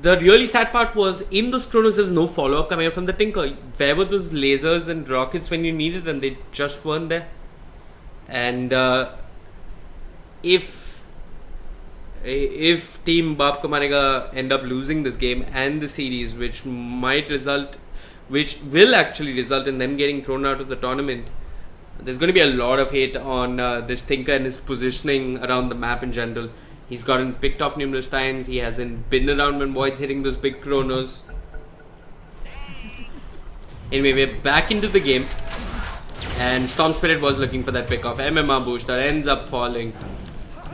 the really sad part was, in those chronos there was no follow-up coming out from the Tinker. Where were those lasers and rockets when you needed them? They just weren't there. And if Team Baap Marega end up losing this game and the series, which will actually result in them getting thrown out of the tournament, there's going to be a lot of hate on this Thinker and his positioning around the map in general. He's gotten picked off numerous times. He hasn't been around when Void's hitting those big chronos. Anyway, we're back into the game. And Storm Spirit was looking for that pick off. MMR booster ends up falling.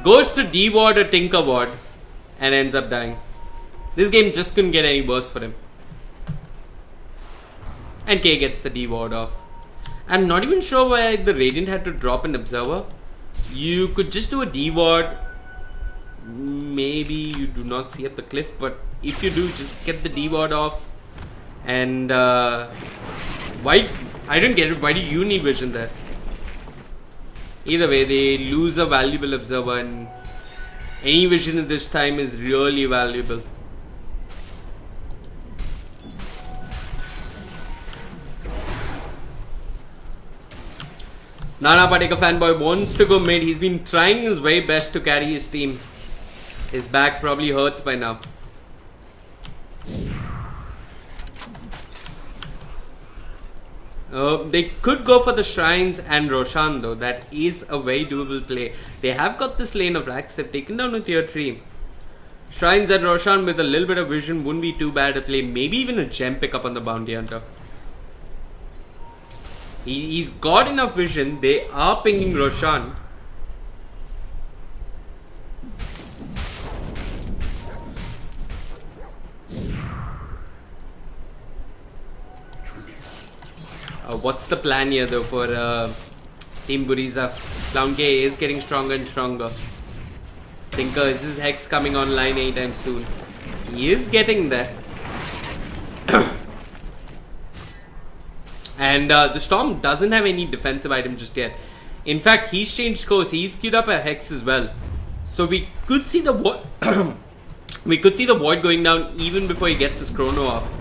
Goes to D-Ward or Tinker Ward and ends up dying. This game just couldn't get any worse for him. And K gets the D-Ward off. I'm not even sure why the Radiant had to drop an Observer. You could just do a D-Ward. Maybe you do not see up the cliff, but if you do, just get the D-Ward off. And why? I don't get it. Why do you need vision there? Either way, they lose a valuable Observer, and any vision at this time is really valuable. Nana Patekar fanboy wants to go mid. He's been trying his very best to carry his team. His back probably hurts by now. They could go for the Shrines and Roshan though. That is a very doable play. They have got this lane of racks. They've taken down a tier 3. Shrines and Roshan with a little bit of vision wouldn't be too bad to play. Maybe even a gem pickup on the Bounty Hunter. He's got enough vision. They are pinging Roshan. What's the plan here though for Team Buriza? Clown K is getting stronger and stronger. Tinker, is his Hex coming online anytime soon? He is getting there. And the Storm doesn't have any defensive item just yet. In fact, he's changed course. He's queued up a Hex as well. So we could see the Void going down even before he gets his chrono off.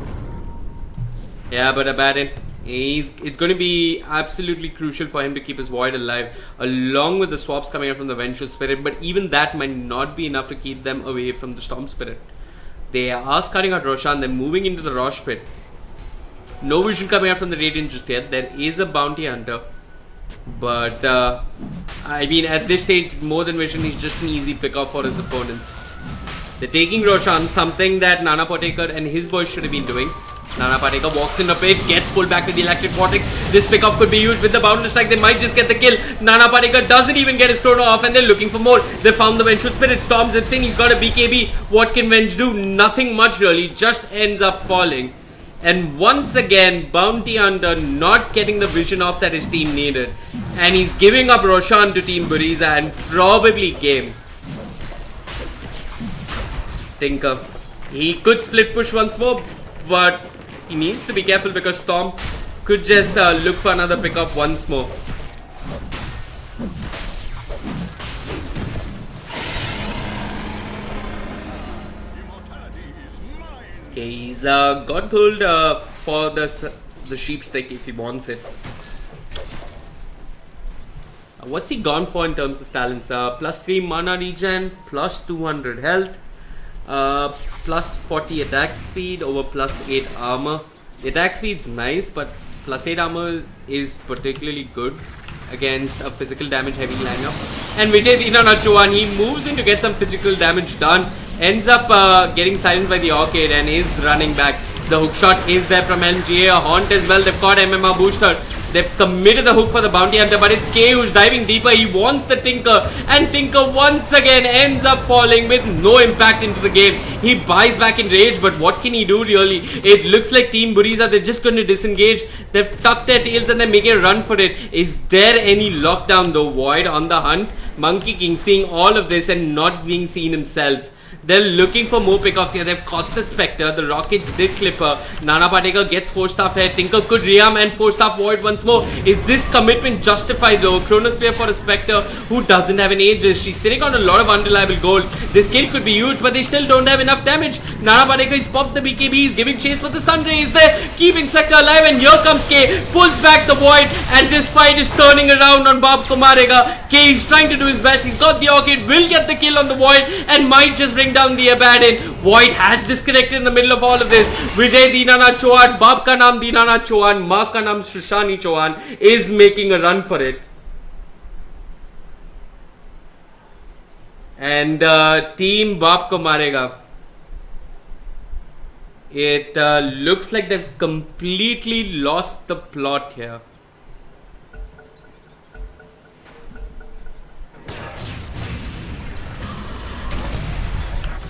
Yeah, but Abaddon, it's going to be absolutely crucial for him to keep his Void alive, along with the swaps coming out from the Vengeful Spirit. But even that might not be enough to keep them away from the Storm Spirit. They are scouting out Roshan. They're moving into the Rosh Pit. No vision coming out from the Radiant just yet. There is a Bounty Hunter. But I mean, at this stage, more than Vision, he's just an easy pick-off for his opponents. They're taking Roshan, something that Nana Patekar and his boys should have been doing. Nana Patekar walks in a pit, gets pulled back with the electric vortex. This pick-off could be used with the boundless strike. They might just get the kill. Nana Patekar doesn't even get his chrono off, and they're looking for more. They found the Vengeful Spirit. Storm zips in. He's got a BKB. What can Venge do? Nothing much really. Just ends up falling. And once again, Bounty Hunter not getting the vision off that his team needed. And he's giving up Roshan to Team Buriza and probably game. Tinker. He could split push once more, but he needs to be careful because Storm could just look for another pickup once more. Okay, he's got gold for the sheep stick if he wants it. What's he gone for in terms of talents? Plus 3 mana regen, plus 200 health, plus 40 attack speed over plus 8 armor. The attack speed's nice, but plus 8 armor is particularly good against a physical damage heavy lineup. And Vijay Dinanachuan, he moves in to get some physical damage done, ends up getting silenced by the Orchid and is running back. The hook shot is there from LGA, a haunt as well. They've got MMR booster. They've committed the hook for the bounty hunter, but it's K who's diving deeper. He wants the Tinker, and Tinker once again ends up falling with no impact into the game. He buys back in rage, but what can he do really? It looks like Team Buriza, they're just going to disengage. They've tucked their tails and they're making a run for it. Is there any lockdown though? Void on the hunt. Monkey King seeing all of this and not being seen himself. They're looking for more pickoffs here. They've caught the Spectre. The Rockets did Clipper. Nana Patekar gets 4-star here. Tinker could Riam and 4-star Void once more. Is this commitment justified though? Chronosphere for a Spectre who doesn't have an Aegis. She's sitting on a lot of unreliable gold. This kill could be huge, but they still don't have enough damage. Nana Patekar is popped the BKB. He's giving chase, but the Sunray is there, keeping Spectre alive. And here comes K. Pulls back the Void, and this fight is turning around on Baap Marega. K is trying to do his best. He's got the Orchid, will get the kill on the Void, and might just bring down the Abaddon. Void has disconnected in the middle of all of this. Vijay Dinana Chauhan, Baap ka naam Dinana Chauhan, Ma ka naam Shushani Chauhan is making a run for it. And Team Baap ko Marega. It looks like they've completely lost the plot here.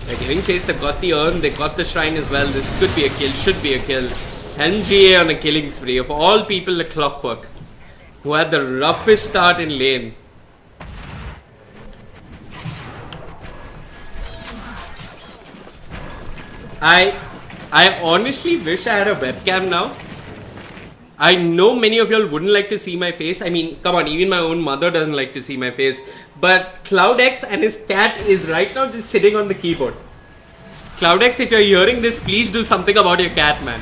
They're giving chase, they've got the urn, they've got the shrine as well. This could be a kill, should be a kill. NGA on a killing spree. Of all people, the Clockwork, who had the roughest start in lane. I honestly wish I had a webcam now. I know many of y'all wouldn't like to see my face. I mean, come on, even my own mother doesn't like to see my face. But Cloudx and his cat is right now just sitting on the keyboard. Cloudx, if you're hearing this, please do something about your cat, man.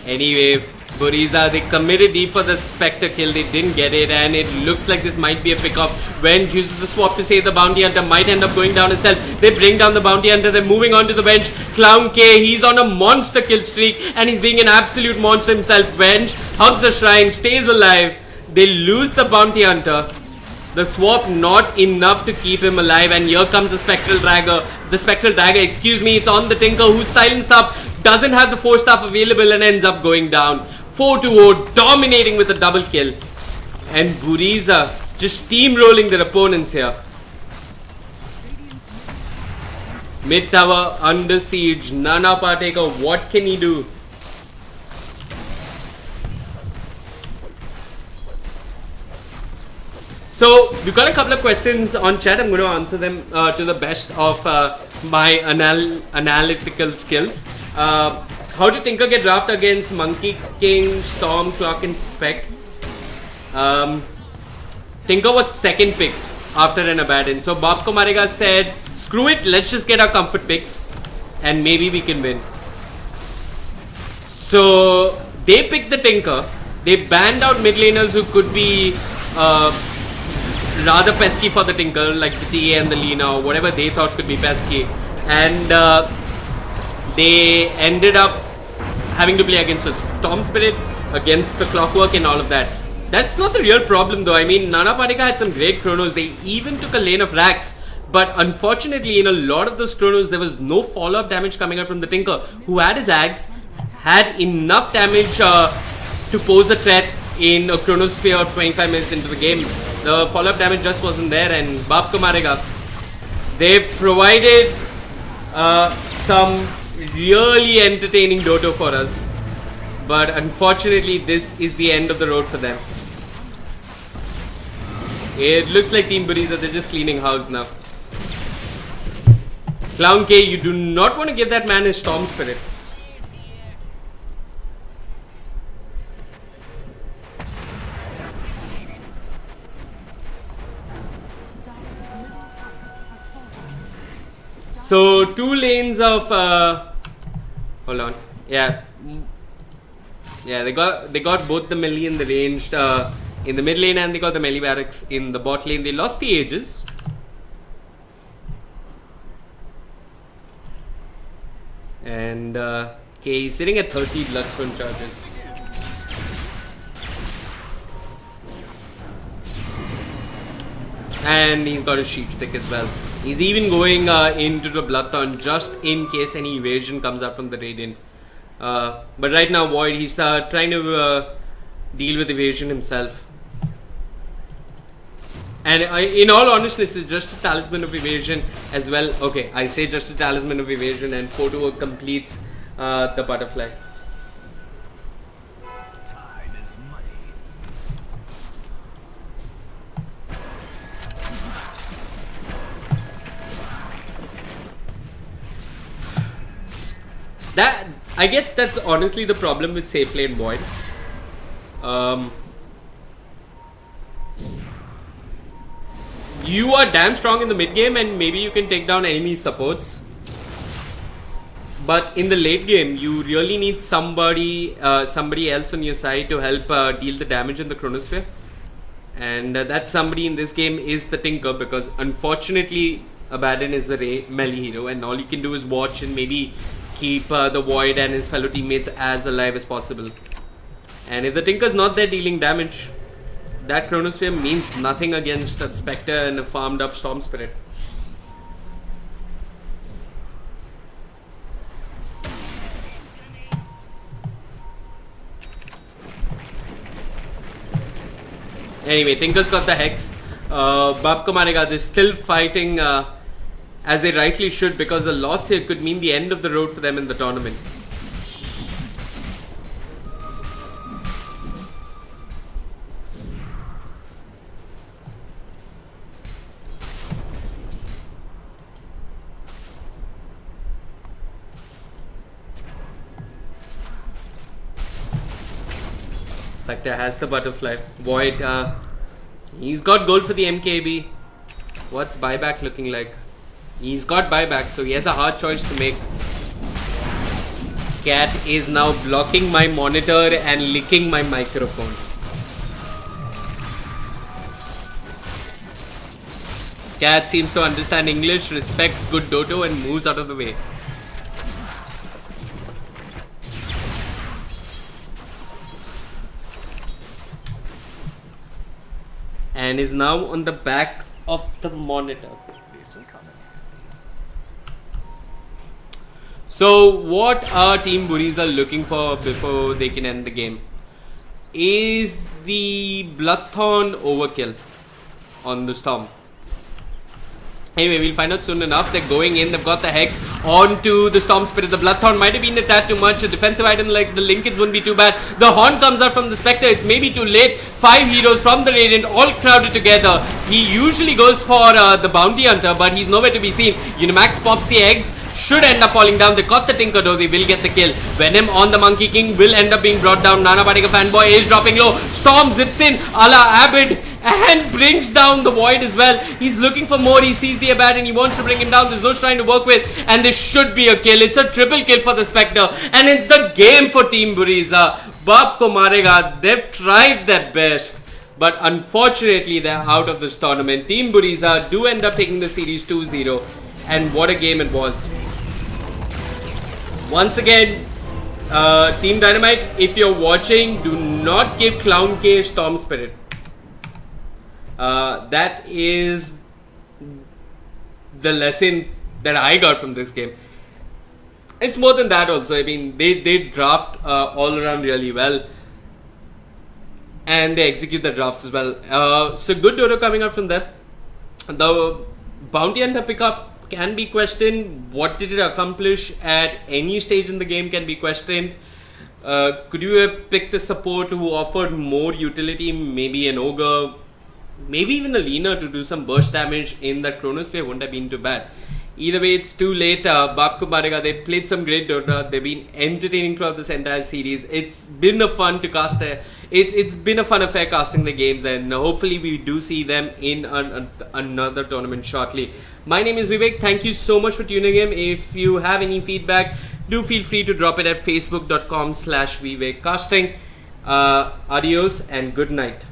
Anyway, Buriza, they committed deep for the Spectre kill. They didn't get it, and it looks like this might be a pickup. Venge uses the swap to save the bounty hunter, might end up going down himself. They bring down the bounty hunter, they're moving on to the bench. Clown K, he's on a monster kill streak, and he's being an absolute monster himself. Venge hugs the shrine, stays alive. They lose the bounty hunter. The swap not enough to keep him alive, and here comes the Spectral Dagger. The Spectral Dagger, excuse me, it's on the Tinker who's silenced up, doesn't have the 4-staff available and ends up going down. 4-0, dominating with a double kill. And Buriza just steamrolling their opponents here. Mid tower under siege. Nana Patekar, what can he do? So, we've got a couple of questions on chat. I'm going to answer them to the best of my analytical skills. How did Tinker get drafted against Monkey King, Storm, Clock and Spec? Tinker was second pick after an Abaddon. So Baap Marega said, screw it, let's just get our comfort picks and maybe we can win. So they picked the Tinker. They banned out mid laners who could be rather pesky for the Tinker, like the TA and the Lina or whatever they thought could be pesky. And they ended up having to play against a Storm Spirit, against the clockwork and all of that. That's not the real problem though. I mean, Nana Parika had some great chronos. They even took a lane of racks. But unfortunately, in a lot of those chronos, there was no follow-up damage coming out from the Tinker, who had his Ags, had enough damage to pose a threat in a Chronosphere 25 minutes into the game. The follow-up damage just wasn't there, and Baap Marega, they provided some really entertaining Dota for us. But unfortunately, this is the end of the road for them. It looks like Team Buriza, they're just cleaning house now. Clown K, you do not want to give that man his Storm Spirit. So 2 lanes of hold on. Yeah, they got both the melee and the ranged in the mid lane, and they got the melee barracks in the bot lane. They lost the Aegis. And okay, he's sitting at 30 Bloodstone charges. And he's got a sheep stick as well. He's even going into the Bloodthorn just in case any evasion comes up from the Radiant. But right now, Void, he's trying to deal with evasion himself. And in all honesty, it's just a Talisman of Evasion as well. Okay, I say just a Talisman of Evasion, and Photo completes the butterfly. Time is money. That, I guess that's honestly the problem with safe lane Void. You are damn strong in the mid game, and maybe you can take down enemy supports. But in the late game, you really need somebody else on your side to help deal the damage in the Chronosphere. And that somebody in this game is the Tinker, because unfortunately, Abaddon is a melee hero, and all you can do is watch and maybe keep the Void and his fellow teammates as alive as possible. And if the Tinker's not there dealing damage, that Chronosphere means nothing against a Spectre and a farmed up Storm Spirit. Anyway, Tinker's got the Hex. Baap Marega, they're still fighting as they rightly should, because a loss here could mean the end of the road for them in the tournament. Spectre has the butterfly. Void, he's got gold for the MKB. What's buyback looking like? He's got buyback, so he has a hard choice to make. Cat is now blocking my monitor and licking my microphone. Cat seems to understand English, respects good Dota, and moves out of the way. And is now on the back of the monitor. So what are Team Buriza looking for before they can end the game? Is the Bloodthorn overkill on the Storm? Anyway, we'll find out soon enough. They're going in, they've got the Hex onto the Storm Spirit. The Bloodthorn might have been a tad too much. A defensive item like the Linkage wouldn't be too bad. The Horn comes out from the Spectre. It's maybe too late. 5 heroes from the Radiant all crowded together. He usually goes for the Bounty Hunter, but he's nowhere to be seen. Unimax pops the egg. Should end up falling down. They caught the Tinker though. They will get the kill. Venom on the Monkey King will end up being brought down. Nana Parika fanboy is dropping low. Storm zips in a la Abid and brings down the Void as well. He's looking for more. He sees the Abaddon. He wants to bring him down. There's no shrine to work with. And this should be a kill. It's a triple kill for the Spectre. And it's the game for Team Buriza. Baap Marega, they've tried their best. But unfortunately, they're out of this tournament. Team Buriza do end up taking the series 2-0. And what a game it was. Once again, Team Dynamite, if you're watching, do not give Clown Cage Storm Spirit. That is the lesson that I got from this game. It's more than that also. I mean, they draft all around really well. And they execute the drafts as well. So good Dodo coming out from there. The bounty hunter pickup can be questioned. What did it accomplish at any stage in the game can be questioned. Could you have picked a support who offered more utility? Maybe an ogre, maybe even a leaner to do some burst damage in that Chronosphere wouldn't have been too bad. Either way, it's too late. Baap Marega, they played some great Dota. They've been entertaining throughout this entire series. It's been a fun to cast there. It's been a fun affair casting the games, and hopefully we do see them in another tournament shortly. My name is Vivek. Thank you so much for tuning in. If you have any feedback, do feel free to drop it at facebook.com/VivekCasting. Adios and good night.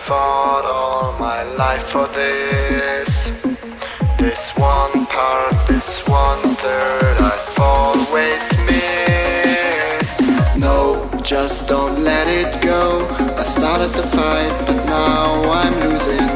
fought all my life for this. This one part, this 1/3 I've always missed. No, just don't let it go. I started the fight, but now I'm losing.